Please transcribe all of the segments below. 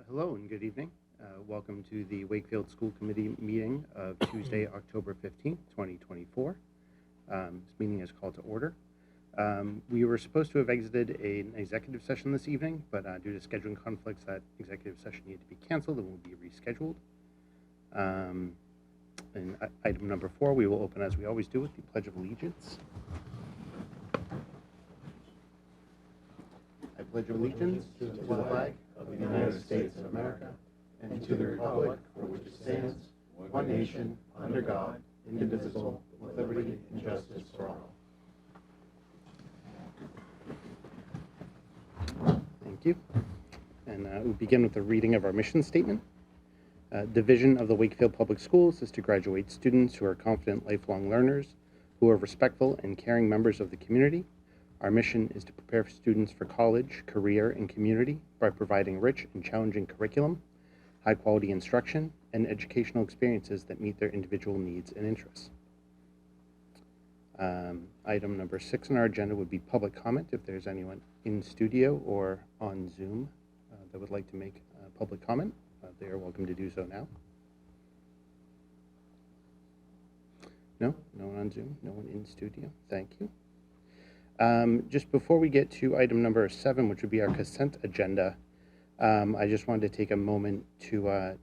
Hello and good evening. Welcome to the Wakefield School Committee meeting of Tuesday, October 15th, 2024. This meeting is called to order. We were supposed to have exited an executive session this evening, but due to scheduling conflicts, that executive session needed to be canceled and will be rescheduled. And item number 4, we will open as we always do with the Pledge of Allegiance. I pledge allegiance to the flag of the United States of America and to the republic for which it stands, one nation, under God, indivisible, with liberty and justice for all. Thank you. And we'll begin with the reading of our mission statement. The vision of the Wakefield Public Schools is to graduate students who are confident lifelong learners, who are respectful and caring members of the community. Our mission is to prepare students for college, career, and community by providing rich and challenging curriculum, high-quality instruction, and educational experiences that meet their individual needs and interests. Item number 6 on our agenda would be public comment. If there's anyone in studio or on Zoom that would like to make public comment, they are welcome to do so now. No? No one on Zoom? No one in studio? Thank you. Just before we get to item number 7, which would be our consent agenda, I just wanted to take a moment to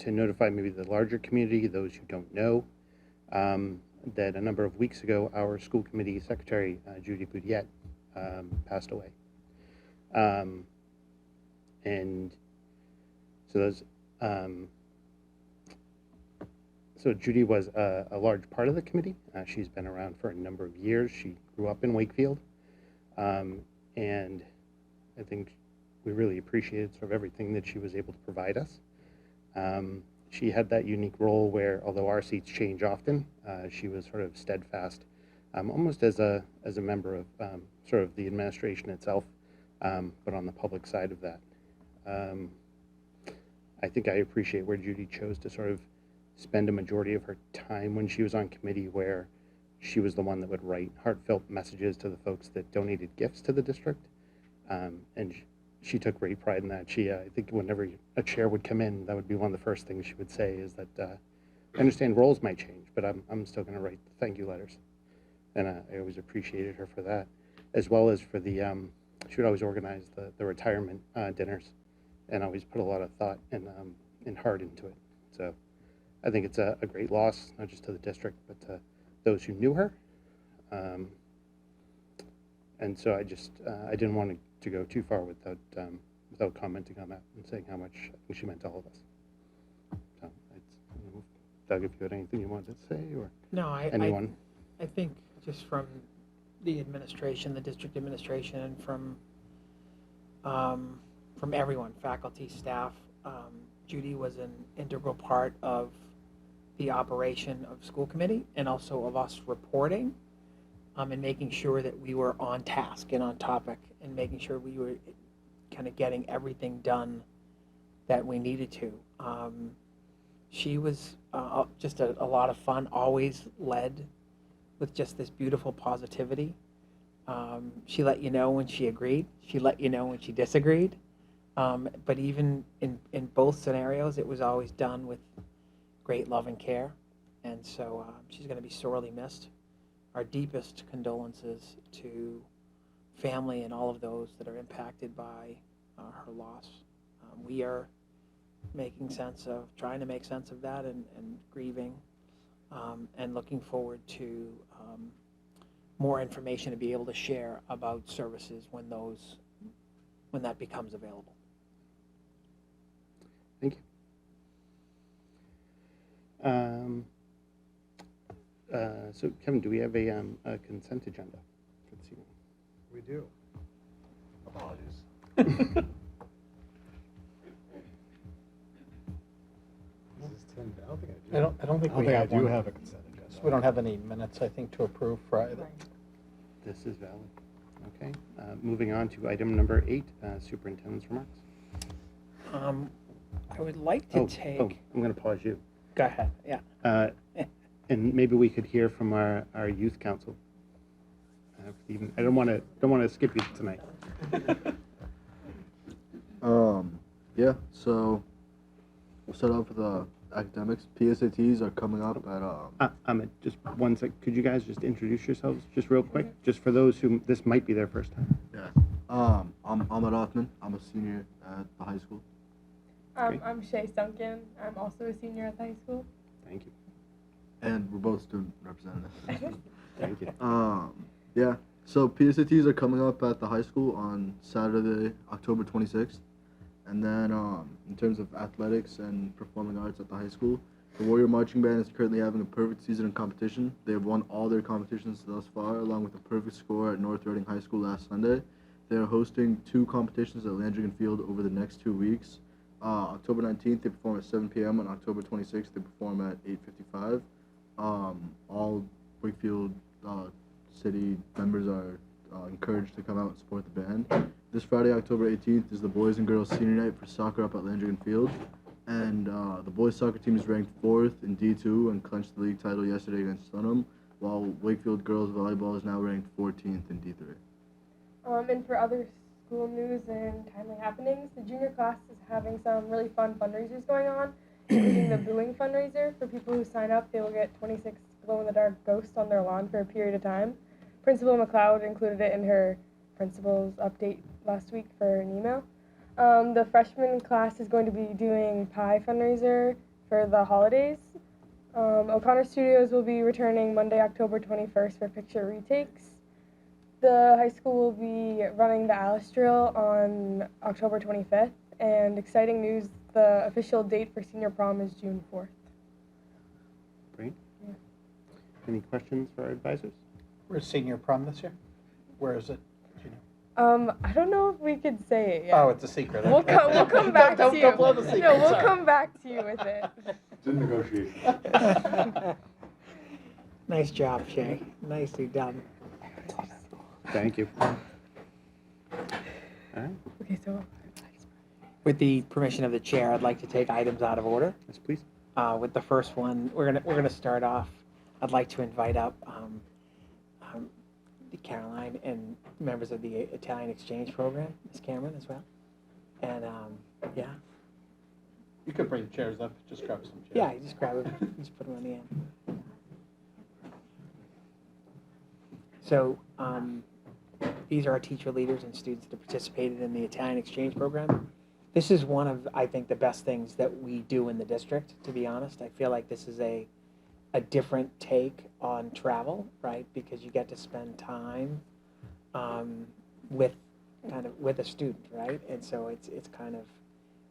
notify maybe the larger community, those who don't know, that a number of weeks ago, our school committee secretary, Judy Boudiette, passed away. And so those, so Judy was a large part of the committee. She's been around for a number of years. She grew up in Wakefield, and I think we really appreciated sort of everything that she was able to provide us. She had that unique role where, although our seats change often, she was sort of steadfast, almost as a member of sort of the administration itself, but on the public side of that. I think I appreciate where Judy chose to sort of spend a majority of her time when she was on committee, where she was the one that would write heartfelt messages to the folks that donated gifts to the district. And she took great pride in that. I think whenever a chair would come in, that would be one of the first things she would say is that, I understand roles might change, but I'm still gonna write thank you letters. And I always appreciated her for that, as well as for the, she would always organize the retirement dinners and always put a lot of thought and heart into it. So I think it's a great loss, not just to the district, but to those who knew her. And so I didn't want to go too far without commenting on that and saying how much I think she meant to all of us. So, Doug, if you had anything you wanted to say, or no, anyone? I think just from the administration, the district administration, and from everyone, faculty, staff, Judy was an integral part of the operation of school committee and also of us reporting and making sure that we were on task and on topic and making sure we were kind of getting everything done that we needed to. She was just a lot of fun, always led with just this beautiful positivity. She let you know when she agreed. She let you know when she disagreed. But even in both scenarios, it was always done with great love and care. And so she's going to be sorely missed. Our deepest condolences to family and all of those that are impacted by her loss. We are trying to make sense of that and grieving and looking forward to more information to be able to share about services when that becomes available. Thank you. So Kevin, do we have a consent agenda? Let's see. We do. Apologies. This is 10. I don't think I do. I don't think we I have do one. have a consent agenda. So we don't have any minutes, I think, to approve for either. This is valid. Okay. Moving on to item number 8, superintendent's remarks. I would like to take. Oh, I'm going to pause you. Go ahead. Yeah. And maybe we could hear from our youth council. I don't want to skip you tonight. Yeah, so we'll start off with academics. PSATs are coming up at Just one sec. Could you guys just introduce yourselves just real quick, just for those who this might be their first time? yeah. I'm Ahmed Othman. I'm a senior at the high school. Great. I'm Shay Sunken. I'm also a senior at the high school. Thank you. And we're both student representatives. Thank you. Yeah. So PSATs are coming up at the high school on Saturday, October 26th. And then in terms of athletics and performing arts at the high school, the Warrior Marching Band is currently having a perfect season in competition. They have won all their competitions thus far, along with a perfect score at North Reading High School last Sunday. They are hosting 2 competitions at Landry Field over the next 2 weeks. October 19th, they perform at 7 p.m. On October 26th, they perform at 8:55. All Wakefield city members are encouraged to come out and support the band. This Friday, October 18th, is the boys and girls senior night for soccer up at Landry Field. And the boys soccer team is ranked 4th in D2 and clinched the league title yesterday against Stoneham, while Wakefield girls volleyball is now ranked 14th in D3. And for other school news and timely happenings, the junior class is having some really fun fundraisers going on, including the Booing fundraiser. For people who sign up, they will get 26 glow-in-the-dark ghosts on their lawn for a period of time. Principal McLeod included it in her principal's update last week for an email. The freshman class is going to be doing pie fundraiser for the holidays. O'Connor Studios will be returning Monday, October 21st for picture retakes. The high school will be running the Alice Drill on October 25th. And exciting news, the official date for senior prom is June 4th. Great. Yeah. Any questions for our advisors? Where's senior prom this year? Where is it? Do you know? I don't know if we could say it yet. Oh, it's a secret. We'll come back Don't to you. blow the secret. No, we'll sorry. come back to you with it. It's in negotiation. Nice job, Shay. Nicely done. Thank you. All right. Okay, so With the permission of the chair, I'd like to take items out of order. Yes, please. With the first one, we're gonna start off. I'd like to invite up Caroline and members of the Italian exchange program, Ms. Cameron as well. And yeah, You could bring chairs up. Just grab some chairs. yeah, you just grab them, just put them on the end. So these are our teacher leaders and students that participated in the Italian exchange program. This is one of, I think, the best things that we do in the district, to be honest. I feel like this is a different take on travel, right? Because you get to spend time with a student, right? And so it's kind of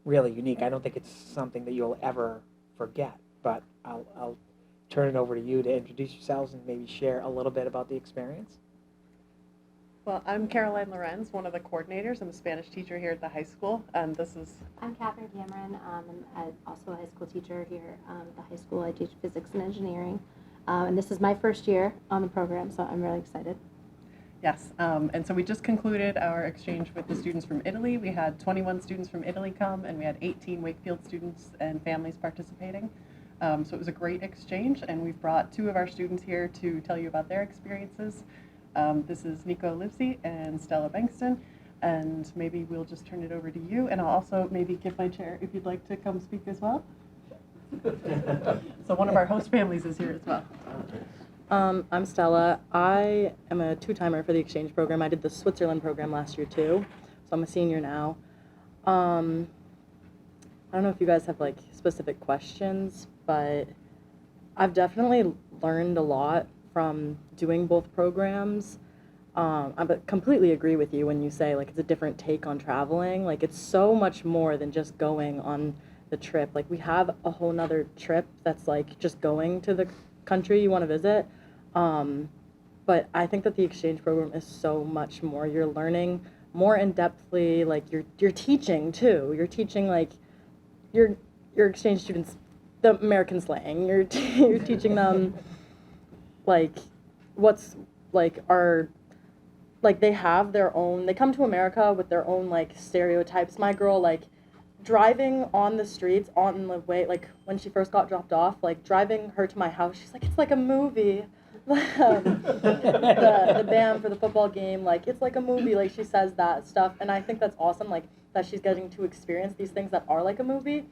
really unique. I don't think it's something that you'll ever forget, but I'll turn it over to you to introduce yourselves and maybe share a little bit about the experience. Well, I'm Caroline Lorenz, one of the coordinators. I'm a Spanish teacher here at the high school, and this is... I'm Catherine Cameron. I'm also a high school teacher here at the high school. I teach physics and engineering, and this is my first year on the program, so I'm really excited. Yes, and so we just concluded our exchange with the students from Italy. We had 21 students from Italy come, and we had 18 Wakefield students and families participating. So it was a great exchange, and we've brought 2 of our students here to tell you about their experiences. This is Nico Livesey and Stella Bankston, and maybe we'll just turn it over to you, and I'll also maybe give my chair if you'd like to come speak as well. So one of our host families is here as well. I'm Stella. I am a 2-timer for the exchange program. I did the Switzerland program last year too, so I'm a senior now. I don't know if you guys have like specific questions, but I've definitely learned a lot from doing both programs. I completely agree with you when you say like it's a different take on traveling. Like it's so much more than just going on the trip. Like we have a whole nother trip that's like just going to the country you want to visit. But I think that the exchange program is so much more. You're learning more in-depthly, like you're teaching too. You're teaching like your exchange students the American slang. You're teaching them like what's like they have their own, they come to America with their own like stereotypes. My girl, like driving on the streets on the way, like when she first got dropped off, like driving her to my house, she's like, it's like a movie. the band for the football game, like it's like a movie, like she says that stuff, and I think that's awesome. Like that she's getting to experience these things that are like a movie.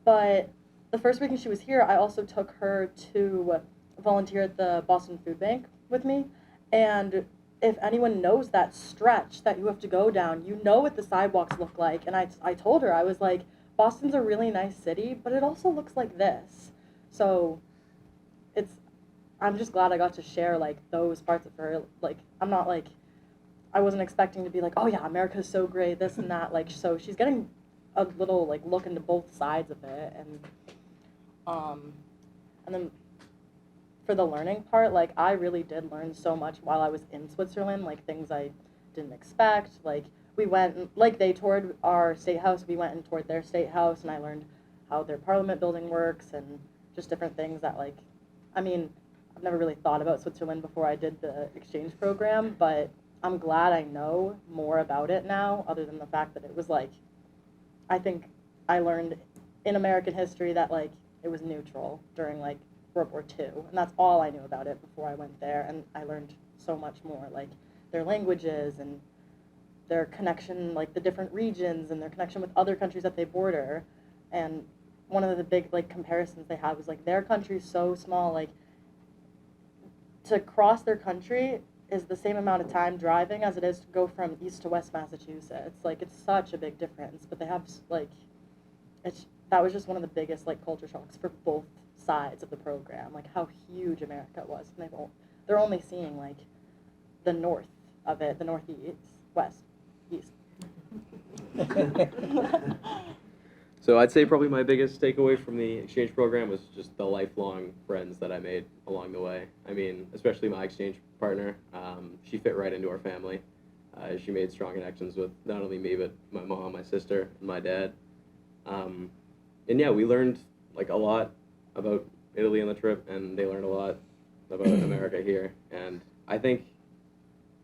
But the first weekend she was here, I also took her to volunteer at the Boston Food Bank with me. And if anyone knows that stretch that you have to go down, you know what the sidewalks look like. And I told her, I was like, Boston's a really nice city, but it also looks like this. So I'm just glad I got to share like those parts of her. Like, I'm not like, I wasn't expecting to be like, oh yeah, America's so great, this and that. Like, so she's getting a little like look into both sides of it. And then for the learning part, like I really did learn so much while I was in Switzerland, like things I didn't expect. Like we went, like they toured our state house, we went and toured their state house, and I learned how their parliament building works and just different things that like, I mean, I've never really thought about Switzerland before I did the exchange program, but I'm glad I know more about it now, other than the fact that it was like, I think I learned in American history that like it was neutral during like World War II, and that's all I knew about it before I went there, and I learned so much more, like their languages and their connection, like the different regions and their connection with other countries that they border. And one of the big like comparisons they had was like their country's so small, like to cross their country is the same amount of time driving as it is to go from east to west Massachusetts. Like it's such a big difference, but they have like, that was just one of the biggest like culture shocks for both sides of the program, like how huge America was. And they're only seeing like the north of it, the northeast, west, east. So I'd say probably my biggest takeaway from the exchange program was just the lifelong friends that I made along the way. I mean, especially my exchange partner. She fit right into our family. She made strong connections with not only me, but my mom, my sister, and my dad. And yeah, we learned like a lot about Italy on the trip, and they learned a lot about America here. And I think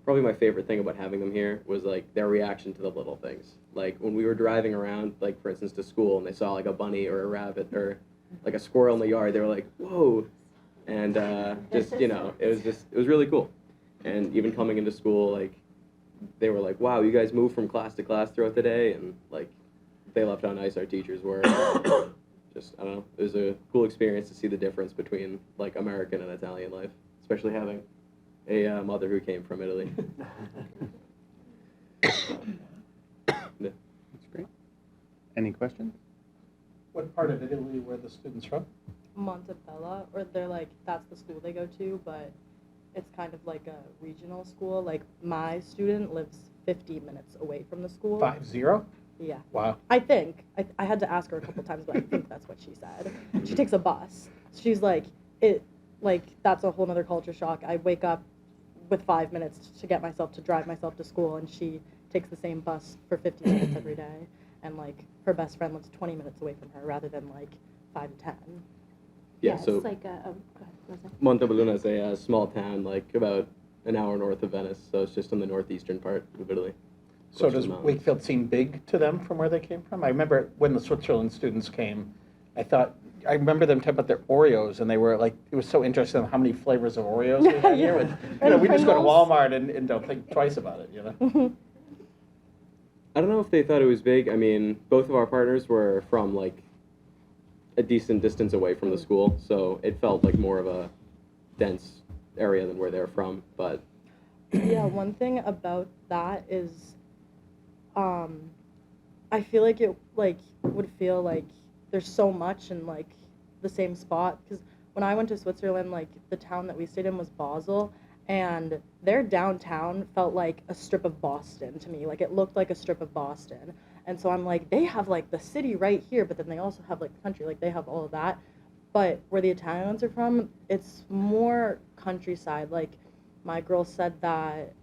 probably my favorite thing about having them here was like their reaction to the little things. Like when we were driving around, like for instance to school, and they saw like a bunny or a rabbit or like a squirrel in the yard, they were like, whoa. And just, you know, it was really cool. And even coming into school, like they were like, wow, you guys move from class to class throughout the day, and like they loved how nice our teachers were. Just, I don't know, it was a cool experience to see the difference between like American and Italian life, especially having a mother who came from Italy. Yeah. That's great. Any questions? What part of Italy were the students from? Montebello, or they're like, that's the school they go to, but it's kind of like a regional school. Like my student lives 50 minutes away from the school. 50? Yeah. Wow. I think. I had to ask her a couple times, but I think that's what she said. She takes a bus. She's like, that's a whole nother culture shock. I wake up with 5 minutes to get myself to drive myself to school, and she takes the same bus for 50 minutes every day. And like her best friend lives 20 minutes away from her rather than like 5 to 10. Yeah, so it's like go ahead, Rosa. Montebelluna is a small town, like about an hour north of Venice, so it's just in the northeastern part of Italy. So close to does the mountains. Wakefield seem big to them from where they came from? I remember when the Switzerland students came, I remember them talking about their Oreos, and they were like, it was so interesting how many flavors of Oreos we had here. And, you know, we just go to Pringles. Walmart and don't think twice about it, you know? I don't know if they thought it was big. I mean, both of our partners were from like a decent distance away from the school, so it felt like more of a dense area than where they're from. But Yeah, one thing about that is, I feel like it like would feel like there's so much in like the same spot. Because when I went to Switzerland, like the town that we stayed in was Basel, and their downtown felt like a strip of Boston to me. Like it looked like a strip of Boston. And so I'm like, they have like the city right here, but then they also have like the country, like they have all of that. But where the Italians are from, it's more countryside. Like my girl said that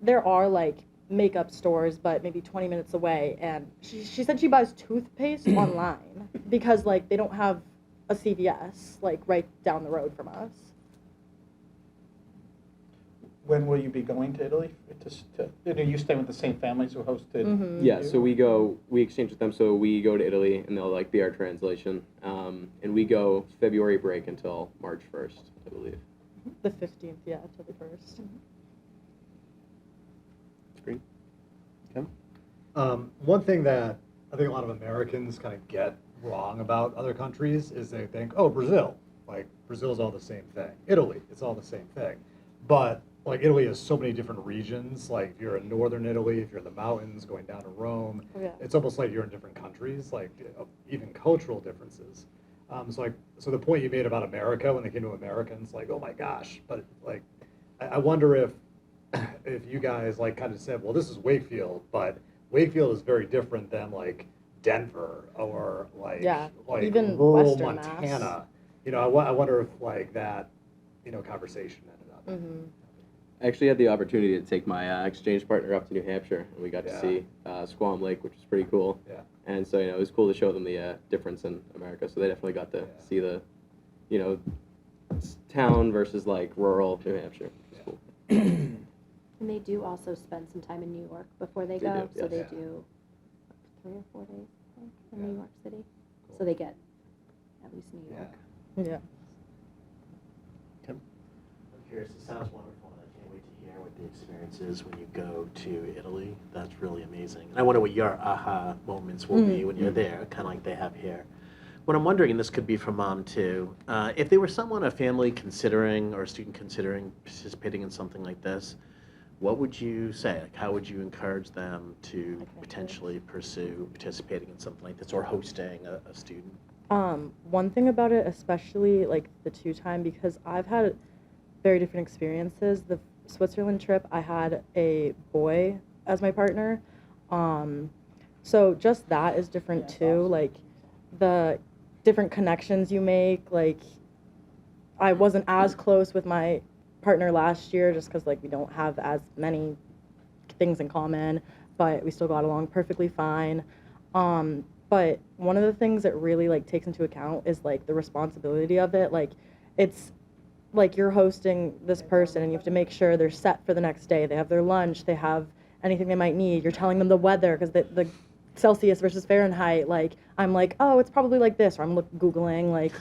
there are like makeup stores, but maybe 20 minutes away. And she said she buys toothpaste online because like they don't have a CVS like right down the road from us. When will you be going to Italy? Are you staying with the same families who hosted? Mhm. yeah, you? so we exchange with them. So we go to Italy, and they'll like be our translation. And we go February break until March 1st, I believe. The 15th, yeah, to the 1st. That's great. Kim? One thing that I think a lot of Americans kind of get wrong about other countries is they think, oh, Brazil, like Brazil's all the same thing. Italy, it's all the same thing. But like Italy has so many different regions. Like if you're in northern Italy, if you're in the mountains going down to Rome, Yeah. it's almost like you're in different countries, like even cultural differences. So the point you made about America when they came to Americans, like, oh my gosh, but like, I wonder if you guys like kind of said, well, this is Wakefield, but Wakefield is very different than like Denver or Yeah, like even rural Western Mass. Montana. You know, I wonder if like that, you know, conversation ended up. Mm-hmm. I actually had the opportunity to take my exchange partner up to New Hampshire, and we got Yeah. to see Squam Lake, which was pretty cool. Yeah. And so, it was cool to show them the difference in America. So they definitely got to Yeah. see the, town versus like rural New Hampshire. Which is cool. And they do also spend some time in New York before they They go. do, So yes. they Yeah. do 3 or 4 days, I think, in Yeah. New York City. Cool. So they get at least New Yeah. York. Yeah. I'm curious, it sounds wonderful, and I can't wait to hear what the experience is when you go to Italy. That's really amazing. And I wonder what your aha moments will be when you're there, kind of like they have here. What I'm wondering, and this could be for mom too, if they were someone, a family considering or a student considering participating in something like this, what would you say? Like, how would you encourage them to potentially pursue participating in something like this or hosting a student? One thing about it, especially like the 2-time, because I've had very different experiences. The Switzerland trip, I had a boy as my partner. So just that is different too. Like the different connections you make. Like I wasn't as close with my partner last year just because like we don't have as many things in common, but we still got along perfectly fine. But one of the things that really like takes into account is like the responsibility of it. Like it's like you're hosting this person and you have to make sure they're set for the next day. They have their lunch, they have anything they might need. You're telling them the weather because the Celsius versus Fahrenheit. Like I'm like, oh, it's probably like this, or I'm Googling like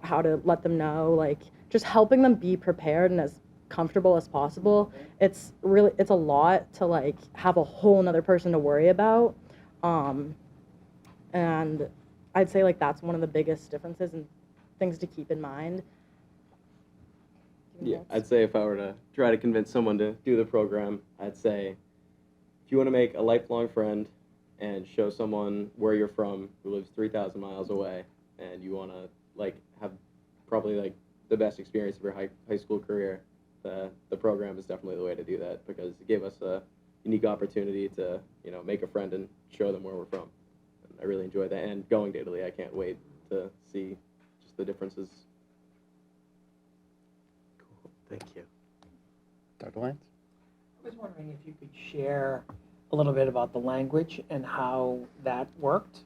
how to let them know. Like just helping them be prepared and as comfortable as possible. It's a lot to like have a whole another person to worry about. And I'd say like that's one of the biggest differences and things to keep in mind. Yeah, I'd say if I were to try to convince someone to do the program, I'd say if you want to make a lifelong friend and show someone where you're from who lives 3,000 miles away and you want to like have probably like the best experience of your high school career, the program is definitely the way to do that because it gave us a unique opportunity to, make a friend and show them where we're from. And I really enjoyed that. And going to Italy, I can't wait to see just the differences. Thank you. Dr. Lyons? I was wondering if you could share a little bit about the language and how that worked,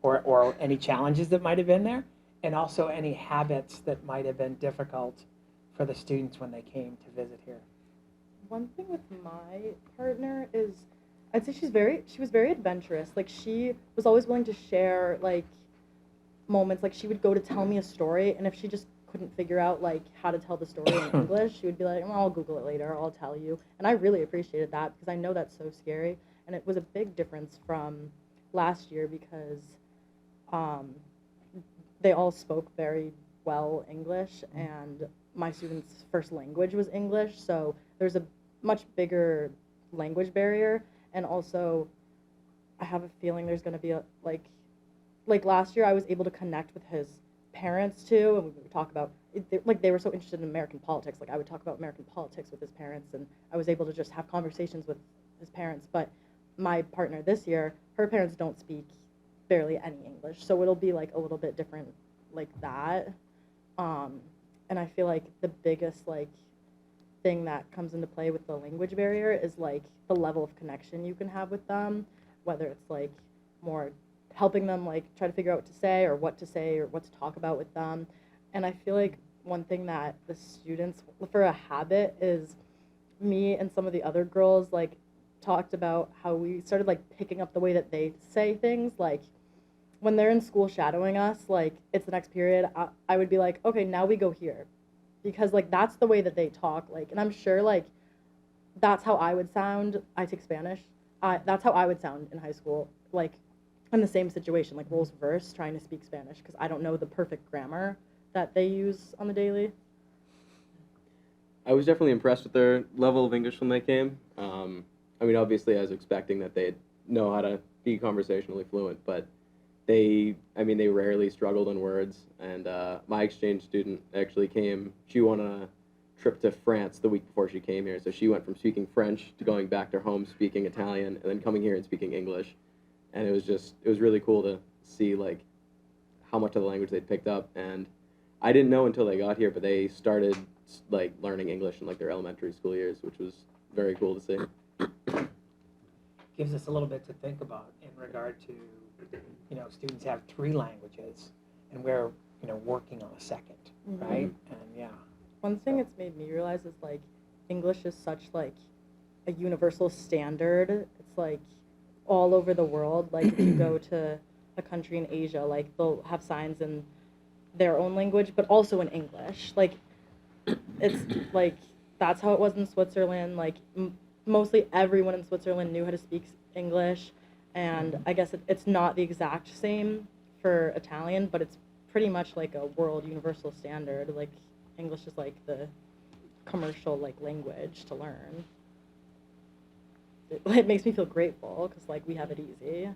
or any challenges that might have been there, and also any habits that might have been difficult for the students when they came to visit here. One thing with my partner is I'd say she was very adventurous. Like she was always willing to share like moments. Like she would go to tell me a story, and if she just couldn't figure out like how to tell the story in English, she would be like, well, I'll Google it later, or I'll tell you. And I really appreciated that because I know that's so scary. And it was a big difference from last year because they all spoke very well English, and my students' first language was English, so there's a much bigger language barrier. And also, I have a feeling there's going to be a like last year I was able to connect with his parents too, and we would talk about they were so interested in American politics. Like I would talk about American politics with his parents, and I was able to just have conversations with his parents. But my partner this year, her parents don't speak barely any English, so it'll be like a little bit different like that. And I feel like the biggest like thing that comes into play with the language barrier is like the level of connection you can have with them, whether it's like more helping them like try to figure out what to say or what to talk about with them. And I feel like one thing that the students for a habit is me and some of the other girls like talked about how we started like picking up the way that they say things. Like when they're in school shadowing us, like it's the next period, I would be like, okay, now we go here, because like that's the way that they talk. Like, and I'm sure like that's how I would sound. I take Spanish. that's how I would sound in high school, like in the same situation, like roles reversed, trying to speak Spanish because I don't know the perfect grammar that they use on the daily. I was definitely impressed with their level of English when they came. I mean, obviously, I was expecting that they'd know how to be conversationally fluent, but they rarely struggled on words. And my exchange student actually came. She went on a trip to France the week before she came here, so she went from speaking French to going back to her home speaking Italian, and then coming here and speaking English. And it was really cool to see like how much of the language they'd picked up. And I didn't know until they got here, but they started like learning English in like their elementary school years, which was very cool to see. Gives us a little bit to think about in regard to, students have 3 languages, and we're, working on a second, right? And yeah. One thing it's made me realize is like English is such like a universal standard. It's like all over the world. Like if you go to a country in Asia, like they'll have signs in their own language, but also in English. Like it's like that's how it was in Switzerland. Like mostly everyone in Switzerland knew how to speak English, and I guess it's not the exact same for Italian, but it's pretty much like a world universal standard. Like English is like the commercial like language to learn. It makes me feel grateful because like we have it easy.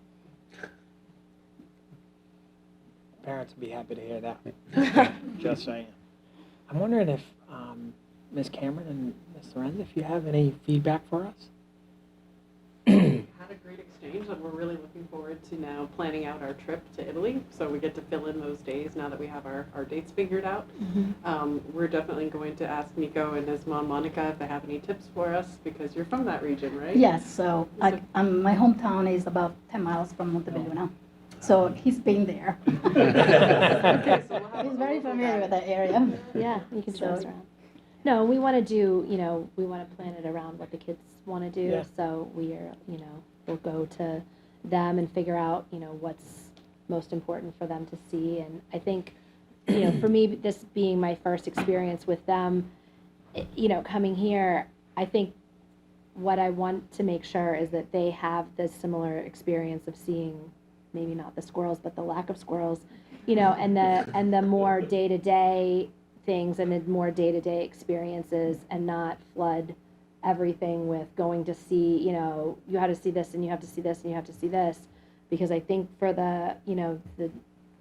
Parents would be happy to hear that. Just saying. I'm wondering if Ms. Cameron and Ms. Lorenz, if you have any feedback for us? Had a great exchange, and we're really looking forward to now planning out our trip to Italy. So we get to fill in those days now that we have our dates figured out. We're definitely going to ask Nico and his mom Monica if they have any tips for us, because you're from that region, right? Yes, so my hometown is about 10 miles from Montebelluna. So he's been there. Okay, so we'll have He's a very local familiar guide. with that area. Yeah, you can show us So- around. No, we want to do, we want to plan it around what the kids want to do. Yeah. So we are, we'll go to them and figure out, what's most important for them to see. And I think, for me, this being my first experience with them, coming here, I think what I want to make sure is that they have this similar experience of seeing, maybe not the squirrels, but the lack of squirrels, and the more day-to-day things and the more day-to-day experiences, and not flood everything with going to see, you have to see this and you have to see this and you have to see this. Because I think for the,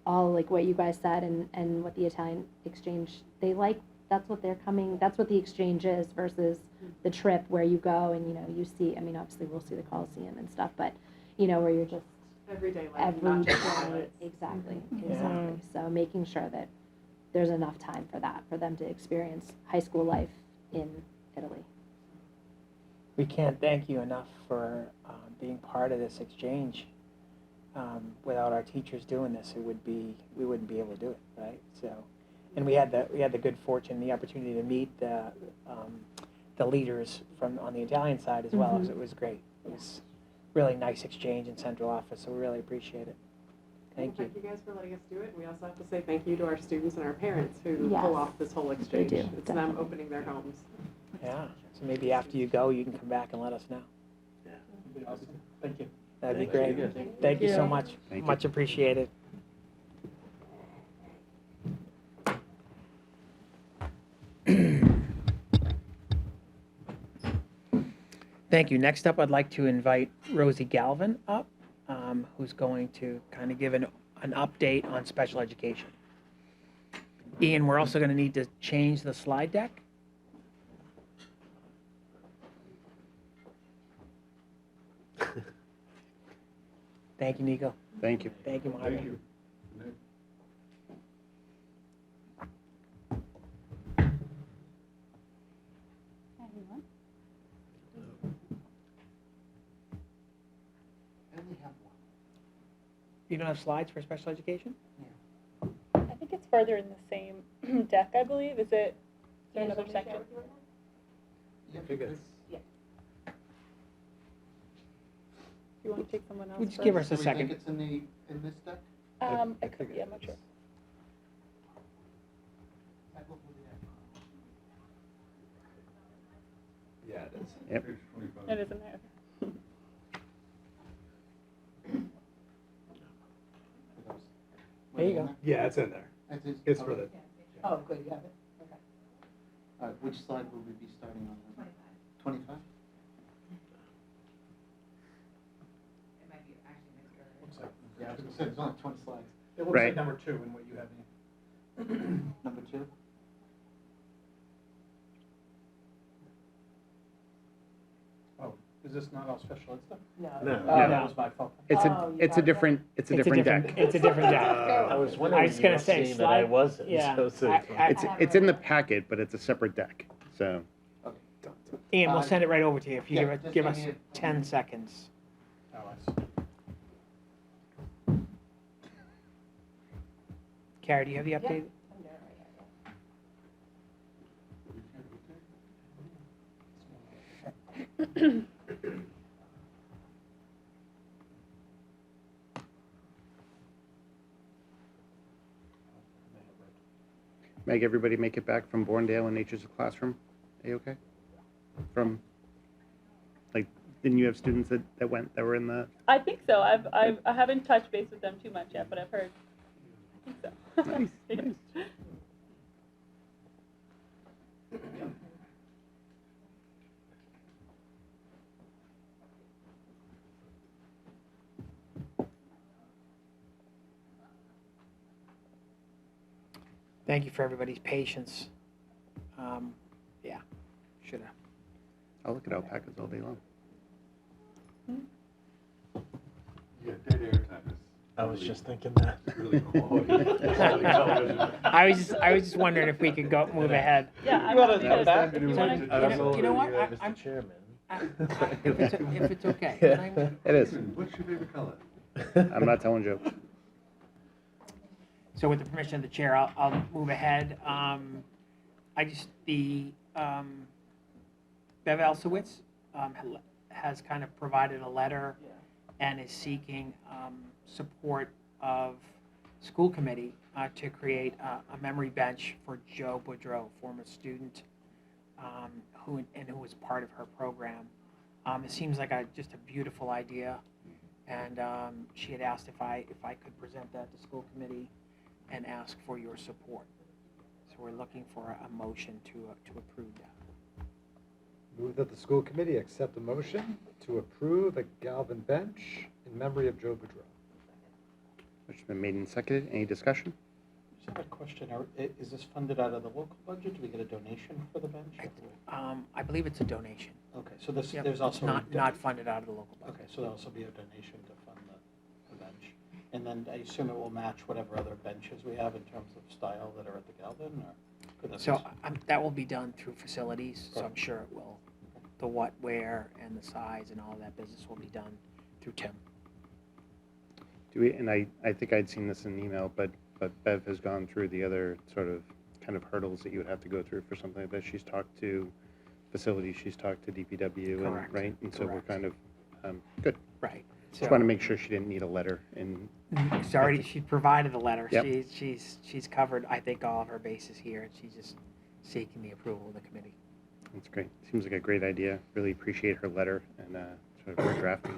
all like what you guys said and what the Italian exchange, they like, that's what the exchange is versus the trip where you go and, you see, I mean, obviously we'll see the Coliseum and stuff, but, where you're just Everyday life, every not just day, highlights. exactly. Yeah. So making sure that there's enough time for that, for them to experience high school life in Italy. We can't thank you enough for being part of this exchange. Without our teachers doing this, we wouldn't be able to do it, right? So, and we had the good fortune, the opportunity to meet the leaders on the Italian side as well. So it was great. It was really nice exchange in central office, so we really appreciate it. Thank you. Thank you guys for letting us do it. We also have to say thank you to our students and our parents who Yes, pull off this whole exchange. do, It's them definitely. opening their homes. Yeah, so maybe after you go, you can come back and let us know. Thank you. That'd be Thank great. you. Thank you so you. much. Thank you. Much appreciated. Thank you. Next up, I'd like to invite Rosie Galvin up, who's going to kind of give an update on special education. Ian, we're also going to need to change the slide deck. Thank you, Nico. Thank you. Thank you, Mario. You don't have slides for special education? I think it's further in the same deck, I believe. Is there another section? I think it's, Do you want to take someone else Would you first? give us a second? it's in this deck? It could be, I'm not sure. yeah, it is. Yep. It is in there. There you go. Yeah, it's in there. It's for the. Oh, good, you have it? Okay. All right, which slide will we be starting on? 25? Looks like, yeah, I was gonna say, there's only 20 slides. It looks Right. like number 2 in what you have here. Number 2? Oh, is this not all special ed stuff? No. No. Oh, Yeah. that was my fault. It's Oh, a you it's a got that. different it's a different deck. It's a different deck. I was wondering I was when you gonna were say, saying that I slide- wasn't. yeah, So It's in the packet, but it's a separate deck. So Ian, we'll send it right over to you if you Yeah, give just give give us me 10 seconds. Oh, I see. Kara, do you have the update? Meg, everybody make it back from Borndale and Nature's a Classroom? A-okay? From, like, didn't you have students that were in the, I think so. I haven't touched base with them too much yet, but I've heard. I think so. nice, nice. Thank you for everybody's patience. Yeah, should have. I'll look at alpacas all day long. Yeah, dead air time is. I was just thinking that. Really quality. Quality television. I was just wondering if we could move ahead. Yeah, I'm You wanna happy come to- back? if You you wanna- wanna- you know what? Mr. I'm- Chairman. If it's okay. can I- It is. What's your favorite color? I'm not telling jokes. So with the permission of the chair, I'll move ahead. Bev Elsowitz has kind of provided a letter and is seeking support of school committee to create a memory bench for Joe Boudreau, former student who was part of her program. It seems like just a beautiful idea, and she had asked if I could present that to school committee and ask for your support. So we're looking for a motion to approve that. Move that the school committee accept a motion to approve a Galvin bench in memory of Joe Boudreau. Motion's been made and seconded. Any discussion? Just have a question. Is this funded out of the local budget? Do we get a donation for the bench? I believe it's a donation. Okay, so this, Yep, there's it's also. not funded out of the local budget. Okay, so there'll also be a donation to fund the bench. And then I assume it will match whatever other benches we have in terms of style that are at the Galvin, or? could that So be- that will be done through facilities, so I'm Correct. sure it will. The what, where, and the size and all of that business will be done through Tim. Do we, and I think I'd seen this in an email, but Bev has gone through the other sort of kind of hurdles that you would have to go through for something like that. She's talked to facilities, she's talked to DPW, and, Correct, right? And so we're correct. kind of, good. Right. Just want to make sure she didn't need a letter and, She's already, she provided the letter. Yep. She's covered, I think, all of her bases here, and she's just seeking the approval of the committee. that's great. Seems like a great idea. Really appreciate her letter and sort of her drafting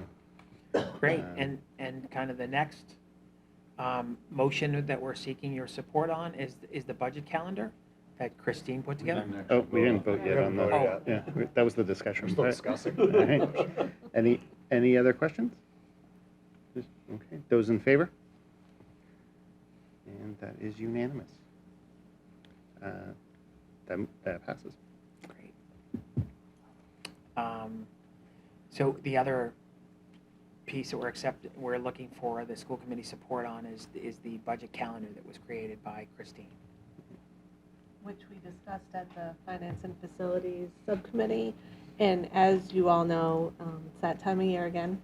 it. Great, and kind of the next motion that we're seeking your support on is the budget calendar that Christine put together. Oh, we didn't vote yet on We haven't that. voted Yeah, that was the discussion. We're still Right. discussing. All right. Any other questions? Okay, those in favor? And that is unanimous. That passes. Great. So the other piece that we're looking for the school committee support on is the budget calendar that was created by Christine. Which we discussed at the Finance and Facilities Subcommittee. And as you all know, it's that time of year again.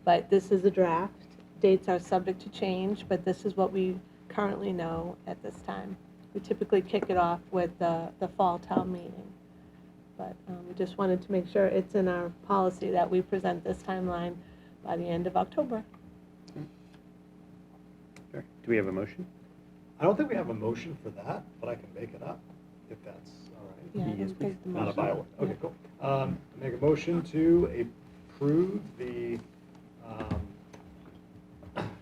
But this is a draft. Dates are subject to change, but this is what we currently know at this time. We typically kick it off with the fall town meeting. But we just wanted to make sure it's in our policy that we present this timeline by the end of October. Do we have a motion? I don't think we have a motion for that, but I can make it up, if that's all right. Yeah, I Yes, don't think the Not a motion- bylaw. Okay, cool. Make a motion to approve the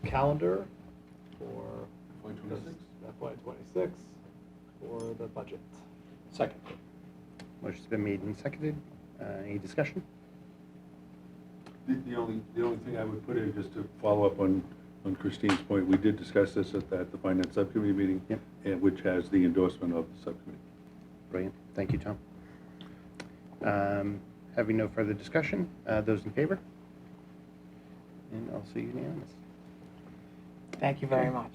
calendar for 2026 for the budget. Second. Motion's been made and seconded. Any discussion? The only thing I would put in, just to follow up on Christine's point, we did discuss this at the Finance Subcommittee meeting, Yep. and which has the endorsement of the subcommittee. Brilliant. Thank you, Tom. Having no further discussion, those in favor? And also unanimous. Thank you very much.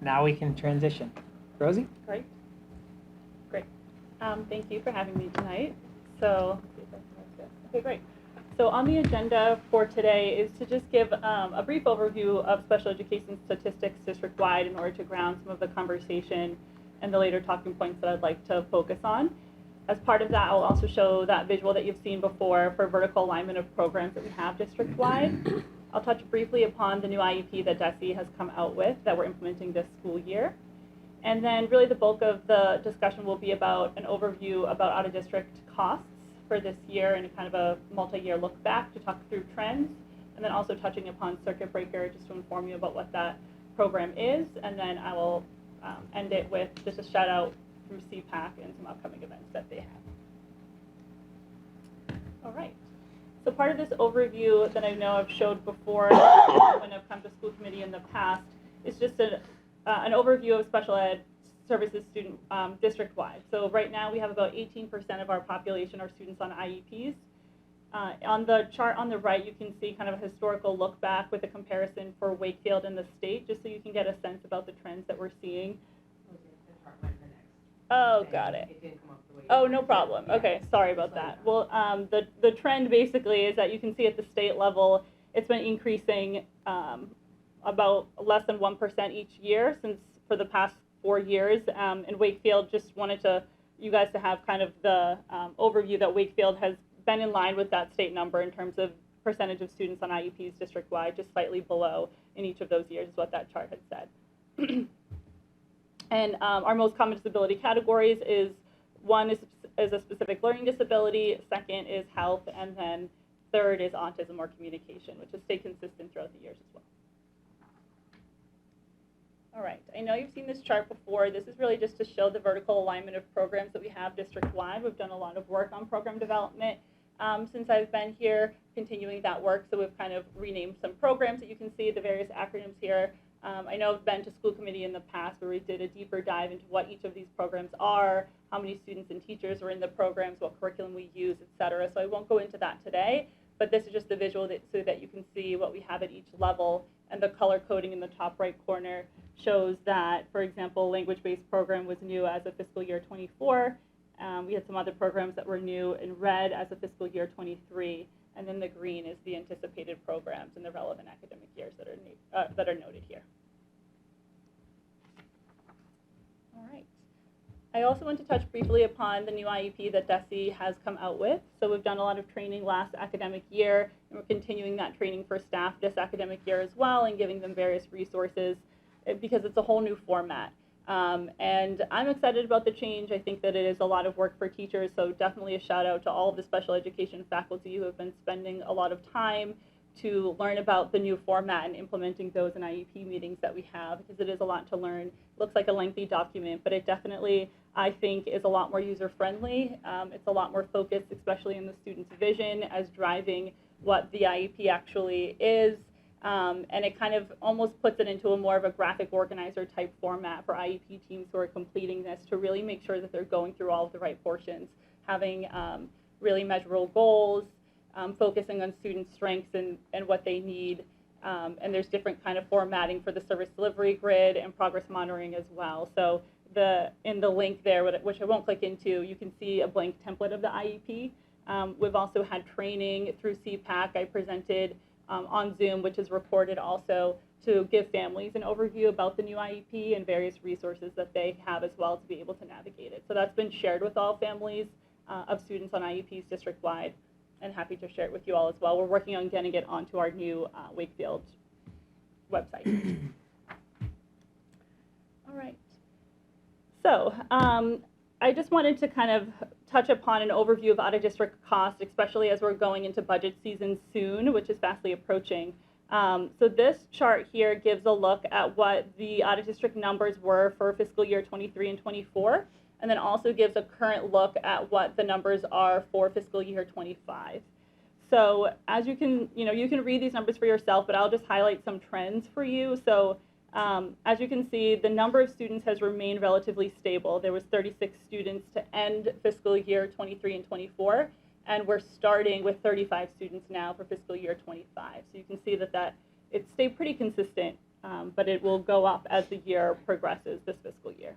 Now we can transition. Rosie? Great. Thank you for having me tonight. So, okay, great. So on the agenda for today is to just give a brief overview of special education statistics district-wide in order to ground some of the conversation and the later talking points that I'd like to focus on. As part of that, I'll also show that visual that you've seen before for vertical alignment of programs that we have district-wide. I'll touch briefly upon the new IEP that DESE has come out with that we're implementing this school year. And then really the bulk of the discussion will be about an overview about out-of-district costs for this year and kind of a multi-year look back to talk through trends, and then also touching upon circuit breaker just to inform you about what that program is. And then I will end it with just a shout out from CPAC and some upcoming events that they have. All right. So part of this overview that I know I've showed before when I've come to school committee in the past is just an overview of special ed services student district-wide. So right now we have about 18% of our population are students on IEPs. On the chart on the right, you can see kind of a historical look back with a comparison for Wakefield and the state, just so you can get a sense about the trends that we're seeing. Oh, got it. Oh, no problem. Okay, sorry about that. Well, the trend basically is that you can see at the state level, it's been increasing about less than 1% each year since for the past 4 years. And Wakefield, just wanted you guys to have kind of the overview that Wakefield has been in line with that state number in terms of percentage of students on IEPs district-wide, just slightly below in each of those years is what that chart had said. And our most common disability categories is one is a specific learning disability, second is health, and then third is autism or communication, which has stayed consistent throughout the years as well. All right, I know you've seen this chart before. This is really just to show the vertical alignment of programs that we have district-wide. We've done a lot of work on program development since I've been here, continuing that work. So we've kind of renamed some programs that you can see, the various acronyms here. I know I've been to school committee in the past where we did a deeper dive into what each of these programs are, how many students and teachers are in the programs, what curriculum we use, et cetera. So I won't go into that today, but this is just the visual so that you can see what we have at each level. And the color coding in the top right corner shows that, for example, language-based program was new as of fiscal year 24. We had some other programs that were new in red as of fiscal year 23. And then the green is the anticipated programs in the relevant academic years that are noted here. All right. I also want to touch briefly upon the new IEP that DESE has come out with. So we've done a lot of training last academic year, and we're continuing that training for staff this academic year as well and giving them various resources because it's a whole new format. And I'm excited about the change. I think that it is a lot of work for teachers, so definitely a shout out to all of the special education faculty who have been spending a lot of time to learn about the new format and implementing those in IEP meetings that we have, because it is a lot to learn. Looks like a lengthy document, but it definitely, I think, is a lot more user-friendly. It's a lot more focused, especially in the student's vision as driving what the IEP actually is. And it kind of almost puts it into a more of a graphic organizer type format for IEP teams who are completing this to really make sure that they're going through all of the right portions, having really measurable goals, focusing on student strengths and what they need. And there's different kind of formatting for the service delivery grid and progress monitoring as well. So in the link there, which I won't click into, you can see a blank template of the IEP. We've also had training through CPAC. I presented on Zoom, which is recorded also, to give families an overview about the new IEP and various resources that they have as well to be able to navigate it. So that's been shared with all families of students on IEPs district-wide, and happy to share it with you all as well. We're working on getting it onto our new Wakefield website. All right. So I just wanted to kind of touch upon an overview of out-of-district costs, especially as we're going into budget season soon, which is fastly approaching. So this chart here gives a look at what the out-of-district numbers were for fiscal year 23 and 24, and then also gives a current look at what the numbers are for fiscal year 25. So as you can read these numbers for yourself, but I'll just highlight some trends for you. So as you can see, the number of students has remained relatively stable. There was 36 students to end fiscal year 23 and 24, and we're starting with 35 students now for fiscal year 25. So you can see that it stayed pretty consistent, but it will go up as the year progresses this fiscal year.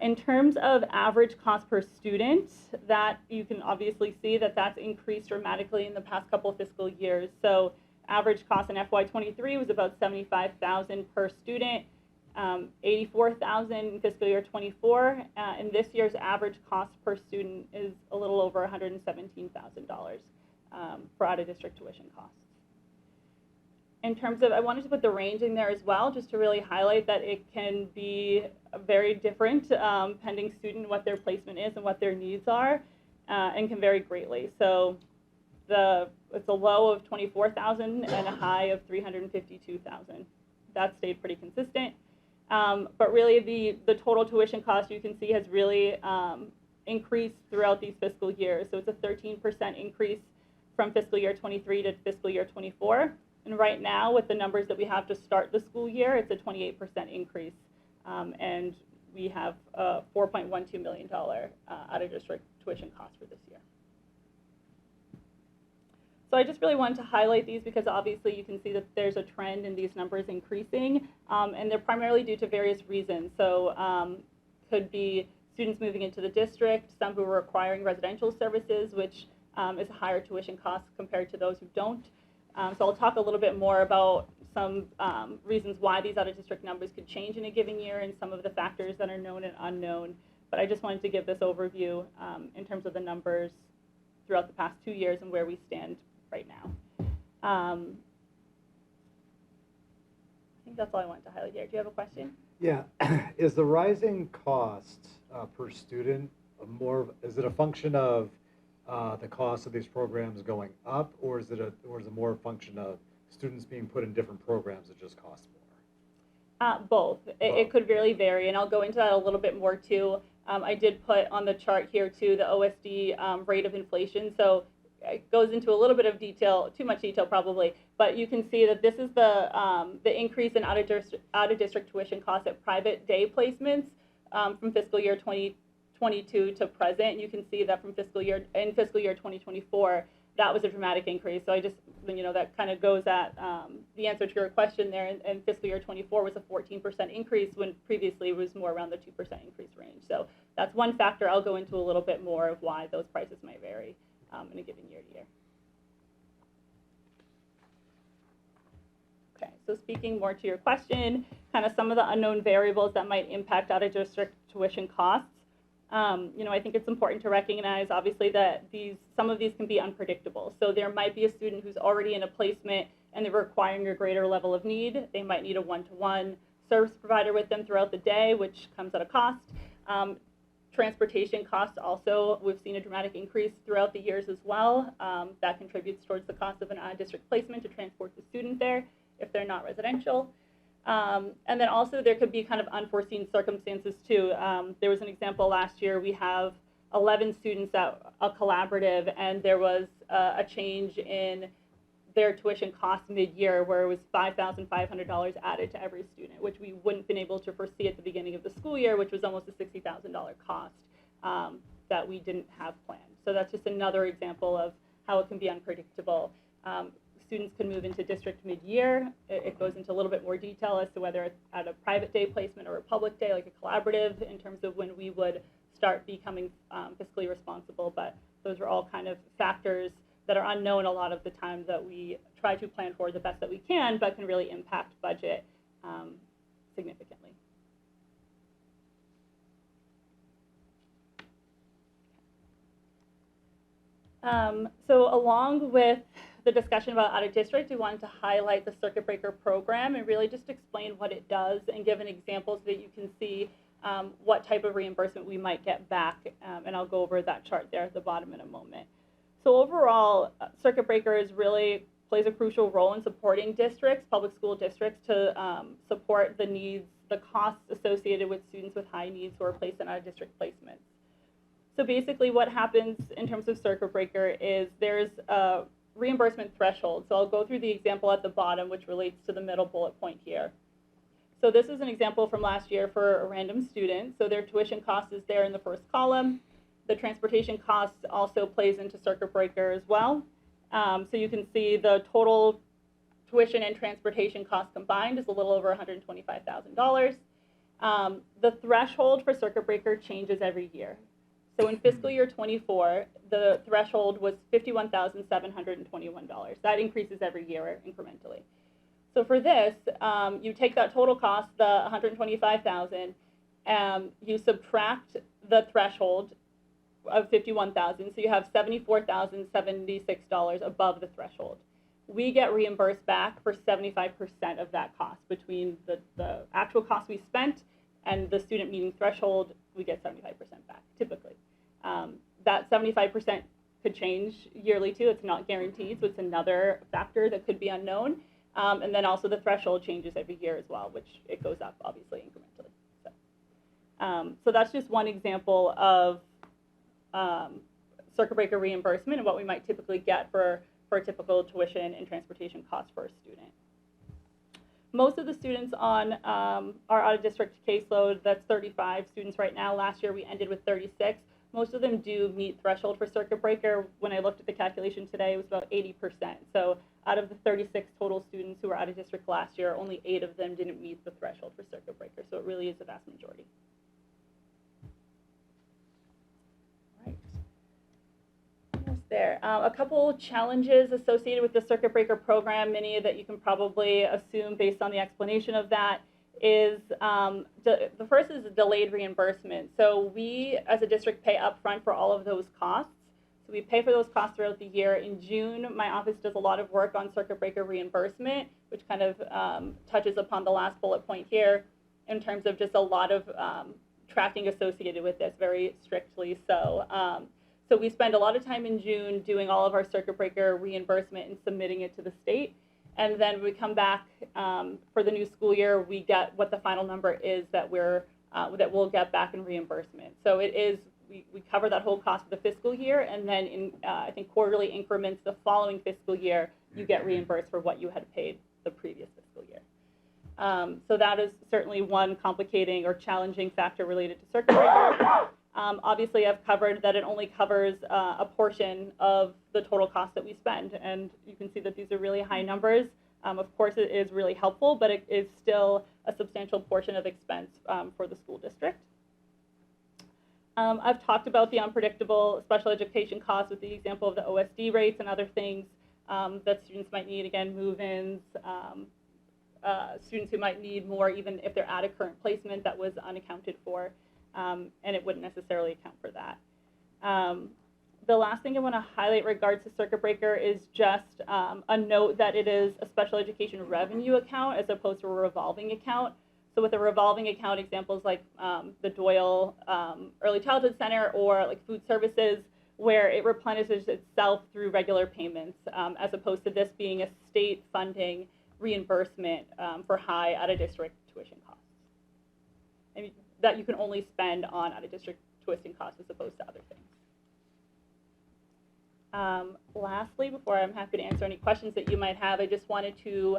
In terms of average cost per student, that you can obviously see that that's increased dramatically in the past couple of fiscal years. So average cost in FY23 was about $75,000 per student, $84,000 in fiscal year 24, and this year's average cost per student is a little over $117,000 for out-of-district tuition costs. In terms of, I wanted to put the range in there as well, just to really highlight that it can be very different pending student, what their placement is and what their needs are, and can vary greatly. So it's a low of $24,000 and a high of $352,000. That stayed pretty consistent. But really the total tuition cost you can see has really increased throughout these fiscal years. So it's a 13% increase from fiscal year 23 to fiscal year 24. And right now, with the numbers that we have to start the school year, it's a 28% increase. And we have a $4.12 million out-of-district tuition cost for this year. So I just really wanted to highlight these because obviously you can see that there's a trend in these numbers increasing, and they're primarily due to various reasons. So could be students moving into the district, some who are requiring residential services, which is a higher tuition cost compared to those who don't. So I'll talk a little bit more about some reasons why these out-of-district numbers could change in a given year and some of the factors that are known and unknown. But I just wanted to give this overview in terms of the numbers throughout the past 2 years and where we stand right now. I think that's all I wanted to highlight here. Do you have a question? Yeah, is the rising cost per student is it a function of the cost of these programs going up, or is it more a function of students being put in different programs that just cost more? Both. It could really vary, and I'll go into that a little bit more too. I did put on the chart here too the OSD rate of inflation. So it goes into a little bit of detail, too much detail probably, but you can see that this is the increase in out-of-district tuition costs at private day placements from fiscal year 2022 to present. You can see that from fiscal year 2024, that was a dramatic increase. So I just, that kind of goes at the answer to your question there. And fiscal year 24 was a 14% increase when previously it was more around the 2% increase range. So that's one factor. I'll go into a little bit more of why those prices might vary in a given year to year. Okay, so speaking more to your question, kind of some of the unknown variables that might impact out-of-district tuition costs. I think it's important to recognize, obviously, that some of these can be unpredictable. So there might be a student who's already in a placement and they're requiring a greater level of need. They might need a one-to-one service provider with them throughout the day, which comes at a cost. Transportation costs also, we've seen a dramatic increase throughout the years as well. That contributes towards the cost of an out-of-district placement to transport the student there if they're not residential. And then also there could be kind of unforeseen circumstances too. There was an example last year. We have 11 students at a collaborative, and there was a change in their tuition costs mid-year where it was $5,500 added to every student, which we wouldn't have been able to foresee at the beginning of the school year, which was almost a $60,000 cost that we didn't have planned. So that's just another example of how it can be unpredictable. Students can move into district mid-year. It goes into a little bit more detail as to whether it's at a private day placement or a public day, like a collaborative, in terms of when we would start becoming fiscally responsible. But those are all kind of factors that are unknown a lot of the time that we try to plan for the best that we can, but can really impact budget significantly. So along with the discussion about out-of-district, we wanted to highlight the circuit breaker program and really just explain what it does and give an example so that you can see what type of reimbursement we might get back. And I'll go over that chart there at the bottom in a moment. So overall, circuit breaker is really plays a crucial role in supporting districts, public school districts, to support the needs, the costs associated with students with high needs who are placed in out-of-district placements. So basically what happens in terms of circuit breaker is there's a reimbursement threshold. So I'll go through the example at the bottom, which relates to the middle bullet point here. So this is an example from last year for a random student. So their tuition cost is there in the first column. The transportation cost also plays into circuit breaker as well. So you can see the total tuition and transportation cost combined is a little over $125,000. The threshold for circuit breaker changes every year. So in fiscal year 24, the threshold was $51,721. That increases every year incrementally. So for this, you take that total cost, the $125,000, you subtract the threshold of $51,000, so you have $74,076 above the threshold. We get reimbursed back for 75% of that cost. Between the actual cost we spent and the student meeting threshold, we get 75% back, typically. That 75% could change yearly too. It's not guaranteed, so it's another factor that could be unknown. And then also the threshold changes every year as well, which it goes up obviously incrementally. So that's just one example of circuit breaker reimbursement and what we might typically get for a typical tuition and transportation cost for a student. Most of the students on our out-of-district caseload, that's 35 students right now. Last year we ended with 36. Most of them do meet threshold for circuit breaker. When I looked at the calculation today, it was about 80%. So out of the 36 total students who were out of district last year, only 8 of them didn't meet the threshold for circuit breaker. So it really is the vast majority. All right. Almost there. A couple challenges associated with the circuit breaker program, many that you can probably assume based on the explanation of that, is the first is delayed reimbursement. So we, as a district, pay upfront for all of those costs. So we pay for those costs throughout the year. In June, my office does a lot of work on circuit breaker reimbursement, which kind of touches upon the last bullet point here in terms of just a lot of tracking associated with this, very strictly so. So we spend a lot of time in June doing all of our circuit breaker reimbursement and submitting it to the state. And then when we come back for the new school year, we get what the final number is that we'll get back in reimbursement. So it is, we cover that whole cost of the fiscal year, and then in I think quarterly increments the following fiscal year, you get reimbursed for what you had paid the previous fiscal year. So that is certainly one complicating or challenging factor related to circuit breaker. Obviously, I've covered that it only covers a portion of the total cost that we spend, and you can see that these are really high numbers. Of course, it is really helpful, but it is still a substantial portion of expense for the school district. I've talked about the unpredictable special education costs with the example of the OSD rates and other things that students might need, again, move-ins, students who might need more even if they're at a current placement that was unaccounted for. And it wouldn't necessarily account for that. The last thing I want to highlight regards to circuit breaker is just a note that it is a special education revenue account as opposed to a revolving account. So with a revolving account, examples like the Doyle Early Childhood Center or like food services, where it replenishes itself through regular payments, as opposed to this being a state funding reimbursement for high out-of-district tuition costs. And that you can only spend on out-of-district tuition costs as opposed to other things. Lastly, before I'm happy to answer any questions that you might have, I just wanted to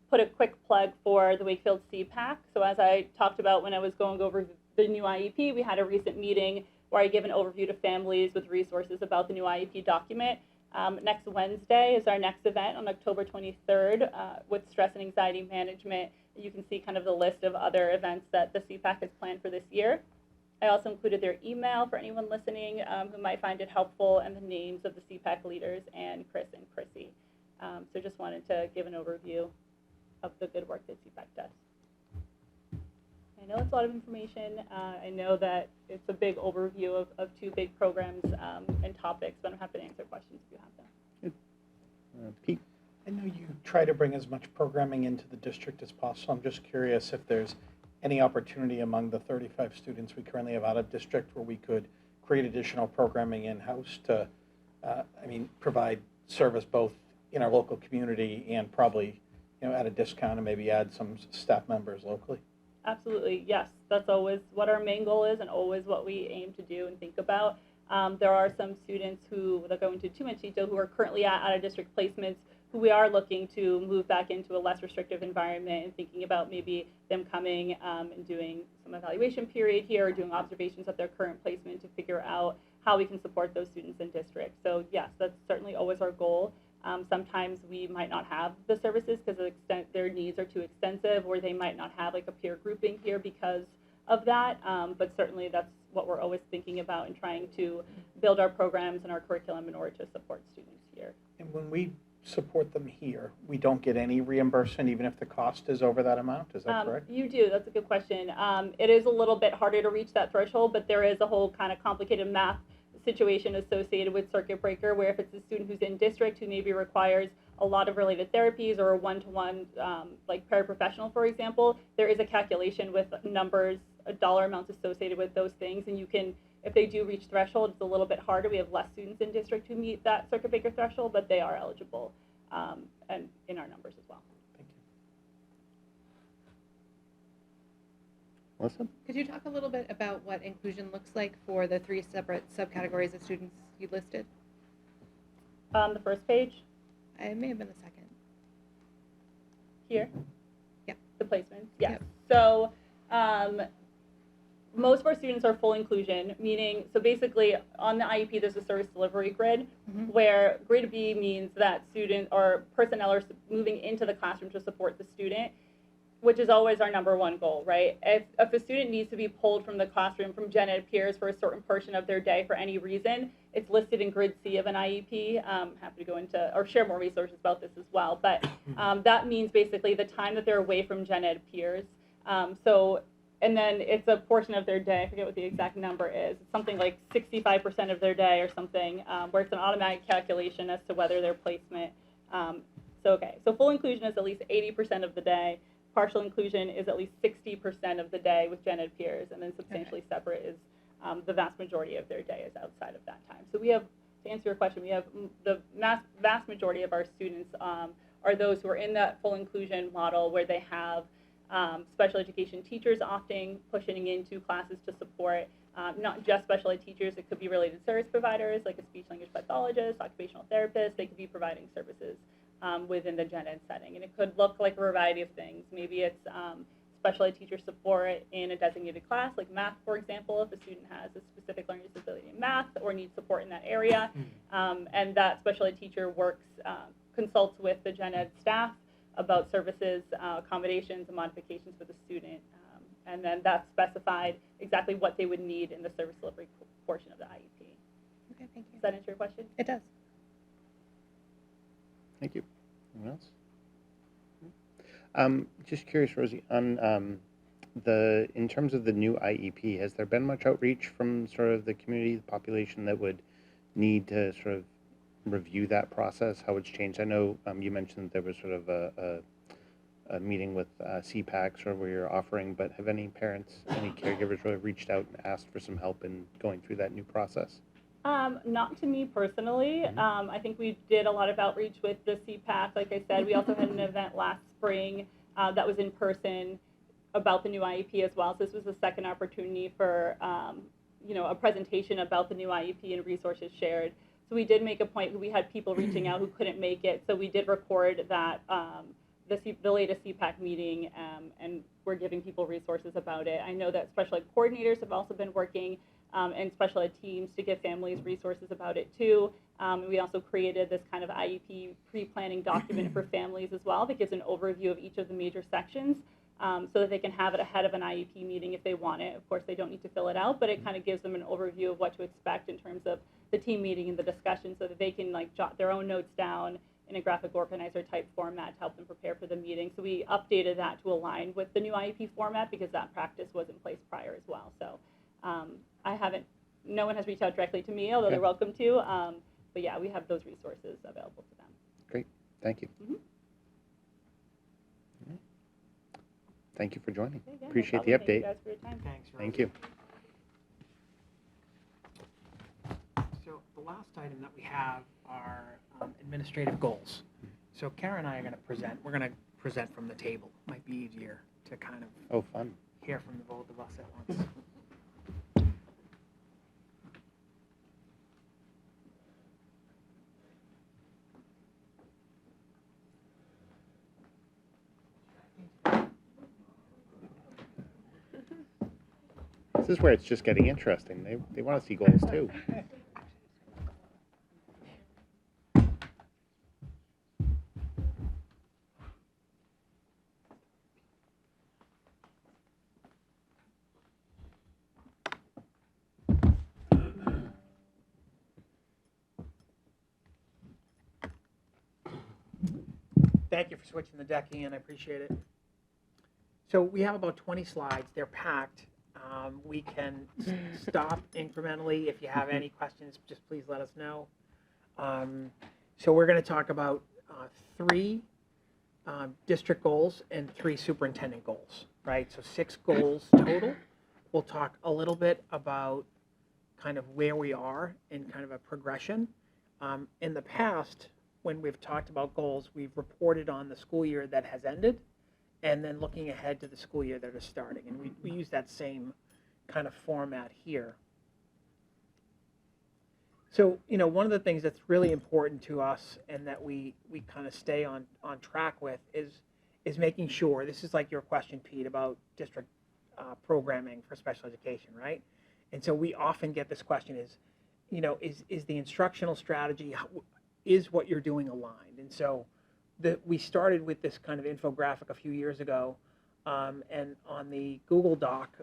put a quick plug for the Wakefield CPAC. So as I talked about when I was going over the new IEP, we had a recent meeting where I give an overview to families with resources about the new IEP document. Next Wednesday is our next event on October 23rd with stress and anxiety management. You can see kind of the list of other events that the CPAC has planned for this year. I also included their email for anyone listening who might find it helpful, and the names of the CPAC leaders and Chris and Chrissy. So just wanted to give an overview of the good work that CPAC does. I know it's a lot of information. I know that it's a big overview of two big programs and topics, but I'm happy to answer questions if you have them. Good. Pete? I know you try to bring as much programming into the district as possible. I'm just curious if there's any opportunity among the 35 students we currently have out of district where we could create additional programming in-house to, provide service both in our local community and probably, at a discount and maybe add some staff members locally? Absolutely, yes. That's always what our main goal is and always what we aim to do and think about. There are some students who, without going into too much detail, who are currently at out-of-district placements who we are looking to move back into a less restrictive environment and thinking about maybe them coming and doing some evaluation period here or doing observations at their current placement to figure out how we can support those students in district. So yes, that's certainly always our goal. Sometimes we might not have the services because their needs are too extensive, or they might not have like a peer grouping here because of that. But certainly that's what we're always thinking about and trying to build our programs and our curriculum in order to support students here. And when we support them here, we don't get any reimbursement even if the cost is over that amount, is that correct? You do, that's a good question. It is a little bit harder to reach that threshold, but there is a whole kind of complicated math situation associated with circuit breaker, where if it's a student who's in district who maybe requires a lot of related therapies or a one-to-one like paraprofessional, for example, there is a calculation with numbers, dollar amounts associated with those things, and you can, if they do reach threshold, it's a little bit harder. We have less students in district who meet that circuit breaker threshold, but they are eligible and in our numbers as well. Thank you. Melissa? Could you talk a little bit about what inclusion looks like for the 3 separate subcategories of students you listed? The first page It may have been the second. here. Yeah. The placements, yes. Yep. So most of our students are full inclusion, meaning, so basically on the IEP there's a service delivery grid, where grid B means that student or personnel are moving into the classroom to support the student, which is always our number one goal, right? If a student needs to be pulled from the classroom from gen ed peers for a certain portion of their day for any reason, it's listed in grid C of an IEP. Happy to go into or share more resources about this as well, but that means basically the time that they're away from gen ed peers. And then it's a portion of their day, I forget what the exact number is, it's something like 65% of their day or something, where it's an automatic calculation as to whether their placement, so full inclusion is at least 80% of the day, partial inclusion is at least 60% of the day with gen ed peers, and then substantially separate is the vast majority of their day is outside of that time. So we have, to answer your question, we have the vast majority of our students are those who are in that full inclusion model where they have special education teachers opting, pushing into classes to support not just special ed teachers, it could be related service providers like a speech language pathologist, occupational therapist, they could be providing services within the gen ed setting. And it could look like a variety of things. Maybe it's special ed teacher support in a designated class, like math, for example, if a student has a specific learning disability in math or needs support in that area. And that special ed teacher works, consults with the gen ed staff about services, accommodations, and modifications for the student. And then that's specified exactly what they would need in the service delivery portion of the IEP. Okay, thank you. Does that answer your question? It does. Thank you. Anyone else? Just curious, Rosie, on in terms of the new IEP, has there been much outreach from sort of the community, the population that would need to sort of review that process, how it's changed? I know you mentioned there was sort of a meeting with CPAC sort of where you're offering, but have any parents, any caregivers really reached out and asked for some help in going through that new process? Not to me personally. I think we did a lot of outreach with the CPAC. Like I said, we also had an event last spring that was in person about the new IEP as well. So this was the second opportunity for a presentation about the new IEP and resources shared. So we did make a point, we had people reaching out who couldn't make it, so we did record that the latest CPAC meeting, and we're giving people resources about it. I know that special ed coordinators have also been working and special ed teams to give families resources about it too. We also created this kind of IEP pre-planning document for families as well that gives an overview of each of the major sections so that they can have it ahead of an IEP meeting if they want it. Of course, they don't need to fill it out, but it kind of gives them an overview of what to expect in terms of the team meeting and the discussion so that they can like jot their own notes down in a graphic organizer type format to help them prepare for the meeting. So we updated that to align with the new IEP format because that practice was in place prior as well. So no one has reached out directly to me, although they're welcome to. But yeah, we have those resources available to them. Great, thank you. Thank you for joining. Okay, yeah, Appreciate no the problem. update. Thank you guys for your time. Thanks, Rosie. Thank you. So the last item that we have are administrative goals. So Kara and I are going to present. We're going to present from the table. Might be easier to kind of Oh, fun. hear from the both of us at once. This is where it's just getting interesting. They want to see goals too. Thank you for switching the deck, Ian. I appreciate it. So we have about 20 slides. They're packed. We can stop incrementally. If you have any questions, just please let us know. So we're going to talk about 3 district goals and 3 superintendent goals, right? So 6 goals total. We'll talk a little bit about kind of where we are in kind of a progression. In the past, when we've talked about goals, we've reported on the school year that has ended and then looking ahead to the school year that is starting. And we use that same kind of format here. So, one of the things that's really important to us and that we kind of stay on track with is making sure, this is like your question, Pete, about district programming for special education, right? And so we often get this question is the instructional strategy, is what you're doing aligned? And so we started with this kind of infographic a few years ago, and on the Google Doc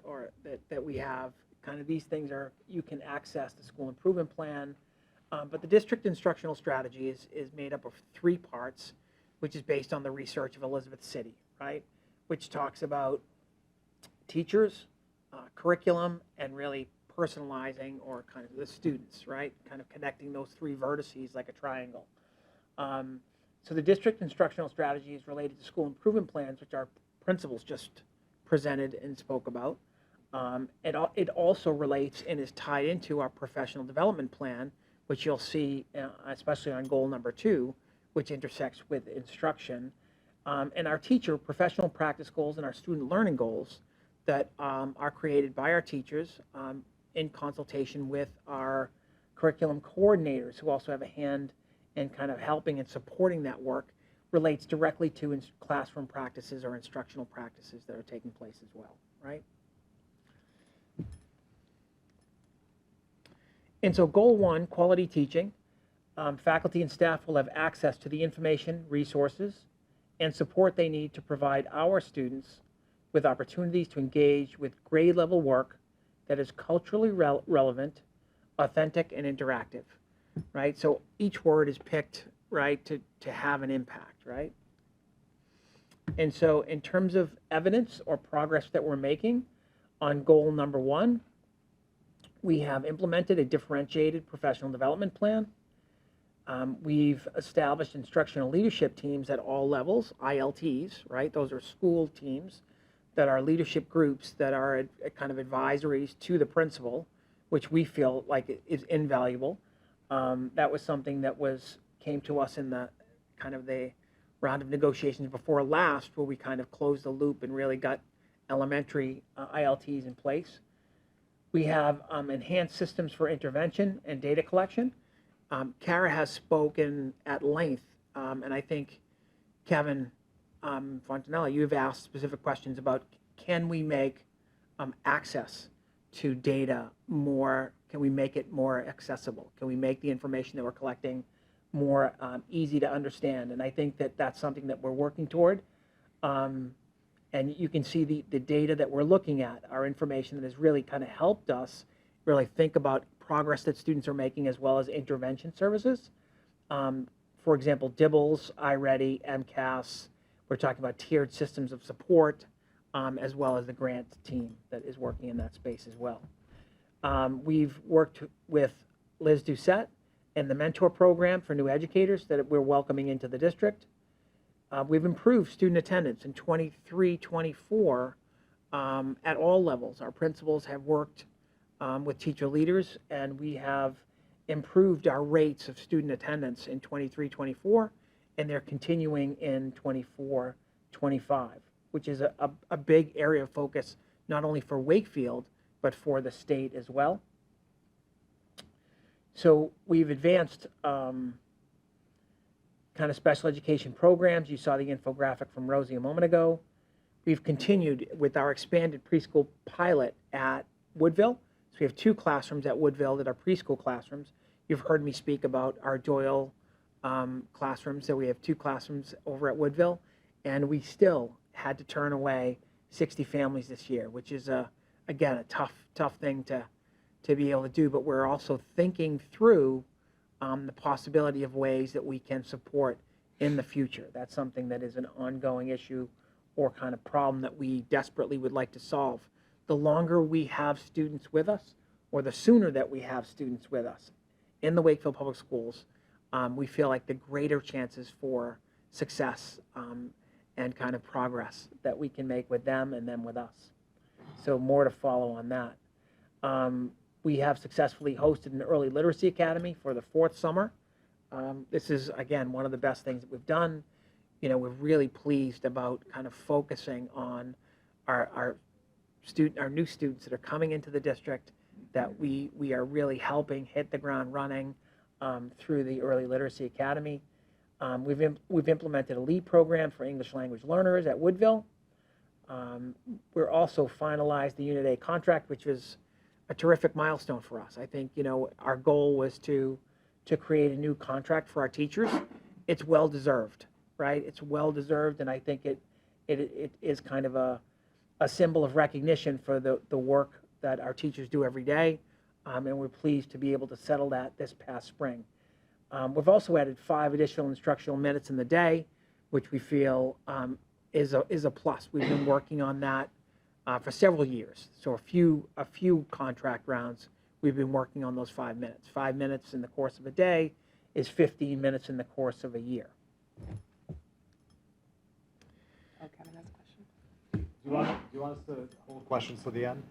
that we have, kind of these things you can access the school improvement plan, but the district instructional strategy is made up of 3 parts, which is based on the research of Elizabeth City, right? Which talks about teachers, curriculum, and really personalizing or kind of the students, right? Kind of connecting those 3 vertices like a triangle. So the district instructional strategy is related to school improvement plans, which our principals just presented and spoke about. It also relates and is tied into our professional development plan, which you'll see, especially on goal number 2, which intersects with instruction. And our teacher professional practice goals and our student learning goals that are created by our teachers in consultation with our curriculum coordinators, who also have a hand in kind of helping and supporting that work, relates directly to classroom practices or instructional practices that are taking place as well, right? And so goal 1, quality teaching. Faculty and staff will have access to the information, resources, and support they need to provide our students with opportunities to engage with grade level work that is culturally relevant, authentic, and interactive, right? So each word is picked, right, to have an impact, right? And so in terms of evidence or progress that we're making on goal number 1, we have implemented a differentiated professional development plan. We've established instructional leadership teams at all levels, ILTs, right? Those are school teams that are leadership groups that are kind of advisories to the principal, which we feel like is invaluable. That was something that came to us in the kind of the round of negotiations before last, where we kind of closed the loop and really got elementary ILTs in place. We have enhanced systems for intervention and data collection. Kara has spoken at length, and I think Kevin Fontanella, you've asked specific questions about can we make access to data more, can we make it more accessible? Can we make the information that we're collecting more easy to understand? And I think that that's something that we're working toward. And you can see the data that we're looking at, our information that has really kind of helped us really think about progress that students are making as well as intervention services. For example, DIBELS, iReady, MCAS, we're talking about tiered systems of support, as well as the grant team that is working in that space as well. We've worked with Liz Doucette and the mentor program for new educators that we're welcoming into the district. We've improved student attendance in 23-24 at all levels. Our principals have worked with teacher leaders, and we have improved our rates of student attendance in 23-24, and they're continuing in 24-25, which is a big area of focus, not only for Wakefield, but for the state as well. So we've advanced kind of special education programs. You saw the infographic from Rosie a moment ago. We've continued with our expanded preschool pilot at Woodville. So we have 2 classrooms at Woodville that are preschool classrooms. You've heard me speak about our Doyle classrooms. So we have 2 classrooms over at Woodville, and we still had to turn away 60 families this year, which is again a tough thing to be able to do. But we're also thinking through the possibility of ways that we can support in the future. That's something that is an ongoing issue or kind of problem that we desperately would like to solve. The longer we have students with us, or the sooner that we have students with us in the Wakefield Public Schools, we feel like the greater chances for success and kind of progress that we can make with them and them with us. So more to follow on that. We have successfully hosted an early literacy academy for the 4th summer. This is, again, one of the best things that we've done. You know, we're really pleased about kind of focusing on our new students that are coming into the district, that we are really helping hit the ground running through the Early Literacy Academy. We've implemented a LEAD program for English language learners at Woodville. We're also finalized the Unit A contract, which was a terrific milestone for us. I think, you know, our goal was to create a new contract for our teachers. It's well deserved, right? It's well deserved, and I think it is kind of a symbol of recognition for the work that our teachers do every day, and we're pleased to be able to settle that this past spring. We've also added 5 additional instructional minutes in the day, which we feel is a plus. We've been working on that for several years. So a few contract rounds, we've been working on those 5 minutes. 5 minutes in the course of a day is 15 minutes in the course of a year. Oh, Kevin has a question. Do you want us to hold questions to the end?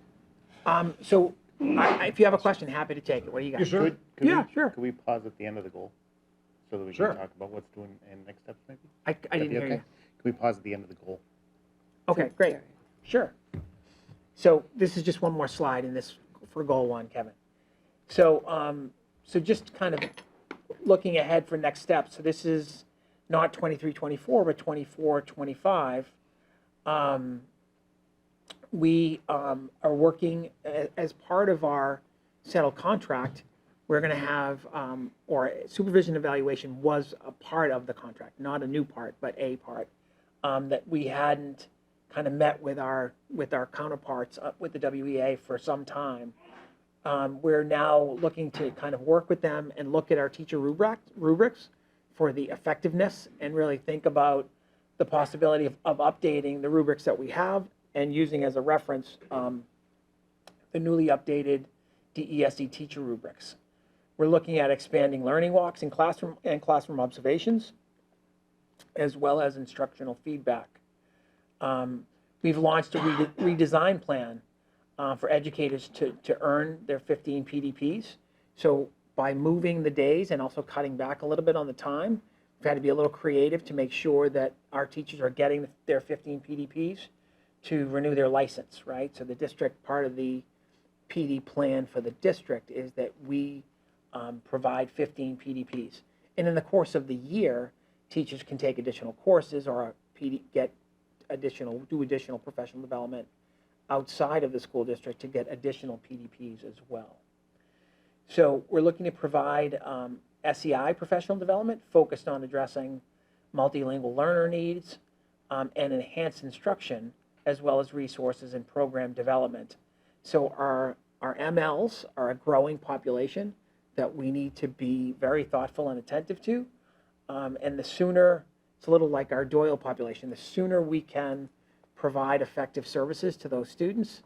So if you have a question, happy to take it. What do you got? You sure? Sure. Could we pause at the end of the goal so that we Sure. can talk about what's doing and next steps maybe? I didn't hear you. Can we pause at the end of the goal? Okay, great. Sure. So this is just one more slide in this for goal 1, Kevin. So so just kind of looking ahead for next steps. So this is not 23-24, but 24-25. We are working as part of our settled contract. We're going to have, or supervision evaluation was a part of the contract, not a new part, but a part that we hadn't kind of met with our counterparts with the WEA for some time. We're now looking to kind of work with them and look at our teacher rubrics for the effectiveness, and really think about the possibility of updating the rubrics that we have and using as a reference the newly updated DESE teacher rubrics. We're looking at expanding learning walks in classroom observations, as well as instructional feedback. We've launched a redesign plan for educators to earn their 15 PDPs. So by moving the days and also cutting back a little bit on the time, we've had to be a little creative to make sure that our teachers are getting their 15 PDPs to renew their license, right? So the district, part of the PD plan for the district is that we provide 15 PDPs. And in the course of the year, teachers can take additional courses or do additional professional development outside of the school district to get additional PDPs as well. So we're looking to provide SEI professional development focused on addressing multilingual learner needs and enhanced instruction, as well as resources and program development. So our MLs are a growing population that we need to be very thoughtful and attentive to. And the sooner, it's a little like our Doyle population, the sooner we can provide effective services to those students,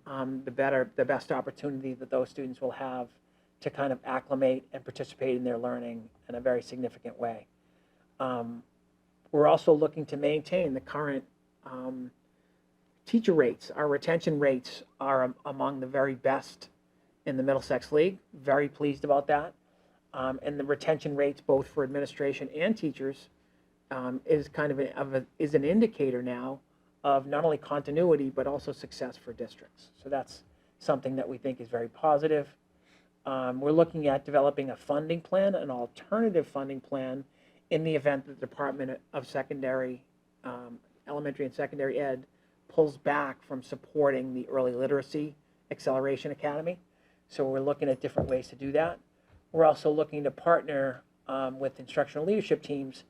the best opportunity that those students will have to kind of acclimate and participate in their learning in a very significant way. We're also looking to maintain the current teacher rates. Our retention rates are among the very best in the Middlesex League. Very pleased about that. and the retention rates both for administration and teachers is kind of is an indicator now of not only continuity but also success for districts. So that's something that we think is very positive. We're looking at developing a funding plan, an alternative funding plan, in the event that the Department of Secondary, Elementary and Secondary Ed pulls back from supporting the Early Literacy Acceleration Academy. So we're looking at different ways to do that. We're also looking to partner with instructional leadership teams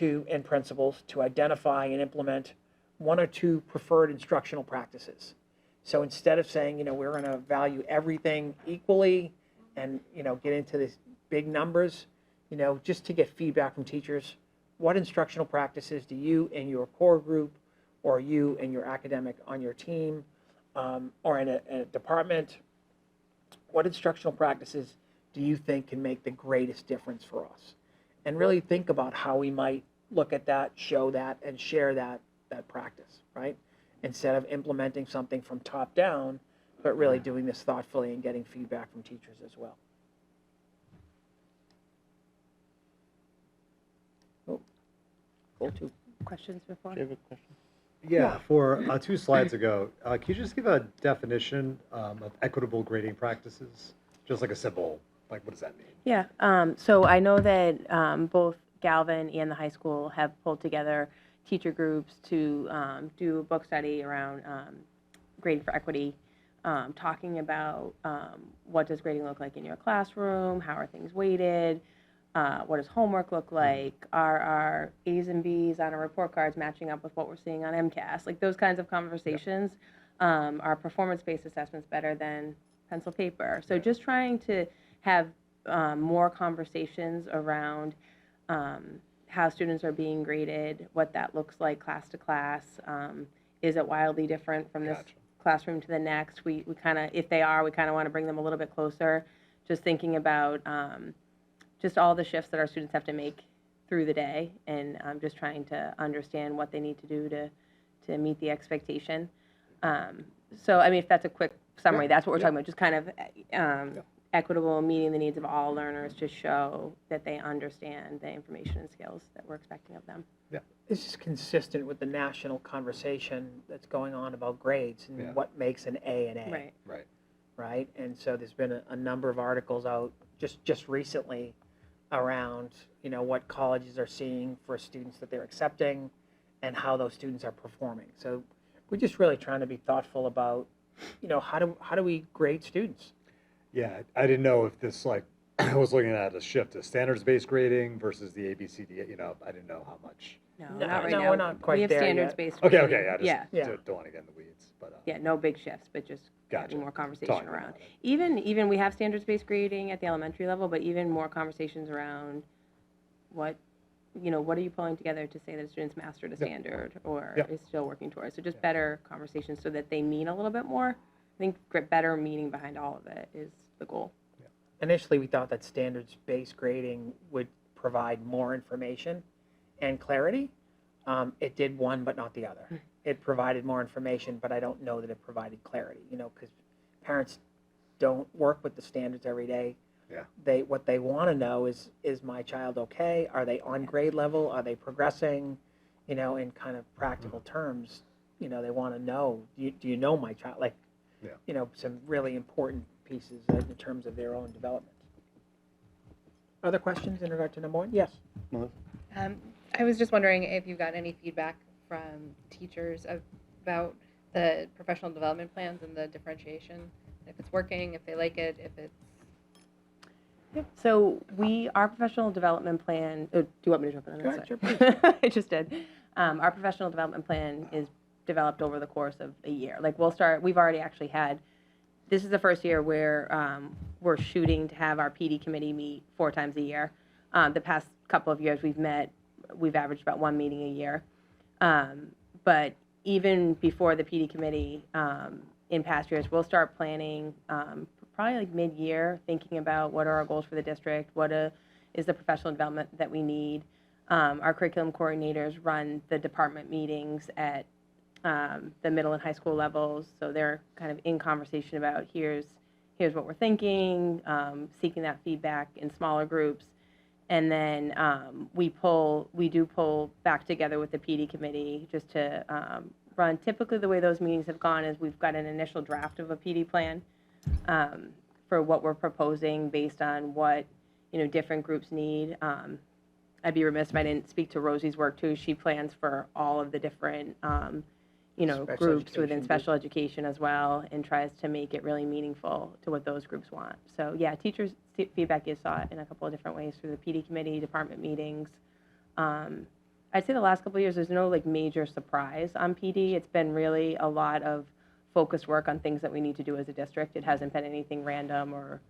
and principals to identify and implement 1 or 2 preferred instructional practices. So instead of saying, we're going to value everything equally and, get into these big numbers, just to get feedback from teachers, what instructional practices do you and your core group, or you and your academic on your team, or in a department, what instructional practices do you think can make the greatest difference for us? And really think about how we might look at that, show that, and share that practice, right? Instead of implementing something from top down, but really doing this thoughtfully and getting feedback from teachers as well. Oh, go to. Questions before? Do you have a question? Yeah, for 2 slides ago, can you just give a definition of equitable grading practices? Just like a simple, what does that mean? Yeah, so I know that both Galvin and the high school have pulled together teacher groups to do a book study around grading for equity, talking about what does grading look like in your classroom, how are things weighted, what does homework look like, are our A's and B's on our report cards matching up with what we're seeing on MCAS, like those kinds of conversations. Are performance-based assessments better than pencil paper? So just trying to have more conversations around how students are being graded, what that looks like class to class. Is it wildly different from this classroom to the next? We kind of, if they are, we kind of want to bring them a little bit closer. Just thinking about just all the shifts that our students have to make through the day, and just trying to understand what they need to do to meet the expectation. So, I mean, if that's a quick summary, that's what we're talking about, just kind of equitable, meeting the needs of all learners to show that they understand the information and skills that we're expecting of them. Yeah. This is consistent with the national conversation that's going on about grades and what makes an A an A. Right. Right. Right? And so there's been a number of articles out just recently around, what colleges are seeing for students that they're accepting and how those students are performing. So we're just really trying to be thoughtful about, how do we grade students? Yeah, I didn't know if this, I was looking at a shift to standards-based grading versus the ABCD, I didn't know how much. No, No, not right no, now. we're not quite we have there yet. standards-based Okay, grading. I just Yeah. don't want to get in the weeds, but. Yeah, no big shifts, but just Gotcha. having more conversation Talking around. about it. Even we have standards-based grading at the elementary level, but even more conversations around what are you pulling together to say that a student's mastered a standard or is still working towards? So just better conversations so that they mean a little bit more. I think better meaning behind all of it is the goal. Initially, we thought that standards-based grading would provide more information and clarity. It did one, but not the other. It provided more information, but I don't know that it provided clarity, because parents don't work with the standards every day. Yeah. What they want to know is my child okay? Are they on grade level? Are they progressing? In kind of practical terms, they want to know, do you know my child? Some really important pieces in terms of their own development. Other questions in regard to number 1? Yes. I was just wondering if you got any feedback from teachers about the professional development plans and the differentiation, if it's working, if they like it, if it's... Yep. So our professional development plan, do you want me to jump in on Go that? ahead, sure, I just did. Our professional development plan is developed over the course of a year. We've already actually had, this is the first year where we're shooting to have our PD committee meet 4 times a year. The past couple of years we've averaged about 1 meeting a year. But even before the PD committee, in past years, we'll start planning probably mid-year, thinking about what are our goals for the district, what is the professional development that we need. Our curriculum coordinators run the department meetings at the middle and high school levels, so they're kind of in conversation about here's here's what we're thinking, seeking that feedback in smaller groups. And then we do pull back together with the PD committee just to run. Typically the way those meetings have gone is we've got an initial draft of a PD plan for what we're proposing based on what, different groups need. I'd be remiss if I didn't speak to Rosie's work too. She plans for all of the different, Special groups within education special education as well, and tries to make it really meaningful to what those groups want. So yeah, teachers' feedback is sought in a couple of different ways through the PD committee, department meetings. I'd say the last couple of years, there's no like major surprise on PD. It's been really a lot of focused work on things that we need to do as a district. It hasn't been anything random or,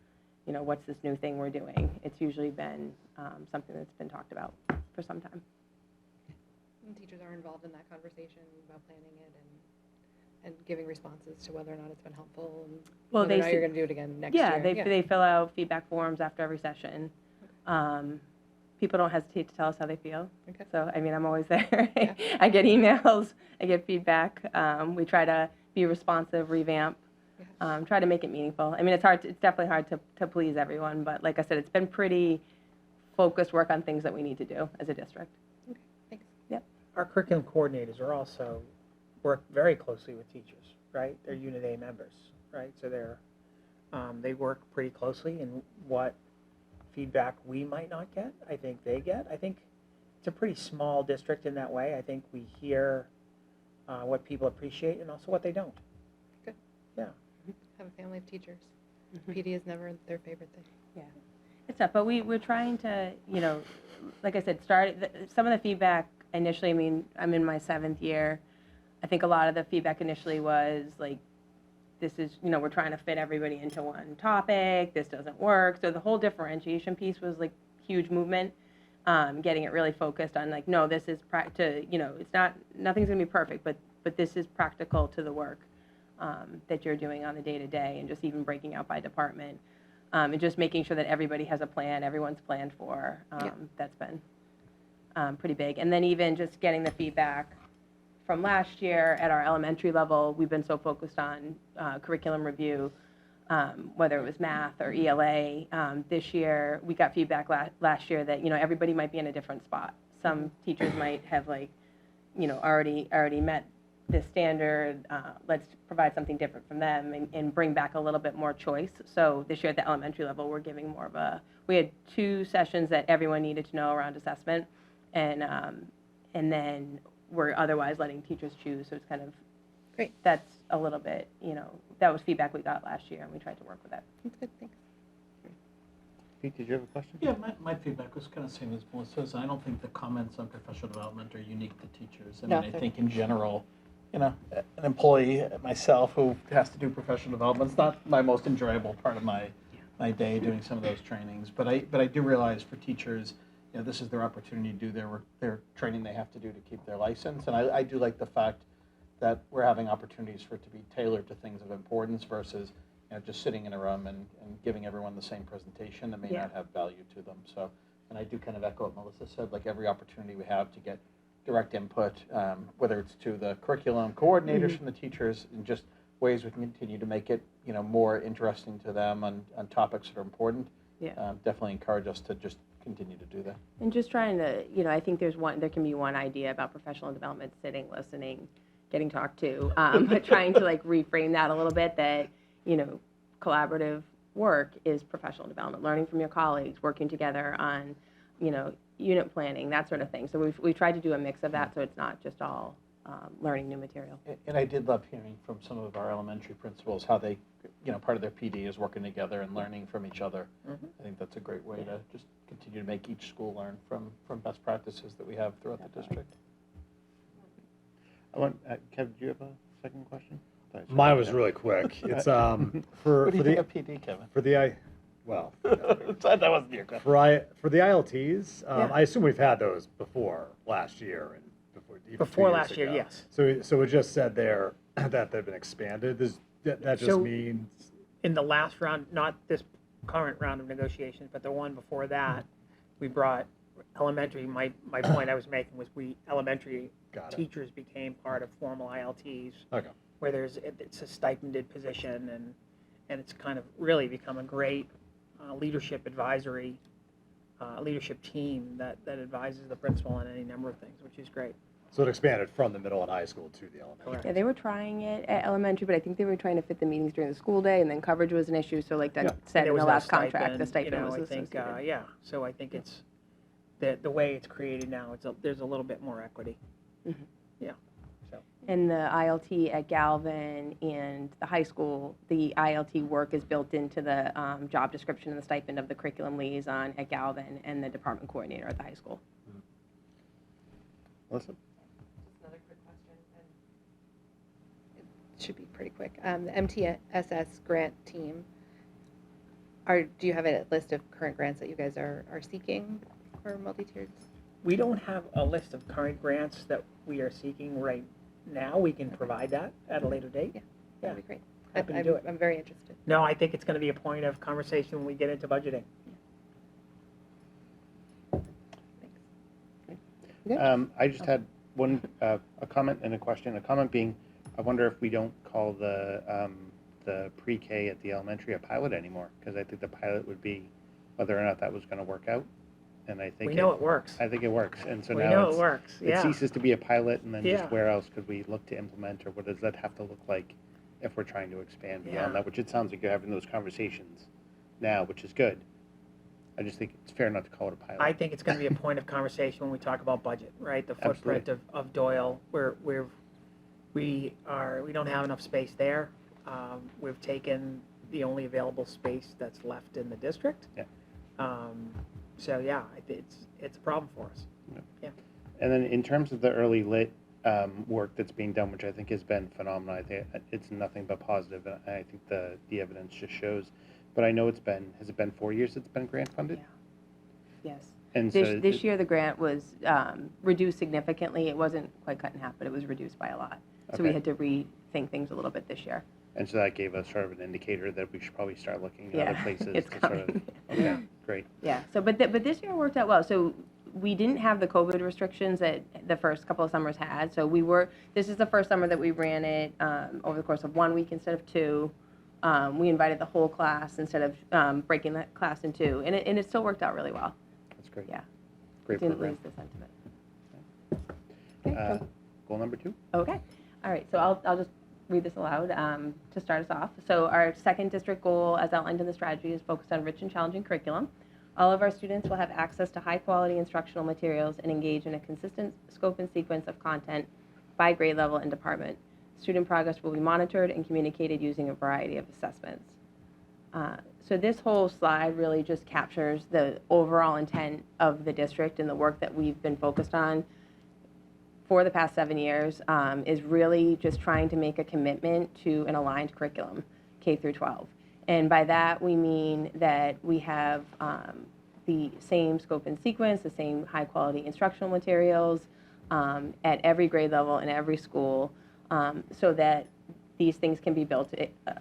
what's this new thing we're doing. It's usually been something that's been talked about for some time. And teachers are involved in that conversation about planning it and giving responses to whether or not it's been helpful and whether or not you're going to do it again next year. Yeah, they fill out feedback forms after every session. People don't hesitate to tell us how they feel. Okay. So, I'm always there. Yeah. I get emails, I get feedback. We try to be responsive, revamp, try to make it meaningful. It's definitely hard to please everyone, but like I said, it's been pretty focused work on things that we need to do as a district. Okay, thanks. Yep. Our curriculum coordinators are also work very closely with teachers, right? They're Unit A members, right? So they work pretty closely, and what feedback we might not get, I think they get. I think it's a pretty small district in that way. I think we hear what people appreciate and also what they don't. Good. Yeah. Have a family of teachers. PD is never their favorite thing. Yeah, it's tough, but we're trying to, like I said, some of the feedback initially, I'm in my 7th year. I think a lot of the feedback initially was like, this is, we're trying to fit everybody into one topic, this doesn't work. So the whole differentiation piece was like huge movement, getting it really focused on like, no, this is, it's not, nothing's gonna be perfect, but this is practical to the work that you're doing on the day-to-day, and just even breaking out by department. And just making sure that everybody has a plan, everyone's planned for. That's been pretty big. And then even just getting the feedback from last year at our elementary level, we've been so focused on curriculum review, whether it was math or ELA. This year, we got feedback last year that, everybody might be in a different spot. Some teachers might have already met this standard, let's provide something different from them and bring back a little bit more choice. So this year at the elementary level, we're giving more of we had 2 sessions that everyone needed to know around assessment, and then we're otherwise letting teachers choose. So it's kind of, great. That's a little bit, that was feedback we got last year, and we tried to work with that. That's good, thanks. Pete, did you have a question? Yeah, my feedback was kind of same as Melissa's. I don't think the comments on professional development are unique to teachers. No, I think in general, an employee, myself, who has to do professional development, it's not my most enjoyable part of my day doing some of those trainings. But I do realize for teachers, this is their opportunity to do their training they have to do to keep their license. And I do like the fact that we're having opportunities for it to be tailored to things of importance versus just sitting in a room and giving everyone the same presentation that may not have value to them. So, and I do kind of echo what Melissa said, like every opportunity we have to get direct input, whether it's to the curriculum coordinators from the teachers, and just ways we can continue to make it, more interesting to them on topics that are important. Definitely encourage us to just continue to do that. And just trying to, I think there can be one idea about professional development: sitting, listening, getting talked to, but trying to like reframe that a little bit, that, collaborative work is professional development, learning from your colleagues, working together on, unit planning, that sort of thing. So we've tried to do a mix of that, so it's not just all learning new material. And I did love hearing from some of our elementary principals how they, part of their PD is working together and learning from each other. I think that's a great way to just continue to make each school learn from best practices that we have throughout the district. Kev, do you have a second question? Mine was really quick. It's for What do you the think of PD, Kevin? for the well that wasn't your question. for the ILTs. I assume we've had those before last year and Before 2 years last year, ago. yes. So it just said there that they've been expanded. That just So- means In the last round, not this current round of negotiations, but the one before that, we brought elementary. My point I was making was elementary Got it. teachers became part of formal ILTs. Okay. Where it's a stipended position, and it's kind of really become a great leadership advisory, leadership team that advises the principal on any number of things, which is great. So it expanded from the middle and high school to the elementary. Correct. Yeah, they were trying it at elementary, but I think they were trying to fit the meetings during the school day, and then coverage was an issue, so like that And said there in was the no last contract, the you stipend know, was I think, associated. yeah, so I think it's, the way it's created now, there's a little bit more equity. Mhm. Yeah, so. And the ILT at Galvin and the high school, the ILT work is built into the job description and the stipend of the curriculum liaison at Galvin and the department coordinator at the high school. Melissa? Just another quick question, and it should be pretty quick. The MTSS grant team, do you have a list of current grants that you guys are seeking for multi-tiered? We don't have a list of current grants that we are seeking right now. We can provide that at a later date. Yeah, Yeah, that'd be great. happy to do it. I'm very interested. No, I think it's going to be a point of conversation when we get into budgeting. I just had one, a comment and a question. A comment being, I wonder if we don't call the pre-K at the elementary a pilot anymore, because I think the pilot would be whether or not that was going to work out. And I think We know it works. I think it works, and so We now know it works, it yeah. ceases to be a pilot, and then Yeah. just where else could we look to implement, or what does that have to look like if we're trying to expand beyond Yeah. that? Which it sounds like you're having those conversations now, which is good. I just think it's fair not to call it a pilot. I think it's going to be a point of conversation when we talk about budget, right? The footprint of Doyle, we don't have enough space there. We've taken the only available space that's left in the district. Yeah. So yeah, it's a problem for us. Yeah. And then in terms of the early lit work that's being done, which I think has been phenomenal, I think it's nothing but positive, and I think the evidence just shows. But I know has it been 4 years it's been grant funded? Yeah. Yes. And This year, the grant was reduced significantly. It wasn't quite cut in half, but it was reduced by a lot. So we Okay. had to rethink things a little bit this year. And so that gave us sort of an indicator that we should probably start looking at Yeah, other places it's to sort of, coming. okay, great. Yeah, so, but this year worked out well. So we didn't have the COVID restrictions that the first couple of summers had. So this is the first summer that we ran it over the course of 1 week instead of 2. We invited the whole class instead of breaking that class in 2. And it still worked out really well. That's great. Yeah. Great Didn't program. lose the sentiment. Okay, Goal number 2? Okay. All right. So I'll just read this aloud to start us off. So our second district goal, as outlined in the strategy, is focused on rich and challenging curriculum. All of our students will have access to high-quality instructional materials and engage in a consistent scope and sequence of content by grade level and department. Student progress will be monitored and communicated using a variety of assessments. So this whole slide really just captures the overall intent of the district and the work that we've been focused on for the past 7 years, is really just trying to make a commitment to an aligned curriculum, K through 12. And by that, we mean that we have the same scope and sequence, the same high-quality instructional materials at every grade level in every school, so that these things can be built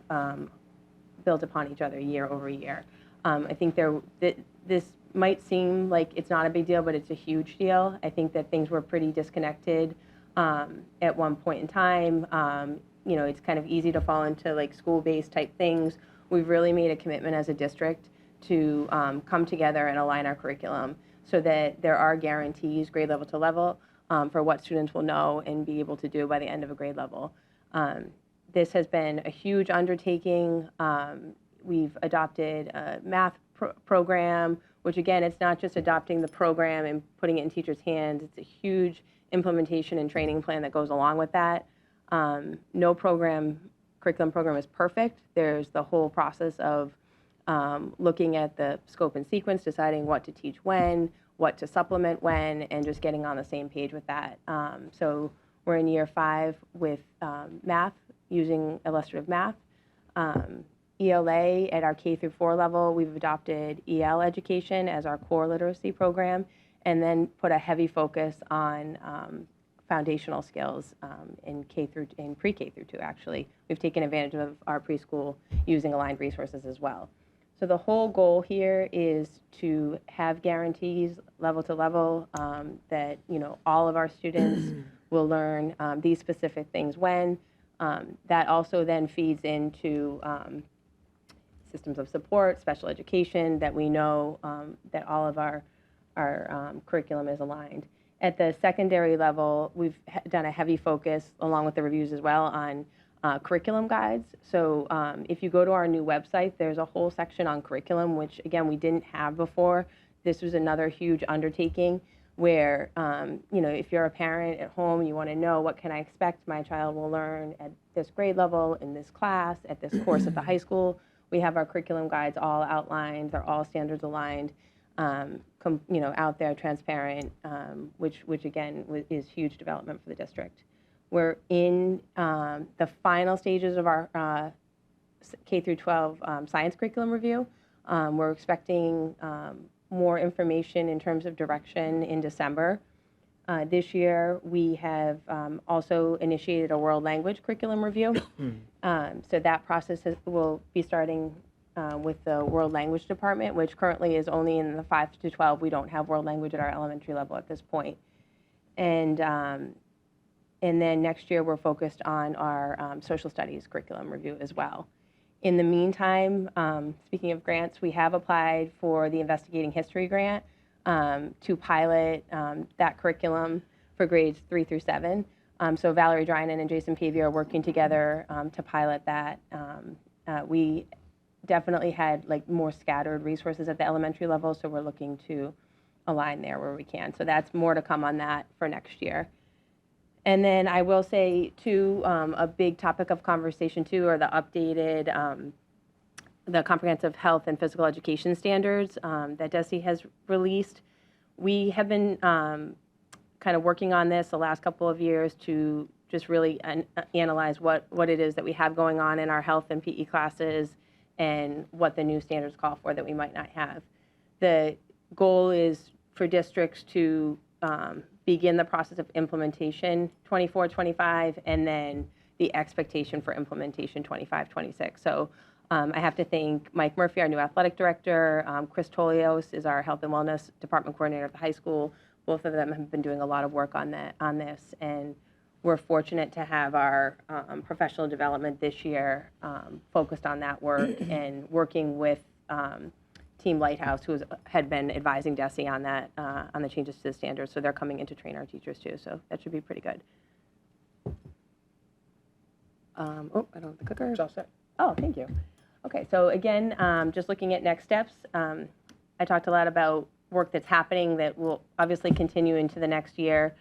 upon each other year over year. I think this might seem like it's not a big deal, but it's a huge deal. I think that things were pretty disconnected at one point in time. It's kind of easy to fall into like school-based type things. We've really made a commitment as a district to come together and align our curriculum so that there are guarantees, grade level to level, for what students will know and be able to do by the end of a grade level. This has been a huge undertaking. We've adopted a math program, which again, it's not just adopting the program and putting it in teachers' hands. It's a huge implementation and training plan that goes along with that. No curriculum program is perfect. There's the whole process of looking at the scope and sequence, deciding what to teach when, what to supplement when, and just getting on the same page with that. So we're in year 5 with math, using illustrative math. ELA at our K through 4 level, we've adopted EL education as our core literacy program, and then put a heavy focus on foundational skills in pre-K through 2, actually. We've taken advantage of our preschool using aligned resources as well. So the whole goal here is to have guarantees level to level that all of our students will learn these specific things when. That also then feeds into systems of support, special education, that we know that all of our curriculum is aligned. At the secondary level, we've done a heavy focus, along with the reviews as well, on curriculum guides. So if you go to our new website, there's a whole section on curriculum, which again, we didn't have before. This was another huge undertaking where, if you're a parent at home, you want to know, what can I expect my child will learn at this grade level, in this class, at this course at the high school. We have our curriculum guides all outlined. They're all standards aligned, out there, transparent, which again is huge development for the district. We're in the final stages of our K through 12 science curriculum review. We're expecting more information in terms of direction in December. This year, we have also initiated a world language curriculum review. So that process will be starting with the world language department, which currently is only in the 5 to 12. We don't have world language at our elementary level at this point. And then next year, we're focused on our social studies curriculum review as well. In the meantime, speaking of grants, we have applied for the Investigating History grant to pilot that curriculum for grades 3 through 7. So Valerie Drynan and Jason Pavia are working together to pilot that. We definitely had more scattered resources at the elementary level, so we're looking to align there where we can. So that's more to come on that for next year. And then I will say, too, a big topic of conversation, too, are the updated, the comprehensive health and physical education standards that DESE has released. We have been kind of working on this the last couple of years to just really analyze what it is that we have going on in our health and PE classes and what the new standards call for that we might not have. The goal is for districts to begin the process of implementation 24-25, and then the expectation for implementation 25-26. So I have to thank Mike Murphy, our new athletic director. Chris Tolios is our health and wellness department coordinator at the high school. Both of them have been doing a lot of work on this, and we're fortunate to have our professional development this year focused on that work and working with Team Lighthouse, who had been advising DESE on that, on the changes to the standards. So they're coming in to train our teachers too. So that should be pretty good. I don't have the clicker. It's all set. Oh, thank you. Okay, so again, just looking at next steps, I talked a lot about work that's happening that will obviously continue into the next year.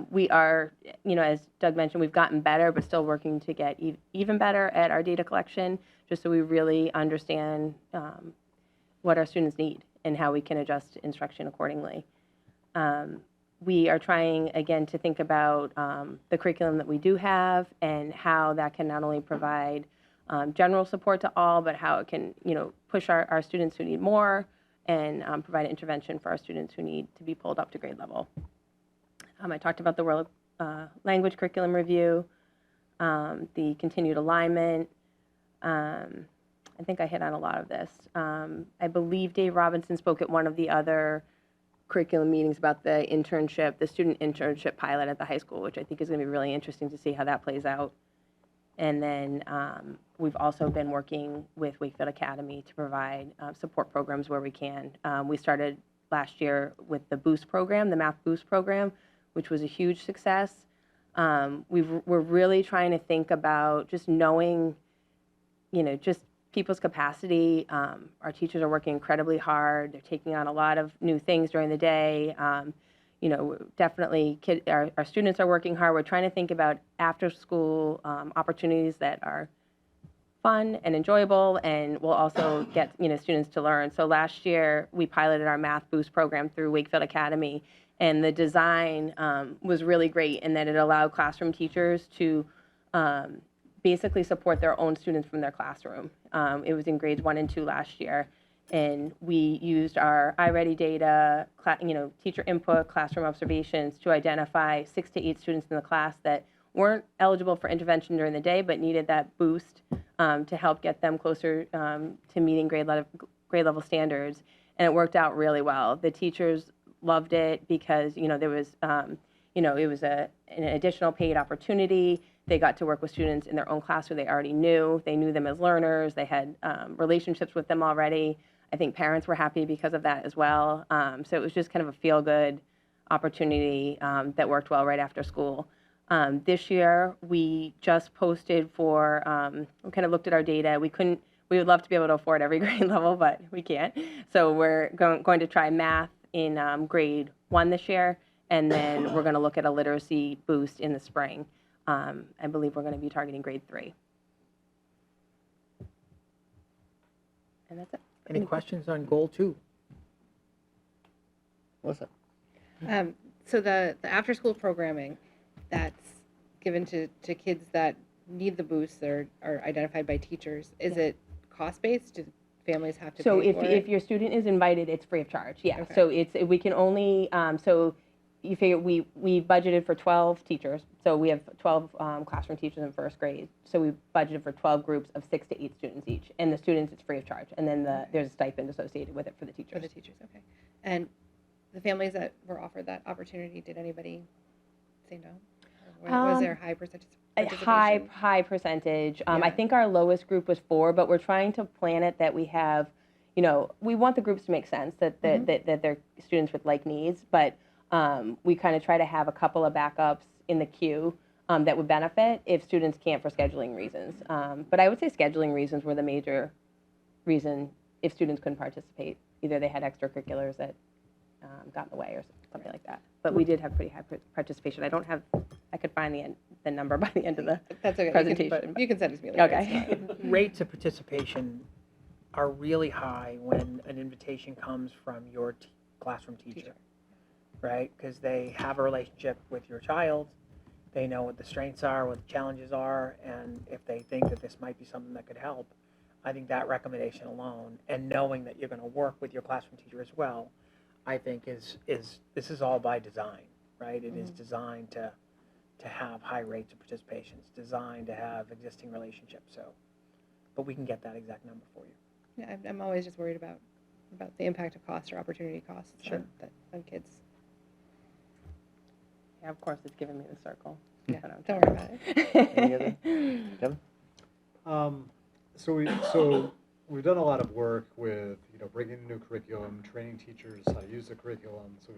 We are, as Doug mentioned, we've gotten better, but still working to get even better at our data collection, just so we really understand what our students need and how we can adjust instruction accordingly. We are trying, again, to think about the curriculum that we do have and how that can not only provide general support to all, but how it can, push our students who need more and provide intervention for our students who need to be pulled up to grade level. I talked about the world language curriculum review, the continued alignment. I think I hit on a lot of this. I believe Dave Robinson spoke at one of the other curriculum meetings about the internship, the student internship pilot at the high school, which I think is going to be really interesting to see how that plays out. And then we've also been working with Wakefield Academy to provide support programs where we can. We started last year with the Boost program, the Math Boost program, which was a huge success. We're really trying to think about just knowing, just people's capacity. Our teachers are working incredibly hard. They're taking on a lot of new things during the day. Definitely our students are working hard. We're trying to think about after school opportunities that are fun and enjoyable and will also get students to learn. So last year we piloted our Math Boost program through Wakefield Academy, and the design was really great in that it allowed classroom teachers to basically support their own students from their classroom. It was in grades 1 and 2 last year, and we used our iReady data, teacher input, classroom observations to identify 6 to 8 students in the class that weren't eligible for intervention during the day but needed that boost to help get them closer to meeting grade level standards, and it worked out really well. The teachers loved it because there was it was an additional paid opportunity. They got to work with students in their own class who they already knew. They knew them as learners. They had relationships with them already. I think parents were happy because of that as well. So it was just kind of a feel-good opportunity that worked well right after school. This year, we just posted for, we kind of looked at our data. We would love to be able to afford every grade level, but we can't. So we're going to try math in grade 1 this year, and then we're going to look at a literacy boost in the spring. I believe we're going to be targeting grade 3. And that's it. Any questions on goal 2? Melissa? So the after-school programming that's given to kids that need the boost that are identified by teachers, is it cost-based? Do families have to So pay for it? if your student is invited, it's free of charge. Yeah. Okay. So we can only so you figure we budgeted for 12 teachers. So we have 12 classroom teachers in first grade. So we budgeted for 12 groups of 6 to 8 students each. And the students, it's free of charge. And then there's a stipend associated with it for the teachers. For the teachers, okay. And the families that were offered that opportunity, did anybody say no? Or was there a high percentage? A high percentage. I think our lowest group was 4, but we're trying to plan it that we have, we want the groups to make sense, that they're students with like needs, but we kind of try to have a couple of backups in the queue that would benefit if students can't for scheduling reasons. But I would say scheduling reasons were the major reason if students couldn't participate. Either they had extracurriculars that got in the way or something like that. But we did have pretty high participation. I could find the number by the end of the That's okay. presentation. You can send it to me later. Okay. Rates of participation are really high when an invitation comes from your classroom teacher, right? Because they have a relationship with your child. They know what the strengths are, what the challenges are, and if they think that this might be something that could help, I think that recommendation alone, and knowing that you're going to work with your classroom teacher as well, I think is this is all by design, right? It is designed to have high rates of participation. It's designed to have existing relationships. So, but we can get that exact number for you. Yeah, I'm always just worried about the impact of cost or opportunity costs on kids. Yeah, of course, it's giving me the circle. Yeah, don't worry about it. Any other? Kevin? So we've done a lot of work with bringing a new curriculum, training teachers how to use the curriculum. So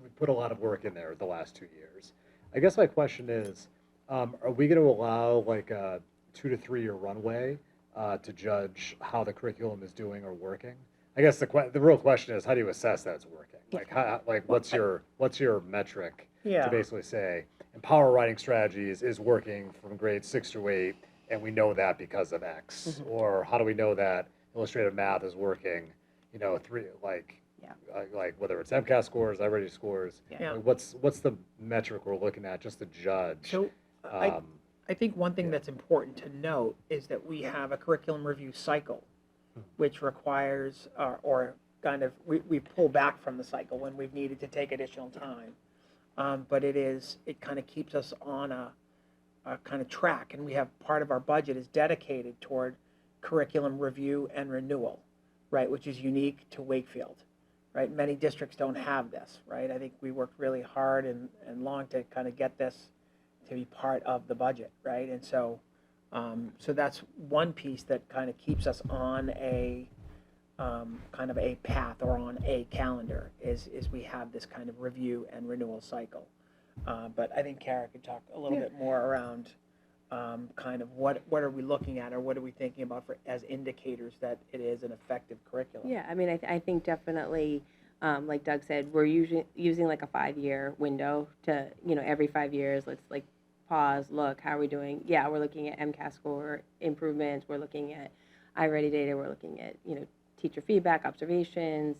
we've put a lot of work in there the last 2 years. I guess my question is, are we going to allow like a 2 to 3 year runway to judge how the curriculum is doing or working? I guess the real question is, how do you assess that it's working? Like what's your metric to basically say Empower Writing Strategies is working from grades 6 through 8, and we know that because of X? Or how do we know that illustrative math is working? Like whether it's MCAS scores, iReady scores. Yeah. Like what's the metric we're looking at just to judge? So I think one thing that's important to note is that we have a curriculum review cycle, which requires or kind of we pull back from the cycle when we've needed to take additional time. But it kind of keeps us on a kind of track, and we have part of our budget is dedicated toward curriculum review and renewal, right, which is unique to Wakefield, right? Many districts don't have this, right? I think we worked really hard and long to kind of get this to be part of the budget, right? And so that's one piece that kind of keeps us on a kind of a path or on a calendar is we have this kind of review and renewal cycle. But I think Kara could talk a little bit more around kind of what are we looking at or what are we thinking about as indicators that it is an effective curriculum. Yeah, I mean, I think definitely, like Doug said, we're using like a 5-year window to, every 5 years, let's like pause, look, how are we doing? Yeah, we're looking at MCAS score improvements, we're looking at iReady data, we're looking at, teacher feedback, observations,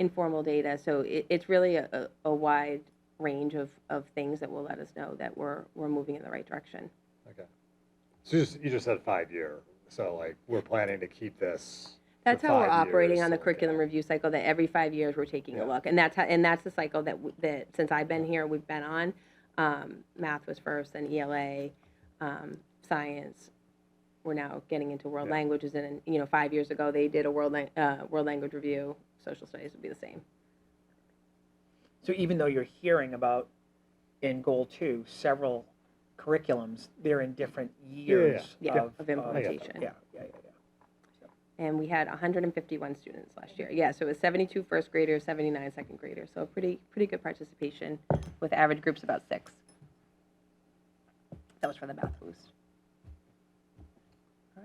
informal data. So it's really a wide range of things that will let us know that we're moving in the right direction. Okay. So you just said 5 year. So like we're planning to keep this. That's for how we're 5 operating years. on the curriculum review cycle. That every 5 years we're taking a look, and that's the cycle that since I've been here we've been on. Math was first, then ELA, science. We're now getting into world languages, and 5 years ago they did a world language review. Social studies would be the same. So even though you're hearing about in goal 2 several curriculums, they're in different years of implementation. Yeah. And we had 151 students last year. Yeah, so it was 72 first graders, 79 second graders. So pretty good participation with average groups about 6. That was for the math boost. All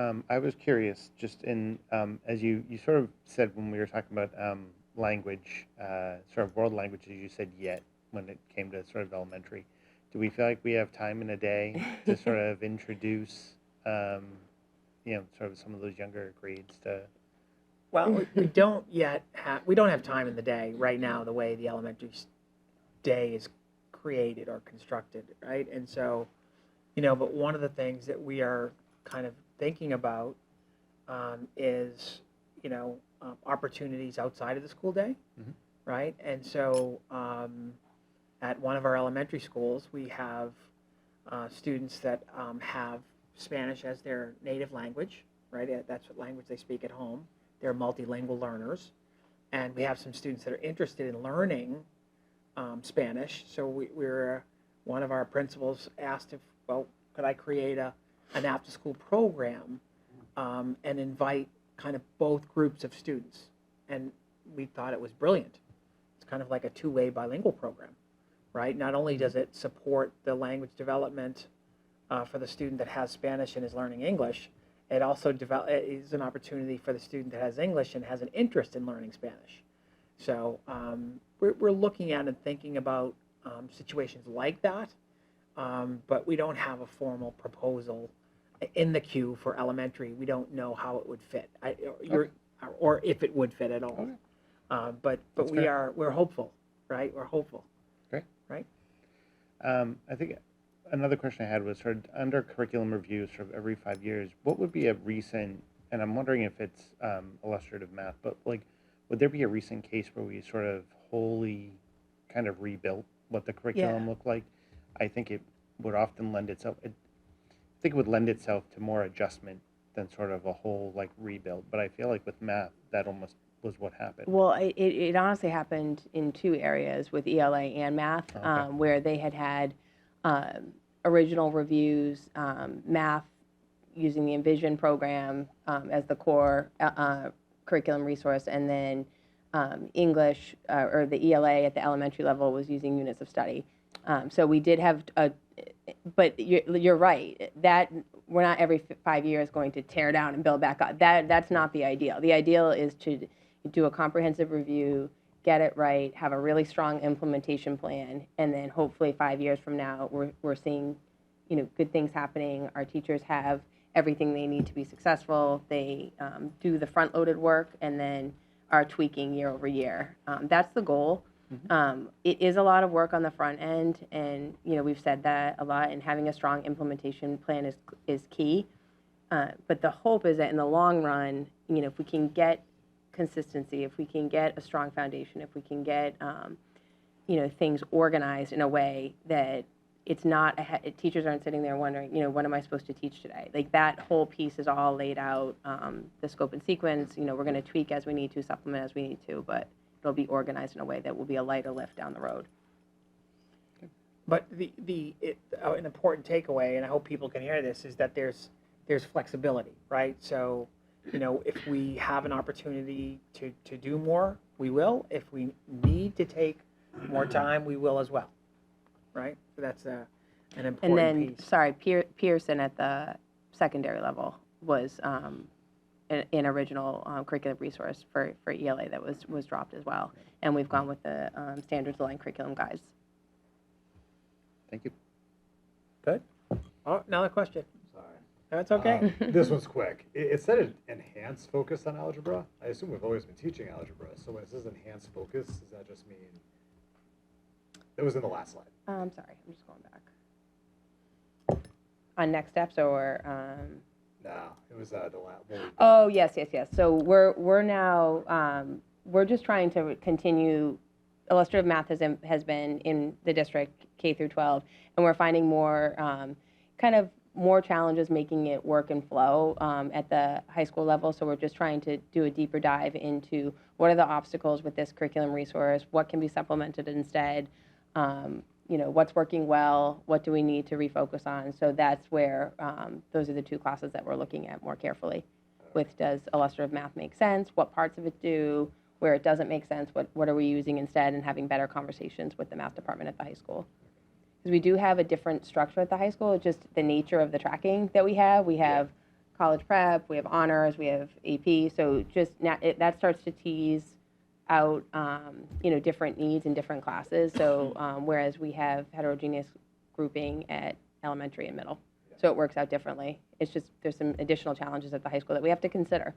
right. I was curious, just in, as you sort of said when we were talking about language, sort of world languages, you said yet when it came to sort of elementary. Do we feel like we have time in a day to sort of introduce, sort of some of those younger grades to? Well, we don't have time in the day right now, the way the elementary day is created or constructed, right? And so, but one of the things that we are kind of thinking about is, opportunities outside of the school day, right? And so at one of our elementary schools, we have students that have Spanish as their native language, right? That's what language they speak at home. They're multilingual learners. And we have some students that are interested in learning Spanish. So one of our principals asked if, could I create an after-school program and invite kind of both groups of students? And we thought it was brilliant. It's kind of like a two-way bilingual program, right? Not only does it support the language development for the student that has Spanish and is learning English, it also is an opportunity for the student that has English and has an interest in learning Spanish. So we're looking at and thinking about situations like that, but we don't have a formal proposal in the queue for elementary. We don't know how it would fit, or if it would fit at all. Okay. But we're hopeful, right? We're hopeful. Great. Right. I think another question I had was sort of under curriculum reviews sort of every 5 years, what would be a recent, and I'm wondering if it's illustrative math, but like, would there be a recent case where we sort of wholly kind of rebuilt what the curriculum looked like? I think it would often lend itself, I think it would lend itself to more adjustment than sort of a whole like rebuild. But I feel like with math, that almost was what happened. Well, it honestly happened in 2 areas with ELA and math, where they had original reviews, math using the Envision program as the core curriculum resource, and then English or the ELA at the elementary level was using units of study. So we did have but you're right, that we're not every 5 years going to tear down and build back up. That's not the ideal. The ideal is to do a comprehensive review, get it right, have a really strong implementation plan, and then hopefully 5 years from now we're seeing good things happening. Our teachers have everything they need to be successful. They do the front-loaded work and then are tweaking year over year. That's the goal. It is a lot of work on the front end, and we've said that a lot, and having a strong implementation plan is key. But the hope is that in the long run, if we can get consistency, if we can get a strong foundation, if we can get things organized in a way that it's not teachers aren't sitting there wondering, what am I supposed to teach today? Like that whole piece is all laid out, the scope and sequence. We're going to tweak as we need to, supplement as we need to, but it'll be organized in a way that will be a lighter lift down the road. But an important takeaway, and I hope people can hear this, is that there's flexibility, right? So, if we have an opportunity to do more, we will. If we need to take more time, we will as well, right? So that's an important piece. And then, sorry, Pearson at the secondary level was an original curriculum resource for ELA that was dropped as well. And we've gone with the standards aligned curriculum guides. Thank you. Good. Oh, another question. Sorry. That's okay. This one's quick. It said an enhanced focus on algebra. I assume we've always been teaching algebra. So when it says enhanced focus, does that just mean it was in the last slide? I'm sorry, I'm just going back. On next steps or? No, it was the last. Oh, yes. So we're now, we're just trying to continue, illustrative math has been in the district K through 12, and we're finding more, more challenges making it work and flow at the high school level. So we're just trying to do a deeper dive into what are the obstacles with this curriculum resource, what can be supplemented instead. what's working well, what do we need to refocus on. So that's where those are the two classes that we're looking at more carefully. With does illustrative math make sense? What parts of it do? Where it doesn't make sense, what are we using instead? And having better conversations with the math department at the high school. Because we do have a different structure at the high school, just the nature of the tracking that we have. We have college prep, we have honors, we have AP. So just now, that starts to tease out, different needs in different classes. So whereas we have heterogeneous grouping at elementary and middle. So it works out differently. It's just there's some additional challenges at the high school that we have to consider.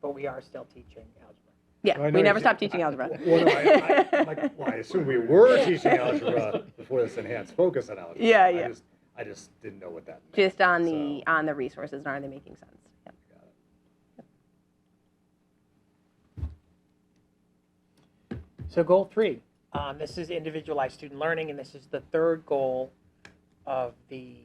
But we are still teaching algebra. Yeah, Well, I know we never you- stopped teaching algebra. Well, no, I assume we were teaching algebra before this enhanced focus on algebra. Yeah, yeah. I just didn't know what that meant. Just on So, the resources, and are they making sense? Yep. So goal 3, this is individualized student learning, and this is the third goal of the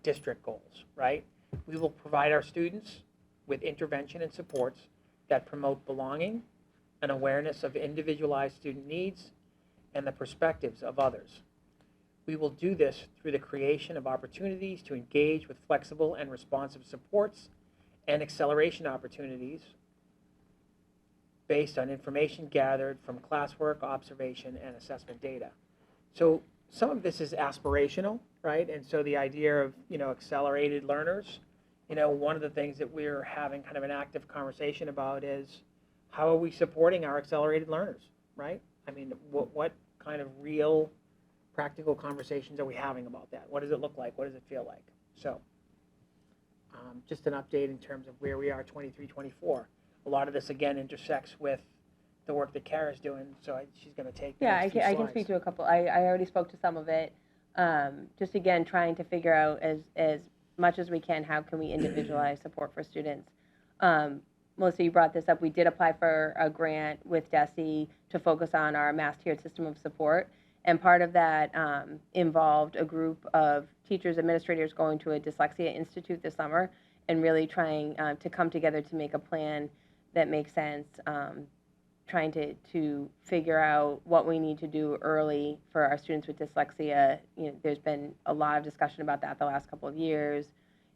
district goals, right? We will provide our students with intervention and supports that promote belonging and awareness of individualized student needs and the perspectives of others. We will do this through the creation of opportunities to engage with flexible and responsive supports and acceleration opportunities based on information gathered from classwork, observation, and assessment data. So some of this is aspirational, right? And so the idea of, accelerated learners, one of the things that we're having kind of an active conversation about is how are we supporting our accelerated learners, right? I mean, what kind of real practical conversations are we having about that? What does it look like? What does it feel like? So just an update in terms of where we are 23-24. A lot of this, again, intersects with the work that Kara's doing, so she's going to take the Yeah, next few I can slides. speak to a couple. I already spoke to some of it. Just again, trying to figure out as much as we can, how can we individualize support for students. Melissa, you brought this up. We did apply for a grant with DESE to focus on our mass tiered system of support. And part of that involved a group of teachers, administrators going to a dyslexia institute this summer and really trying to come together to make a plan that makes sense, trying to figure out what we need to do early for our students with dyslexia. There's been a lot of discussion about that the last couple of years,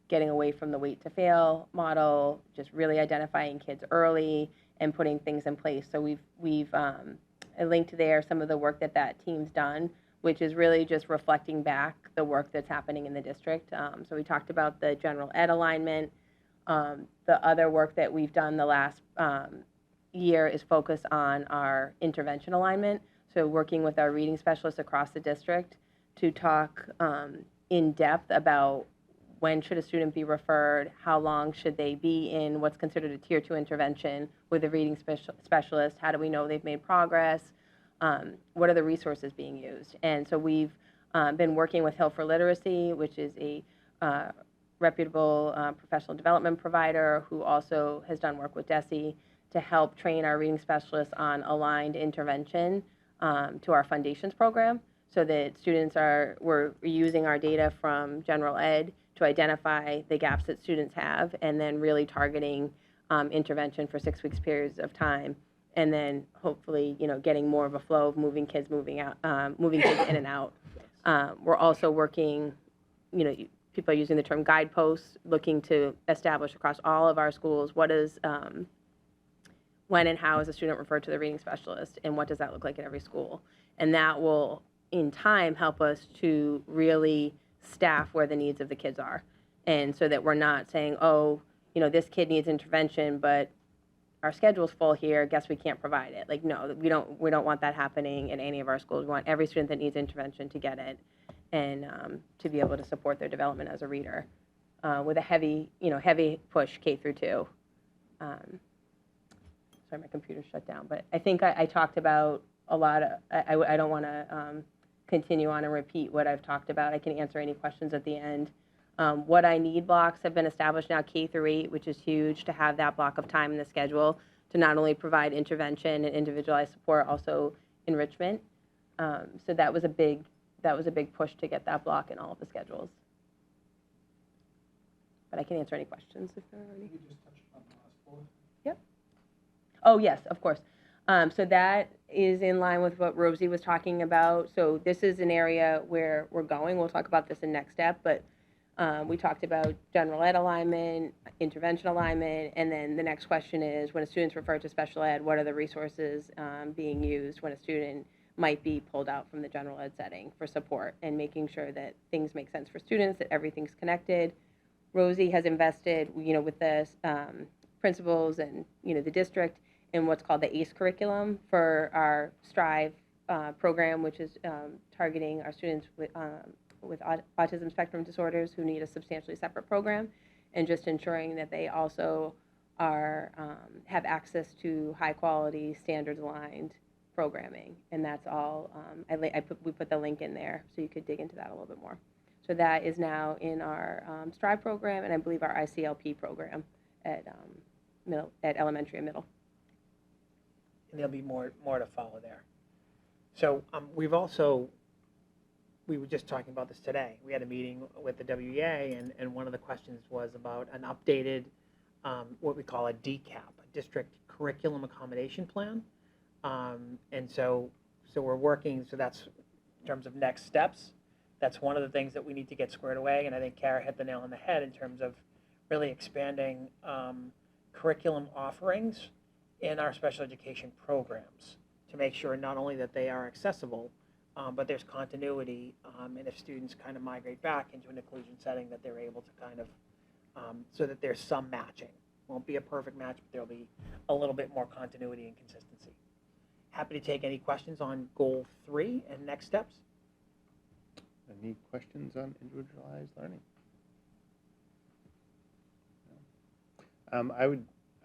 getting away from the wait to fail model, just really identifying kids early and putting things in place. So we've I linked there some of the work that team's done, which is really just reflecting back the work that's happening in the district. So we talked about the general ed alignment. The other work that we've done the last year is focus on our intervention alignment. So working with our reading specialists across the district to talk in depth about when should a student be referred, how long should they be in what's considered a tier 2 intervention with a reading specialist, how do we know they've made progress, what are the resources being used. And so we've been working with Hill for Literacy, which is a reputable professional development provider who also has done work with DESE to help train our reading specialists on aligned intervention to our foundations program, so that we're using our data from general ed to identify the gaps that students have, and then really targeting intervention for 6 weeks periods of time, and then hopefully, getting more of a flow of moving kids in and out. We're also working, people are using the term guideposts, looking to establish across all of our schools what is, when and how is a student referred to the reading specialist, and what does that look like in every school. And that will, in time, help us to really staff where the needs of the kids are. And so that we're not saying, oh, this kid needs intervention, but our schedule's full here, guess we can't provide it. Like, no, we don't want that happening in any of our schools. We want every student that needs intervention to get it, and to be able to support their development as a reader with a heavy push K through 2. Sorry, my computer shut down, but I think I talked about a lot of, I don't want to continue on and repeat what I've talked about. I can answer any questions at the end. What I need blocks have been established now K through 8, which is huge to have that block of time in the schedule to not only provide intervention and individualized support, also enrichment. So that was a big push to get that block in all of the schedules. But I can answer any questions if there are any. Yep. Oh yes, of course. So that is in line with what Rosie was talking about. So this is an area where we're going. We'll talk about this in next step, but we talked about general ed alignment, intervention alignment, and then the next question is, when a student's referred to special ed, what are the resources being used when a student might be pulled out from the general ed setting for support, and making sure that things make sense for students, that everything's connected. Rosie has invested, with the principals and, the district in what's called the ACE curriculum for our Strive program, which is targeting our students with autism spectrum disorders who need a substantially separate program, and just ensuring that they also are have access to high quality, standards aligned programming. And that's all. We put the link in there so you could dig into that a little bit more. So that is now in our Strive program, and I believe our ICLP program at elementary and middle. And there'll be more to follow there. So we were just talking about this today. We had a meeting with the WEA, and one of the questions was about an updated, what we call a DCAP, a District Curriculum Accommodation Plan. And so we're working, so that's in terms of next steps. That's one of the things that we need to get squared away, and I think Kara hit the nail on the head in terms of really expanding curriculum offerings in our special education programs to make sure not only that they are accessible, but there's continuity, and if students kind of migrate back into an inclusion setting, that they're able to kind of, so that there's some matching. Won't be a perfect match, but there'll be a little bit more continuity and consistency. Happy to take any questions on goal 3 and next steps. Any questions on individualized learning?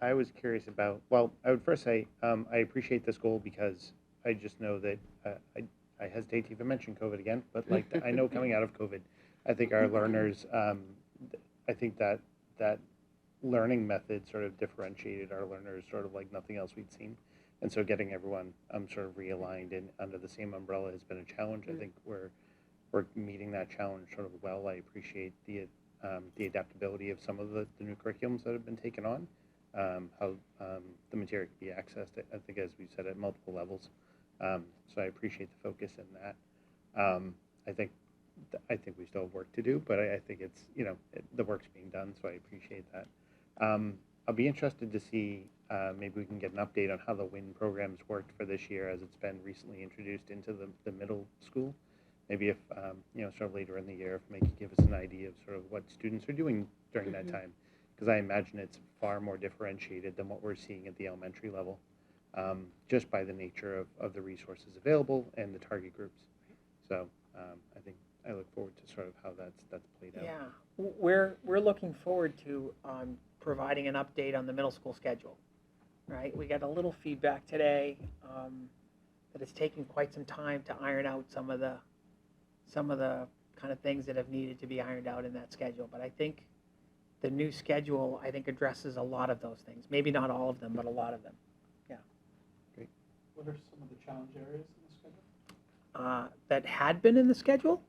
I was curious about, well, I would first say I appreciate this goal because I just know that I hesitate to even mention COVID again, but like I know coming out of COVID, I think our learners, I think that learning method sort of differentiated our learners sort of like nothing else we'd seen. And so getting everyone sort of realigned and under the same umbrella has been a challenge. I think we're meeting that challenge sort of well. I appreciate the adaptability of some of the new curriculums that have been taken on, how the material can be accessed, I think, as we said, at multiple levels. So I appreciate the focus in that. I think we still have work to do, but I think it's, the work's being done, so I appreciate that. I'll be interested to see, maybe we can get an update on how the WIN programs worked for this year as it's been recently introduced into the middle school. Maybe if, sort of later in the year, if maybe give us an idea of sort of what students are doing during that time. Because I imagine it's far more differentiated than what we're seeing at the elementary level, just by the nature of the resources available and the target groups. So I think I look forward to sort of how that's played out. Yeah, we're looking forward to providing an update on the middle school schedule, right? We got a little feedback today that it's taken quite some time to iron out some of the kind of things that have needed to be ironed out in that schedule. But I think the new schedule, addresses a lot of those things. Maybe not all of them, but a lot of them. Yeah. Great. What are some of the challenge areas in the schedule? That had been in the schedule?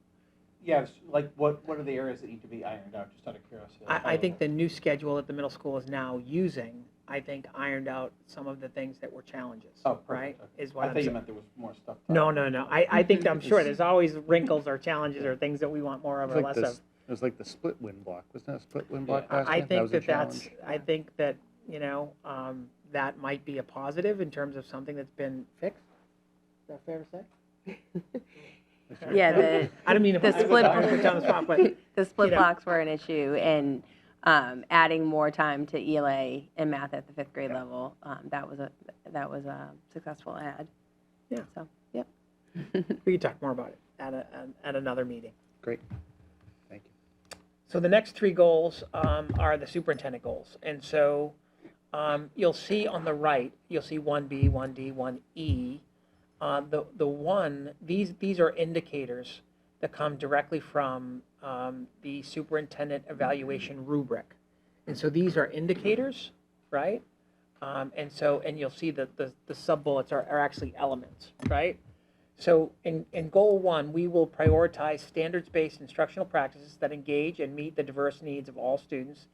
Yes, like what are the areas that need to be ironed out, just out of curiosity? I think the new schedule that the middle school is now using, ironed out some of the things that were challenges. Oh, perfect. Right? Okay. Is what I I'm thought you saying. meant there was more stuff. No. I think I'm sure there's always wrinkles or challenges or things that we want more of or less of. It was like the split win block. Wasn't that a split win block last I year? think was a challenge. I think that, that might be a positive in terms of something that's been fixed. Is that fair to say? Yeah, I don't mean to put you on the spot, but the split blocks were an issue, and adding more time to ELA and math at the 5th grade level, that was a successful add. Yeah. So, yep. We can talk more about it at another meeting. Great. Thank you. So the next 3 goals are the superintendent goals. And so you'll see on the right, you'll see 1B, 1D, 1E. These are indicators that come directly from the superintendent evaluation rubric. And so these are indicators, right? And you'll see that the sub-bullets are actually elements, right? So in goal 1, we will prioritize standards-based instructional practices that engage and meet the diverse needs of all students.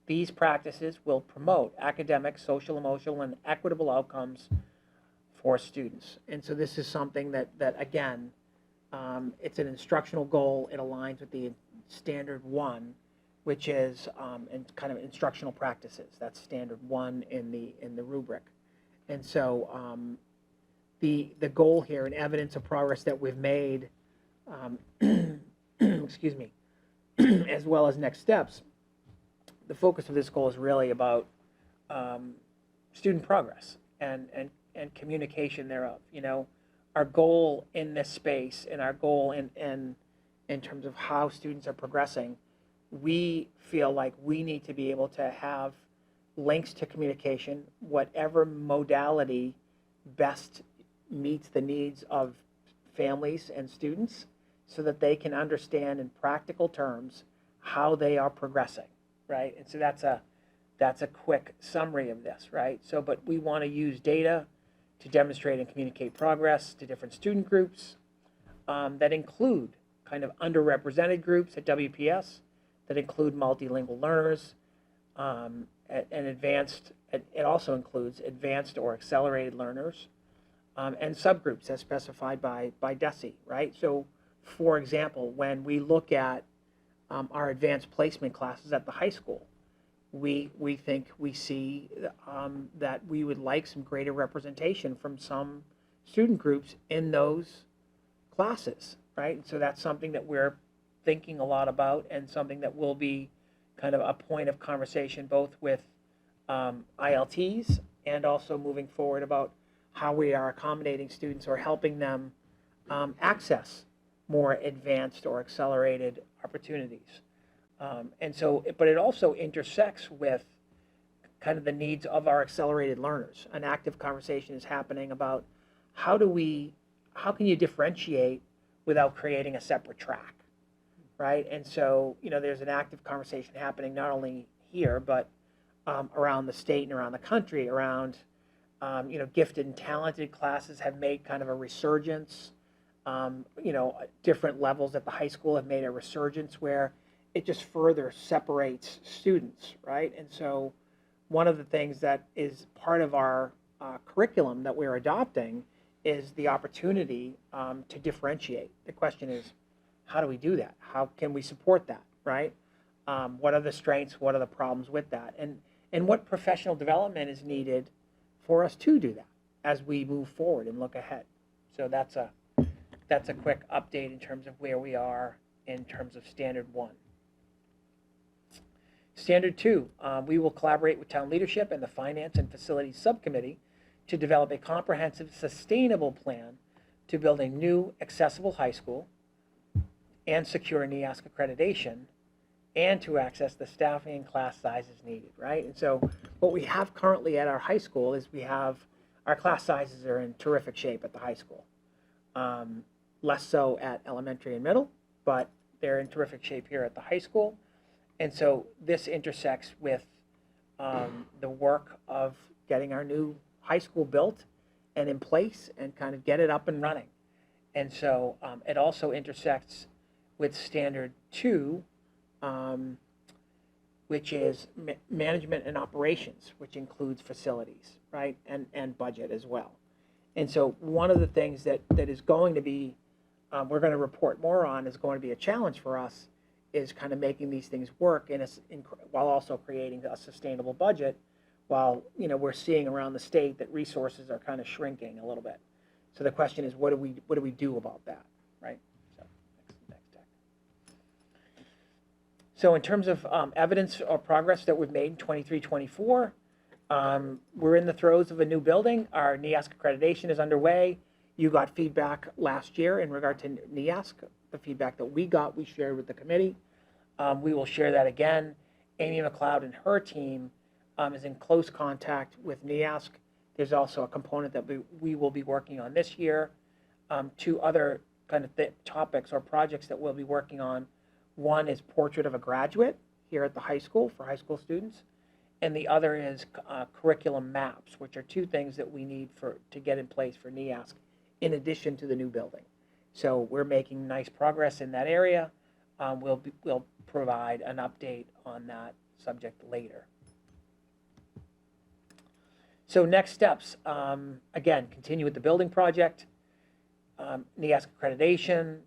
These practices will promote academic, social, emotional, and equitable outcomes for students. And so this is something that again, it's an instructional goal. It aligns with the standard 1, which is in kind of instructional practices. That's standard 1 in the rubric. And so the goal here and evidence of progress that we've made, excuse me, as well as next steps, the focus of this goal is really about student progress and communication thereof. You know, our goal in this space and our goal in terms of how students are progressing, we feel like we need to be able to have links to communication, whatever modality best meets the needs of families and students, so that they can understand in practical terms how they are progressing, right? And so that's a quick summary of this, right? So, but we want to use data to demonstrate and communicate progress to different student groups that include kind of underrepresented groups at WPS, that include multilingual learners, and advanced, it also includes advanced or accelerated learners, and subgroups as specified by DESE, right? So, for example, when we look at our advanced placement classes at the high school, we think we see that we would like some greater representation from some student groups in those classes, right? And so that's something that we're thinking a lot about, and something that will be kind of a point of conversation both with ILTs and also moving forward about how we are accommodating students or helping them access more advanced or accelerated opportunities. And so, but it also intersects with kind of the needs of our accelerated learners. An active conversation is happening about how can you differentiate without creating a separate track, right? And so, you know, there's an active conversation happening not only here, but around the state and around the country around, you know, gifted and talented classes have made kind of a resurgence. You know, different levels at the high school have made a resurgence where it just further separates students, right? And so one of the things that is part of our curriculum that we're adopting is the opportunity to differentiate. The question is, how do we do that? How can we support that, right? What are the strengths? What are the problems with that? And what professional development is needed for us to do that as we move forward and look ahead? So that's a quick update in terms of where we are in terms of Standard 1. Standard 2, we will collaborate with town leadership and the Finance and Facilities Subcommittee to develop a comprehensive, sustainable plan to build a new, accessible high school and secure NEASC accreditation, and to access the staffing and class sizes needed, right? And so what we have currently at our high school is our class sizes are in terrific shape at the high school. Less so at elementary and middle, but they're in terrific shape here at the high school. And so this intersects with the work of getting our new high school built and in place and kind of get it up and running. And so it also intersects with Standard 2, which is management and operations, which includes facilities, right, and budget as well. And so one of the things that is going to be, we're going to report more on, is going to be a challenge for us, is kind of making these things work while also creating a sustainable budget, while, you know, we're seeing around the state that resources are kind of shrinking a little bit. So the question is, what do we do about that, right? So next deck. So in terms of evidence or progress that we've made in 23-24, we're in the throes of a new building. Our NEASC accreditation is underway. You got feedback last year in regard to NEASC. The feedback that we got, we shared with the committee. We will share that again. Amy McLeod and her team is in close contact with NEASC. There's also a component that we will be working on this year. Two other kind of topics or projects that we'll be working on. One is Portrait of a Graduate here at the high school for high school students. And the other is curriculum maps, which are two things that we need to get in place for NEASC, in addition to the new building. So we're making nice progress in that area. We'll provide an update on that subject later. So next steps, again, continue with the building project, NEASC accreditation,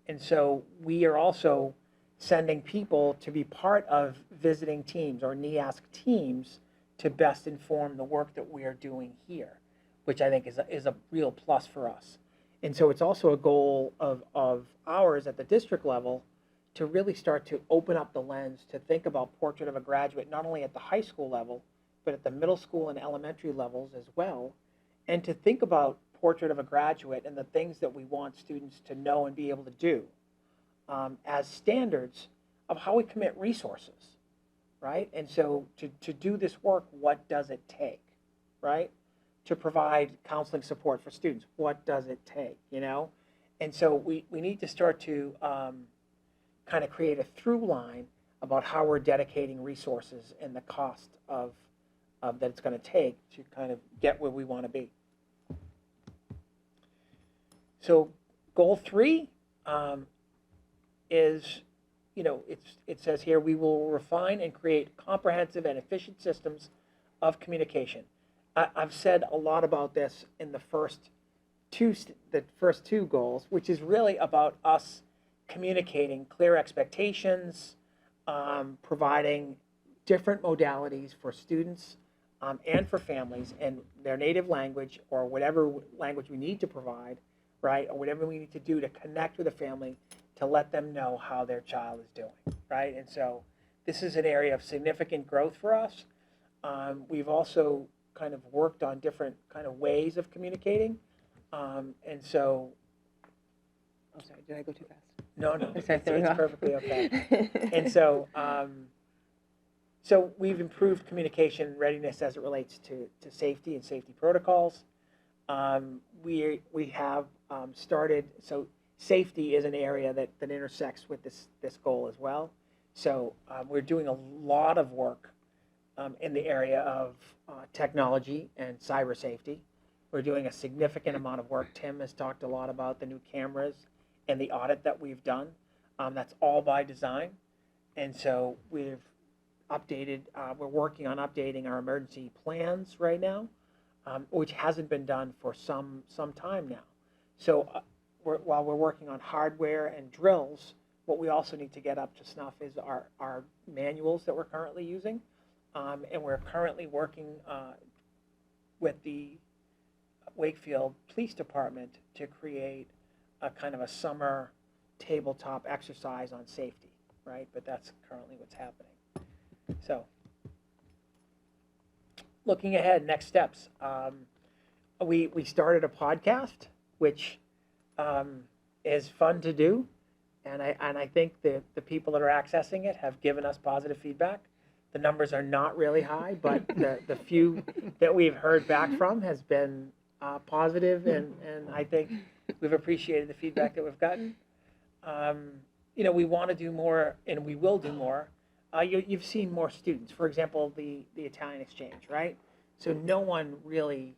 and so we are also sending people to be part of visiting teams or NEASC teams to best inform the work that we are doing here, which I think is a real plus for us. And so it's also a goal of ours at the district level to really start to open up the lens to think about Portrait of a Graduate, not only at the high school level, but at the middle school and elementary levels as well, and to think about Portrait of a Graduate and the things that we want students to know and be able to do as standards of how we commit resources, right? And so to do this work, what does it take, right? To provide counseling support for students, what does it take, you know? And so we need to start to kind of create a through line about how we're dedicating resources and the cost of that it's going to take to kind of get where we want to be. So goal 3 is, you know, it says here, we will refine and create comprehensive and efficient systems of communication. I've said a lot about this in the first two goals, which is really about us communicating clear expectations, providing different modalities for students and for families in their native language or whatever language we need to provide, right? Or whatever we need to do to connect with a family to let them know how their child is doing, right? And so this is an area of significant growth for us. We've also kind of worked on different kind of ways of communicating. And so, Oh, sorry, did I go too fast? no, Sorry, it's there we go. perfectly okay. And so, so we've improved communication readiness as it relates to safety and safety protocols. We have started, so safety is an area that intersects with this goal as well. So we're doing a lot of work in the area of technology and cyber safety. We're doing a significant amount of work. Tim has talked a lot about the new cameras and the audit that we've done. That's all by design. And so we've updated, we're working on updating our emergency plans right now, which hasn't been done for some time now. So while we're working on hardware and drills, what we also need to get up to snuff is our manuals that we're currently using. And we're currently working with the Wakefield Police Department to create a kind of a summer tabletop exercise on safety, right? But that's currently what's happening. So, looking ahead, next steps. We started a podcast, which is fun to do, and I think the people that are accessing it have given us positive feedback. The numbers are not really high, but the few that we've heard back from has been positive, and I think we've appreciated the feedback that we've gotten. You know, we want to do more, and we will do more. You've seen more students. For example, the Italian exchange, right? So no one really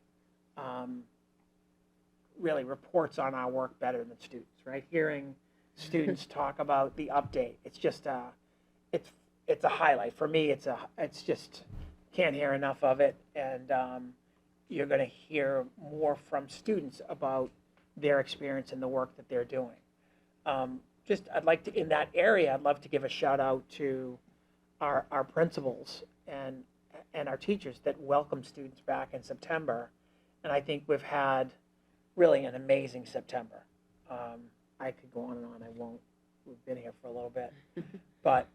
reports on our work better than students, right? Hearing students talk about the update, it's just it's a highlight for me. It's just can't hear enough of it, and you're going to hear more from students about their experience and the work that they're doing. I'd like to, in that area, I'd love to give a shout out to our principals and our teachers that welcome students back in September, and I think we've had really an amazing September. I could go on and on. I won't. We've been here for a little bit, but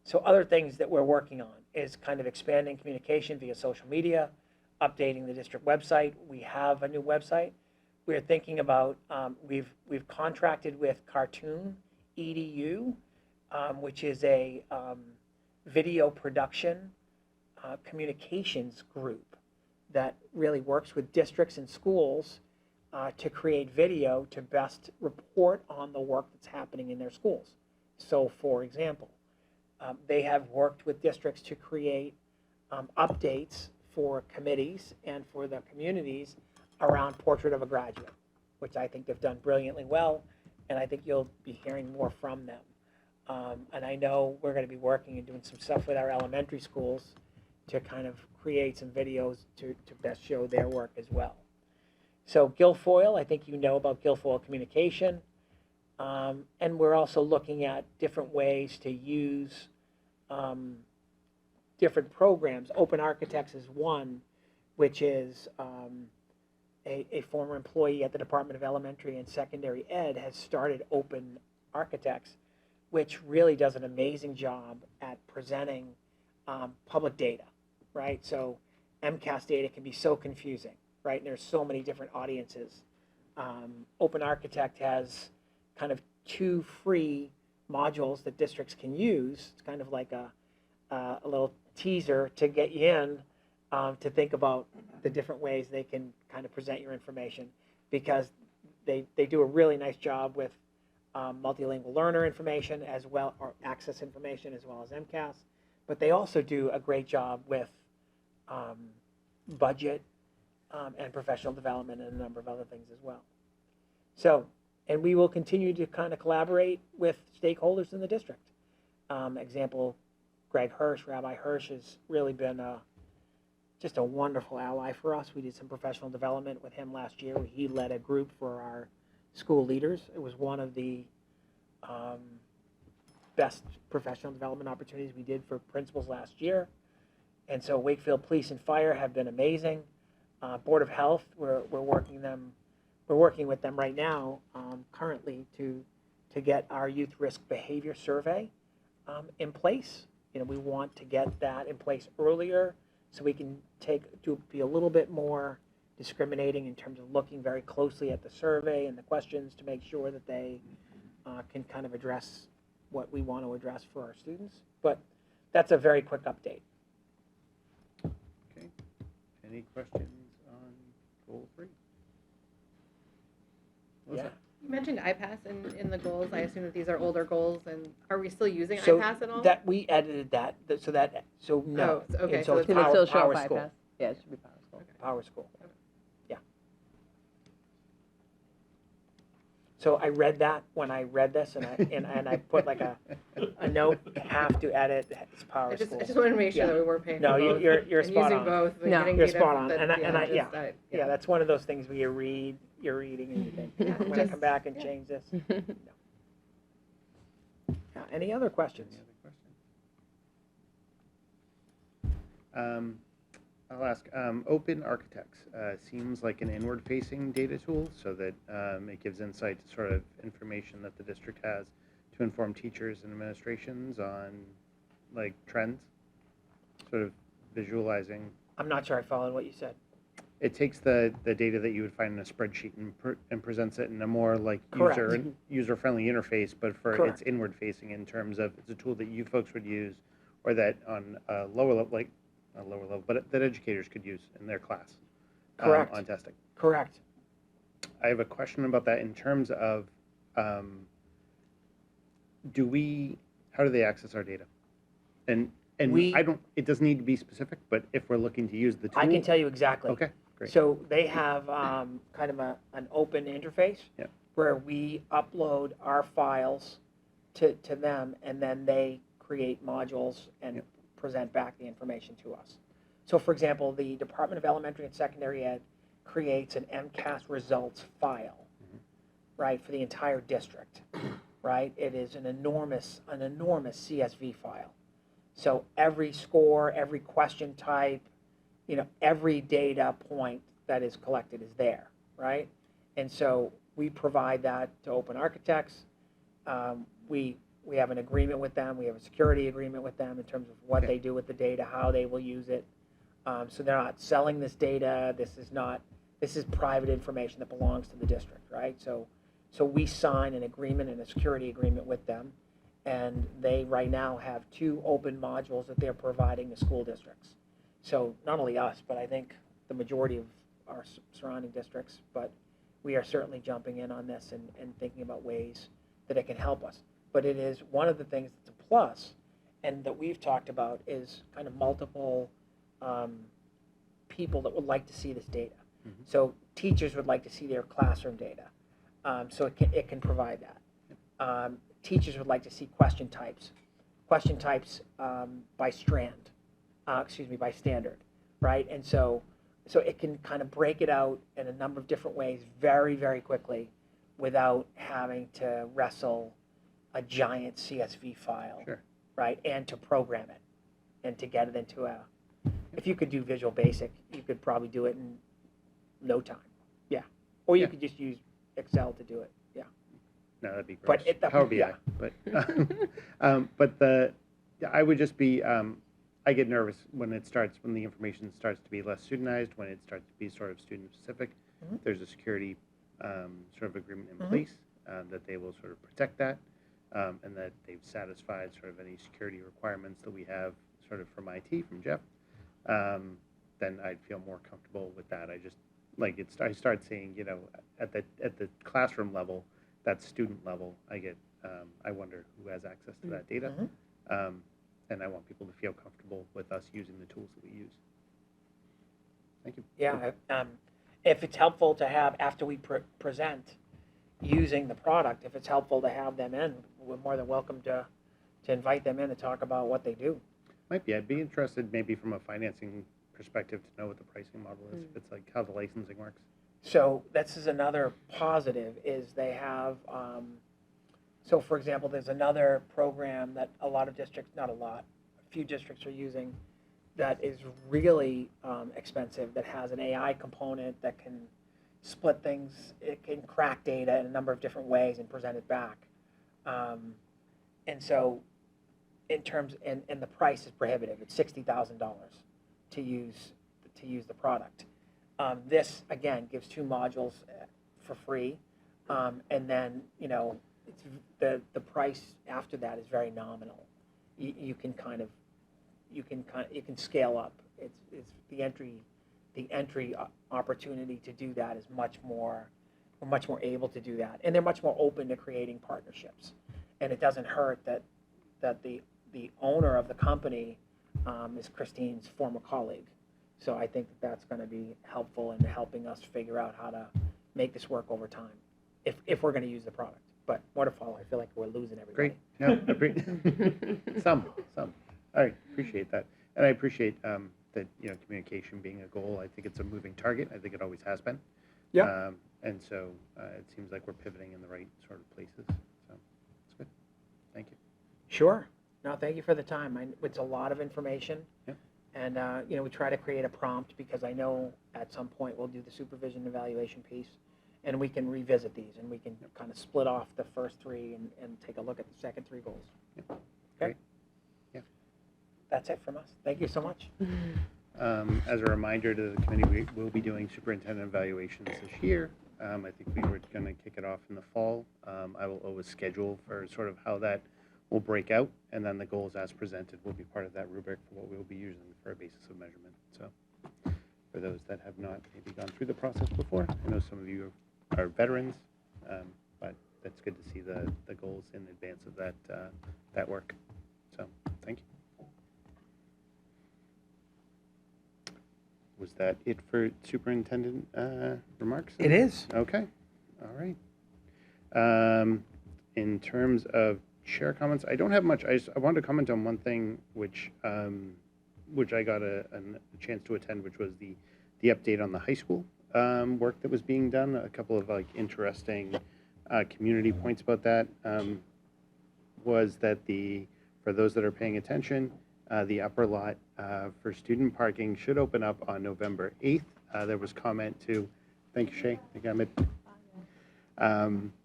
so other things that we're working on is kind of expanding communication via social media, updating the district website. We have a new website. We're thinking about, we've contracted with Cartoon EDU, which is a video production communications group that really works with districts and schools to create video to best report on the work that's happening in their schools. So, for example, they have worked with districts to create updates for committees and for the communities around Portrait of a Graduate, which I think they've done brilliantly well, and I think you'll be hearing more from them. And I know we're going to be working and doing some stuff with our elementary schools to kind of create some videos to best show their work as well. So Guilfoyle, I think you know about Guilfoyle communication. And we're also looking at different ways to use different programs. Open Architects is one, which is a former employee at the Department of Elementary and Secondary Ed has started Open Architects, which really does an amazing job at presenting public data, right? So MCAS data can be so confusing, right? And there's so many different audiences. Open Architect has kind of 2 free modules that districts can use. It's kind of like a little teaser to get you in to think about the different ways they can kind of present your information, because they do a really nice job with multilingual learner information as well, or access information as well as MCAS, but they also do a great job with budget and professional development and a number of other things as well. So, and we will continue to kind of collaborate with stakeholders in the district. Example, Greg Hirsch, Rabbi Hirsch has really been just a wonderful ally for us. We did some professional development with him last year. He led a group for our school leaders. It was one of the best professional development opportunities we did for principals last year. And so Wakefield Police and Fire have been amazing. Board of Health, we're working with them right now, currently, to get our youth risk behavior survey in place. You know, we want to get that in place earlier so we can be a little bit more discriminating in terms of looking very closely at the survey and the questions to make sure that they can kind of address what we want to address for our students. But that's a very quick update. Okay. Any questions on goal 3? Yeah. You mentioned iPass in the goals. I assume that these are older goals, and are we still using So iPass at all? that we edited that, so no. Oh, okay, And so it's it's Power, still show Power up School. iPass. Yeah, it should be Power School. Power School. Yeah. So I read that when I read this, and I put like a note, have to edit, it's Power I just School. wanted to make sure Yeah. that we weren't paying No, for both. you're and spot using on. both and No. getting You're data spot on, that- yeah, that's one of those things where you're reading and you think, when I Just- come back and yeah. change this. No. Yeah, any other questions? Any other questions? I'll ask. Open Architects seems like an inward-facing data tool, so that it gives insight to sort of information that the district has to inform teachers and administrations on, like, trends, sort of visualizing. I'm not sure I followed what you said. It takes the data that you would find in a spreadsheet and presents it in a more like Correct. user-friendly interface, but for Correct. it's inward-facing in terms of it's a tool that you folks would use, or that on a lower level, like a lower level, but that educators could use in their class. Correct. On testing. Correct. I have a question about that in terms of how do they access our data? And it doesn't need to be specific, but if we're looking to use the tool. I can tell you exactly. Okay, great. So they have kind of an open interface Yeah. where we upload our files to them, and then they create modules and present back the information to us. So for example, the Department of Elementary and Secondary Ed creates an MCAS results file, right, for the entire district, right? It is an enormous CSV file. So every score, every question type, every data point that is collected is there, right? And so we provide that to Open Architects. We have an agreement with them. We have a security agreement with them in terms of what they do with the data, how they will use it. So they're not selling this data. This is private information that belongs to the district, right? So we sign an agreement and a security agreement with them. And they right now have 2 open modules that they're providing to school districts. So not only us, but I think the majority of our surrounding districts, but we are certainly jumping in on this and thinking about ways that it can help us. But it is one of the things that's a plus, and that we've talked about is kind of multiple people that would like to see this data. Mm-hmm. So teachers would like to see their classroom data. So it can provide that. Teachers would like to see question types by strand, by standard, right? And so it can kind of break it out in a number of different ways very, very quickly without having to wrestle a giant CSV file, Sure. right? And to program it and to get it into if you could do Visual Basic, you could probably do it in no time. Yeah. Or you Yeah. could just use Excel to do it. Yeah. No, that'd be But gross. it- Power BI. yeah. But I would just be, I get nervous when the information starts to be less studentized, when it starts to be sort of student specific. Mhm. There's a security sort of agreement in Mhm. place that they will sort of protect that, and that they've satisfied sort of any security requirements that we have sort of from IT, from Jeff. Then I'd feel more comfortable with that. I just I start seeing, at the classroom level, that student level, I wonder who has access to that data. Mhm. And I want people to feel comfortable with us using the tools that we use. Thank you. Yeah. If it's helpful to have, after we present using the product, if it's helpful to have them in, we're more than welcome to invite them in to talk about what they do. Might be. I'd be interested maybe from a financing perspective to know what the pricing model is. If it's like how the licensing works. So this is another positive, is they have, so for example, there's another program that a lot of districts, not a lot, a few districts are using that is really expensive, that has an AI component that can split things, it can crack data in a number of different ways and present it back. And so in terms, and the price is prohibitive, it's $60,000 to use the product. This, again, gives 2 modules for free, and then, it's the price after that is very nominal. You can scale up. It's the entry opportunity to do that is we're much more able to do that, and they're much more open to creating partnerships. And it doesn't hurt that the owner of the company is Christine's former colleague. So I think that's going to be helpful in helping us figure out how to make this work over time, if we're going to use the product. But more to follow. I feel like we're losing everybody. Great. No, some. All right, appreciate that. And I appreciate that, communication being a goal. I think it's a moving target. I think it always has been. Yeah. And so it seems like we're pivoting in the right sort of places. So it's good. Thank you. Sure. No, thank you for the time. It's a lot of information. Yeah. And, we try to create a prompt because I know at some point we'll do the supervision evaluation piece, and we can revisit these, and we can kind of split off the first 3 and take a look at the second 3 goals. Yeah. Okay? Great. Yeah. That's it from us. Thank you so much. As a reminder to the committee, we will be doing superintendent evaluations this year. I think we were going to kick it off in the fall. I will always schedule for sort of how that will break out, and then the goals as presented will be part of that rubric for what we will be using for a basis of measurement. So for those that have not maybe gone through the process before, I know some of you are veterans, but that's good to see the goals in advance of that work. So thank you. Was that it for superintendent remarks? It is. Okay. All right. In terms of chair comments, I don't have much. I wanted to comment on one thing which I got a chance to attend, which was the update on the high school work that was being done. A couple of interesting community points about that was that for those that are paying attention, the upper lot for student parking should open up on November 8th. There was comment thank you, Shay.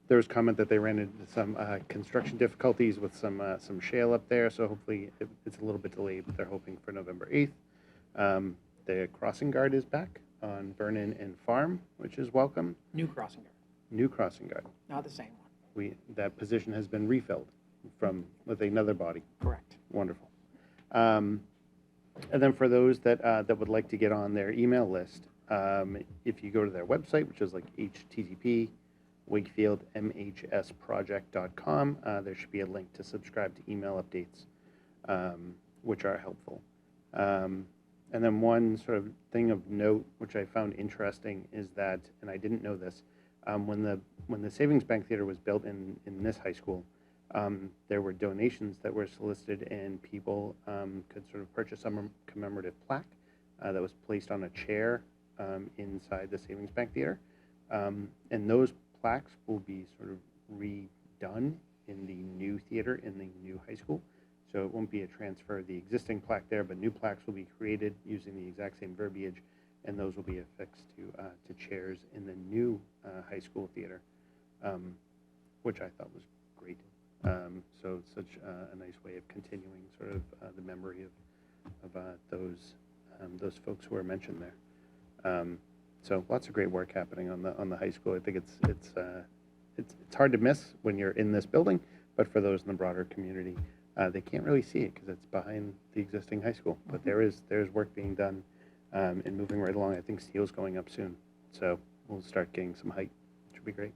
There was comment that they ran into some construction difficulties with some shale up there, so hopefully it's a little bit delayed, but they're hoping for November 8th. The crossing guard is back on Vernon and Farm, which is welcome. New crossing guard, New crossing guard. not the same one. That position has been refilled with another body. Correct. Wonderful. And then for those that would like to get on their email list, if you go to their website, which is like http Wakefield MHSproject.com, there should be a link to subscribe to email updates, which are helpful. And then one sort of thing of note, which I found interesting, is that, and I didn't know this, when the Savings Bank Theater was built in this high school, There were donations that were solicited, and people could sort of purchase some commemorative plaque that was placed on a chair inside the Savings Bank Theater. And those plaques will be sort of redone in the new theater in the new high school. So it won't be a transfer of the existing plaque there, but new plaques will be created using the exact same verbiage, and those will be affixed to chairs in the new high school theater, which I thought was great. So it's such a nice way of continuing sort of the memory of those folks who were mentioned there. So lots of great work happening on the high school. I think it's hard to miss when you're in this building, but for those in the broader community, they can't really see it because it's behind the existing high school. But there's work being done and moving right along. I think steel's going up soon, so we'll start getting some height, which would be great.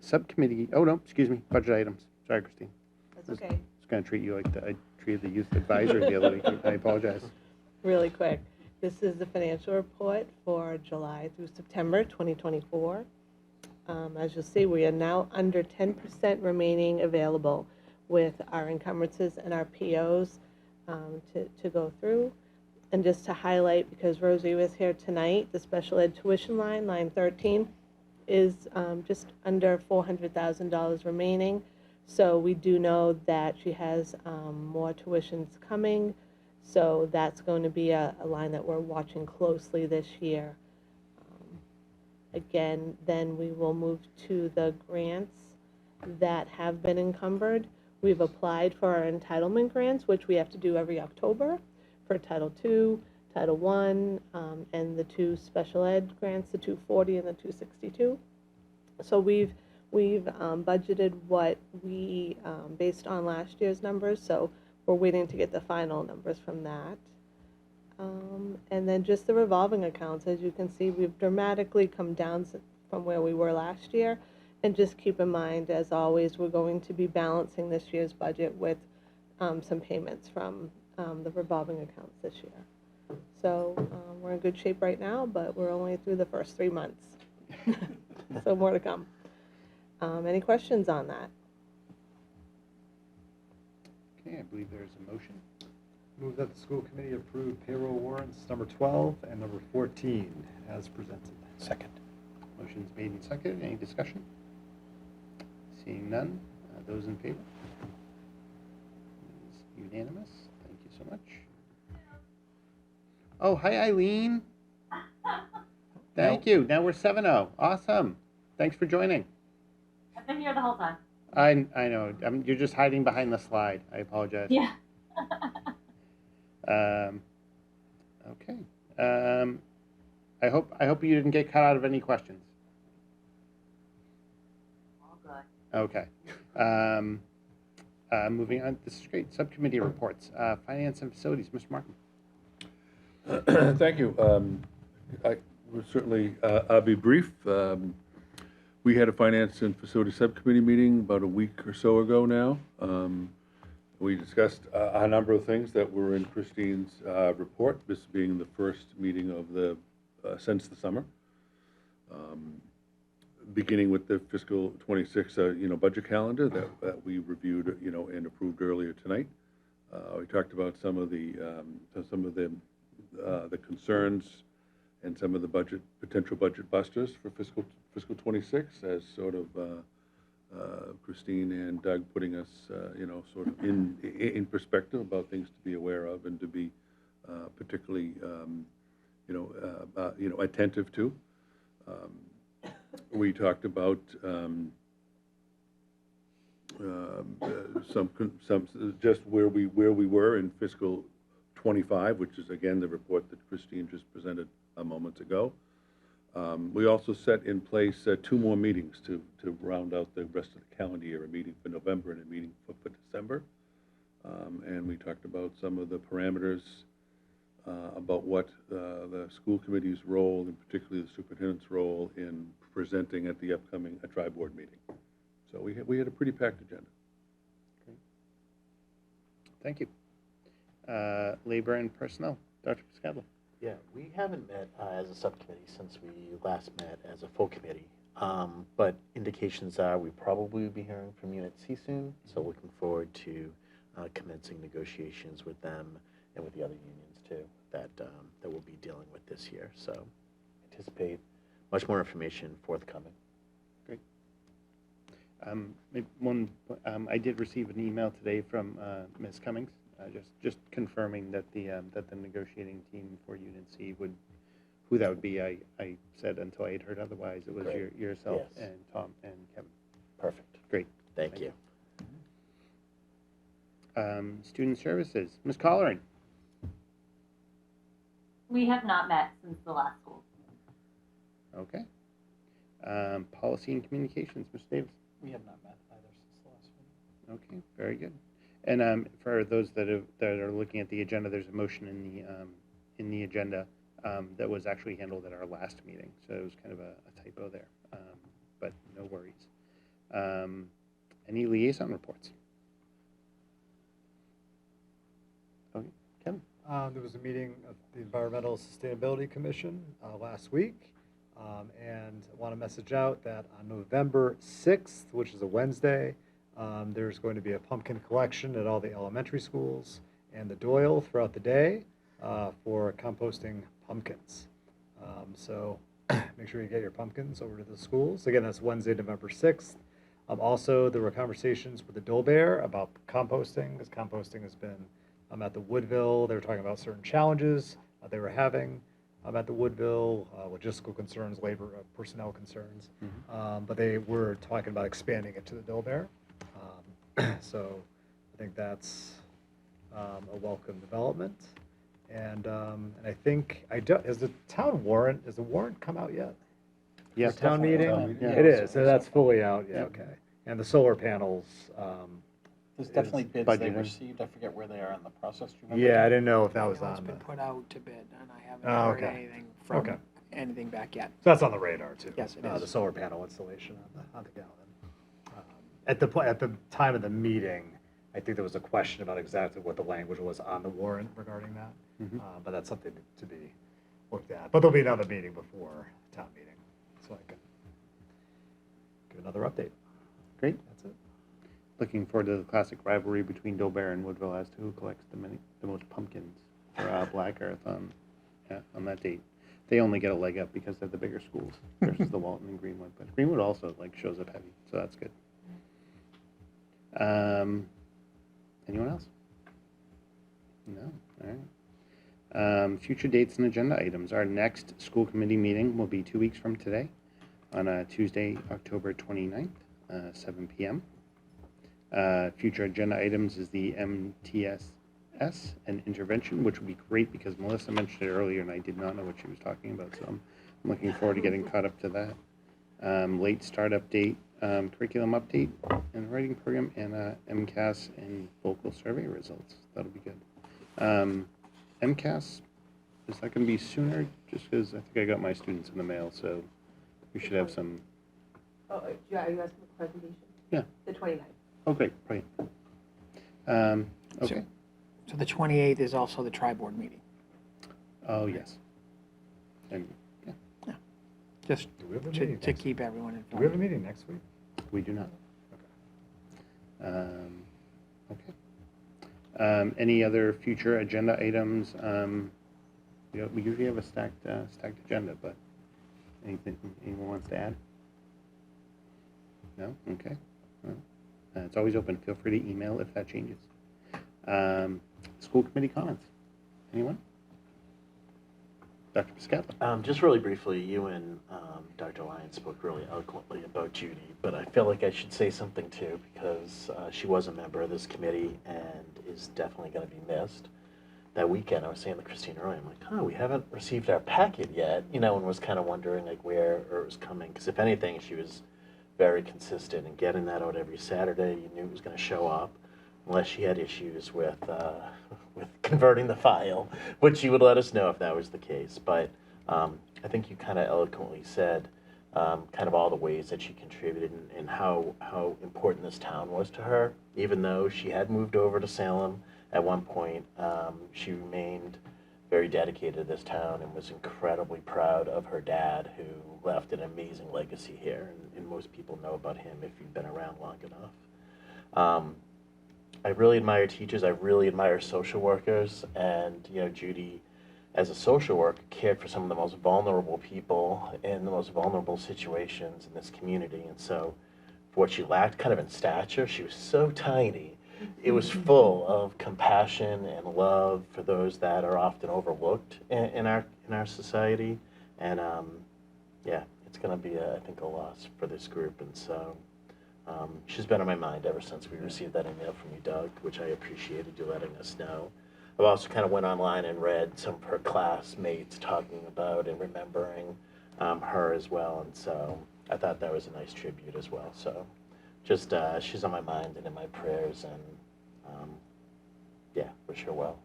Subcommittee, oh no, excuse me, budget items. Sorry, Christine. That's okay. I was going to treat you like I treated the youth advisor the other week. I apologize. Really quick. This is the financial report for July through September 2024. As you'll see, we are now under 10% remaining available with our encumbrances and our POs to go through. And just to highlight, because Rosie was here tonight, the special ed tuition line, line 13, is just under $400,000 remaining. So we do know that she has more tuitions coming. So that's going to be a line that we're watching closely this year. Again, then we will move to the grants that have been encumbered. We've applied for our entitlement grants, which we have to do every October for Title II, Title I, and the 2 special ed grants, the 240 and the 262. So we've budgeted what we, based on last year's numbers, so we're waiting to get the final numbers from that. And then just the revolving accounts, as you can see, we've dramatically come down from where we were last year. And just keep in mind, as always, we're going to be balancing this year's budget with some payments from the revolving accounts this year. So we're in good shape right now, but we're only through the first 3 months. So more to come. Any questions on that? Okay, I believe there's a motion. Move that the school committee approve payroll warrants number 12 and number 14 as presented. Second. Motion's made and seconded. Any discussion? Seeing none, those in favor? It is unanimous. Thank you so much. Oh, hi, Eileen. Thank you. Now we're 7-0. Awesome. Thanks for joining. I've been here the whole time. I know. You're just hiding behind the slide. I apologize. Yeah. Okay. I hope you didn't get cut out of any questions. All good. Okay. Moving on. This is great. Subcommittee reports. Finance and facilities. Mr. Markham. Thank you. I will certainly, I'll be brief. We had a finance and facility subcommittee meeting about a week or so ago now. We discussed a number of things that were in Christine's report, this being the first meeting of the since the summer. Beginning with the fiscal 26 budget calendar that we reviewed and approved earlier tonight. We talked about some of the concerns and some of the potential budget busters for fiscal 26 as sort of Christine and Doug putting us, sort of in perspective about things to be aware of and to be particularly, attentive to. We talked about some just where we were in fiscal 25, which is again the report that Christine just presented a moment ago. We also set in place 2 more meetings to round out the rest of the calendar year, a meeting for November and a meeting for December. And we talked about some of the parameters about what the school committee's role, and particularly the superintendent's role, in presenting at the upcoming tri-board meeting. So we had a pretty packed agenda. Great. Thank you. Labor and personnel. Dr. Piscadlo. Yeah, we haven't met as a subcommittee since we last met as a full committee But indications are we probably will be hearing from Unit C soon, so looking forward to commencing negotiations with them and with the other unions too that we'll be dealing with this year. So anticipate much more information forthcoming. Great. I did receive an email today from Ms. Cummings, just confirming that the negotiating team for Unit C would, who that would be. I said until I had heard otherwise, it was yourself Yes. and Tom and Kevin. Perfect. Great. Thank you. Student Services, Ms. Colleran. We have not met since the last school. Okay. Policy and Communications, Mr. Davis. We have not met either since the last one. Okay, very good. And for those that are looking at the agenda, there's a motion in the agenda that was actually handled at our last meeting, so it was kind of a typo there, but no worries. Any liaison reports? Okay, Kevin. There was a meeting of the Environmental Sustainability Commission last week, and I want to message out that on November 6th, which is a Wednesday, there's going to be a pumpkin collection at all the elementary schools and the Doyle throughout the day for composting pumpkins. So make sure you get your pumpkins over to the schools. Again, that's Wednesday, November 6th. Also, there were conversations with the Dole Bear about composting, because composting has been at the Woodville. They were talking about certain challenges they were having at the Woodville, logistical concerns, labor, personnel concerns. But they were talking about expanding it to the Dole Bear. So I think that's a welcome development. And I think, has the warrant come out yet? Yes. For town meeting? Yeah. It is, so that's fully out, yeah, okay. And the solar panels, There's definitely bids they budgeting. received. I forget where they are in the process. Do you remember? yeah, I didn't know if that was It's on been the, put out to bid, and I haven't Oh, heard okay. anything from Okay. anything back yet. so that's on the radar too. Yes, it The is. solar panel installation on the Galvin. At the time of the meeting, I think there was a question about exactly what the language was on the warrant regarding that. But that's something to be looked at. But there'll be another meeting before town meeting, so I can give another update. Great. That's it. Looking forward to the classic rivalry between Dole Bear and Woodville as to who collects the most pumpkins for Black Earth on that date. They only get a leg up because they're the bigger schools versus the Walton and Greenwood. But Greenwood also shows up heavy, so that's good. Anyone else? No. All right. Future dates and agenda items. Our next school committee meeting will be 2 weeks from today, on Tuesday, October 29th, 7 p.m. Future agenda items is the MTSS and intervention, which would be great because Melissa mentioned it earlier and I did not know what she was talking about, so I'm looking forward to getting caught up to that. Late start update, curriculum update and writing program, and MCAS and vocal survey results. That'll be good. MCAS, is that going to be sooner? Just because I think I got my students in the mail, so we should have some. Oh, are you asking for the presentation? Yeah. The 29th. Oh, great, right. Okay. So the 28th is also the tri-board meeting. Oh, yes. And, yeah, Just Do we have a meeting to next keep everyone Do we have a informed. meeting next week? we do not. Okay. Any other future agenda items? We usually have a stacked agenda, but anything anyone wants to add? No? Okay. Well, it's always open. Feel free to email if that changes. School committee comments. Anyone? Dr. Piscatla. Just really briefly, you and Dr. Lyons spoke really eloquently about Judy, but I feel like I should say something too because she was a member of this committee and is definitely going to be missed. That weekend, I was saying to Christine earlier, I'm like, we haven't received our packet yet, and was kind of wondering where it was coming, because if anything, she was very consistent in getting that out every Saturday. You knew it was going to show up, unless she had issues with converting the file, which she would let us know if that was the case. But I think you kind of eloquently said kind of all the ways that she contributed and how important this town was to her. Even though she had moved over to Salem at one point, she remained very dedicated to this town and was incredibly proud of her dad, who left an amazing legacy here. And most people know about him if you've been around long enough. I really admire teachers. I really admire social workers. And, you know, Judy, as a social worker, cared for some of the most vulnerable people in the most vulnerable situations in this community. And so for what she lacked kind of in stature, she was so tiny. It was full of compassion and love for those that are often overlooked in our society. And yeah, it's going to be, I think, a loss for this group. And so she's been on my mind ever since we received that email from you, Doug, which I appreciated you letting us know. I've also kind of went online and read some of her classmates talking about and remembering her as well. And so I thought that was a nice tribute as well. So just she's on my mind and in my prayers, and yeah, wish her well.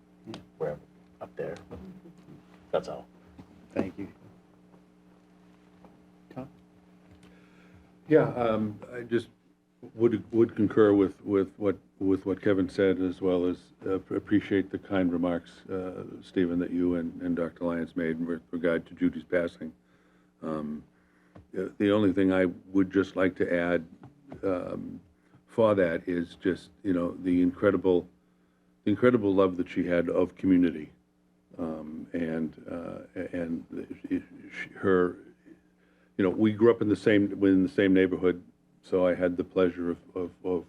We're up there. That's all. Thank you. Tom? Yeah, I just would concur with what Kevin said, as well as appreciate the kind remarks, Stephen, that you and Dr. Lyons made with regard to Judy's passing. The only thing I would just like to add for that is just, you know, the incredible love that she had of community, and her, you know, we grew up in the same neighborhood, so I had the pleasure of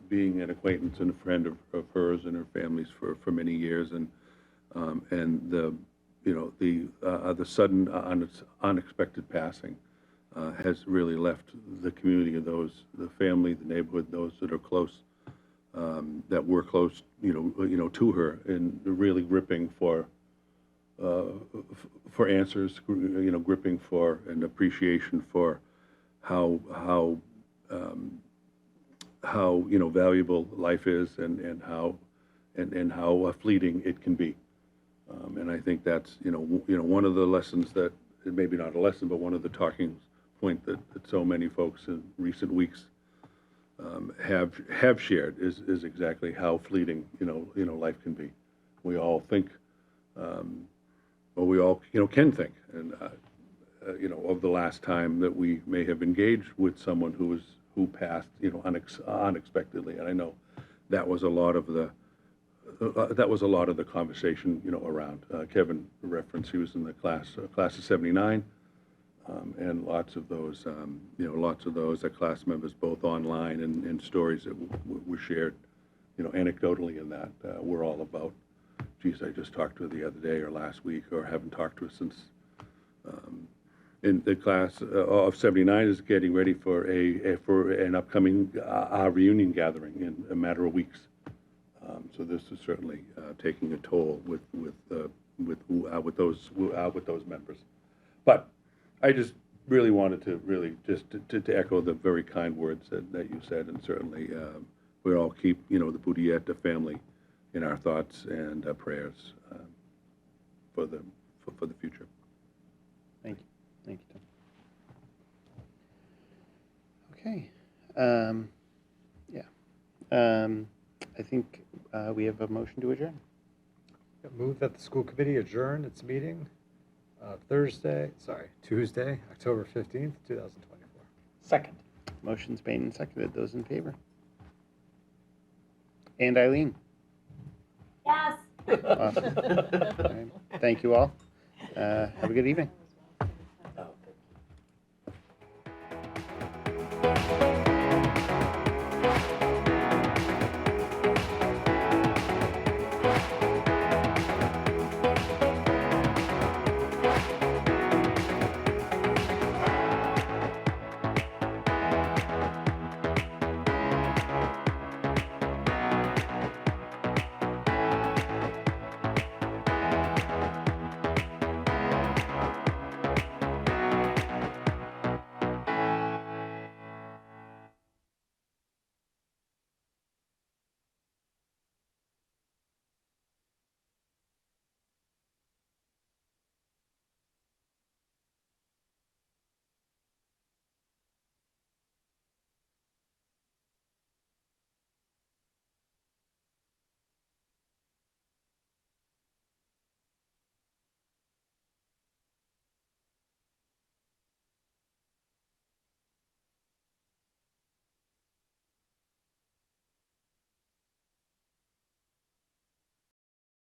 being an acquaintance and a friend of hers and her family's for many years, and the, you know, the sudden unexpected passing has really left the community of those, the family, the neighborhood, those that are close, that were close, you know, to her, and really gripping for answers, you know, gripping for an appreciation for how you know, valuable life is, and how fleeting it can be. And I think that's, you know, one of the lessons that, maybe not a lesson, but one of the talking point that so many folks in recent weeks have shared is exactly how fleeting, you know, life can be. We all think, or we all, you know, can think, and you know, of the last time that we may have engaged with someone who passed, you know, unexpectedly. And I know that was a lot of the conversation, you know, around. Kevin referenced he was in the class of '79, and lots of those, you know, lots of those class members, both online and stories that were shared, you know, anecdotally in that, were all about, geez, I just talked to her the other day or last week, or haven't talked to her since. In the class of '79 is getting ready for an upcoming reunion gathering in a matter of weeks. So this is certainly taking a toll with those members. But I just really wanted to to echo the very kind words that you said, and certainly we all keep, you know, the Boudiette family in our thoughts and prayers for the future. Thank you. Thank you, Tom. Okay. Yeah. I think we have a motion to adjourn. Move that the school committee adjourn its meeting Tuesday, October 15th, 2024. Second. Motion's made and seconded. Those in favor? And Eileen? Yes. Awesome. All right. Thank you all. Have a good evening.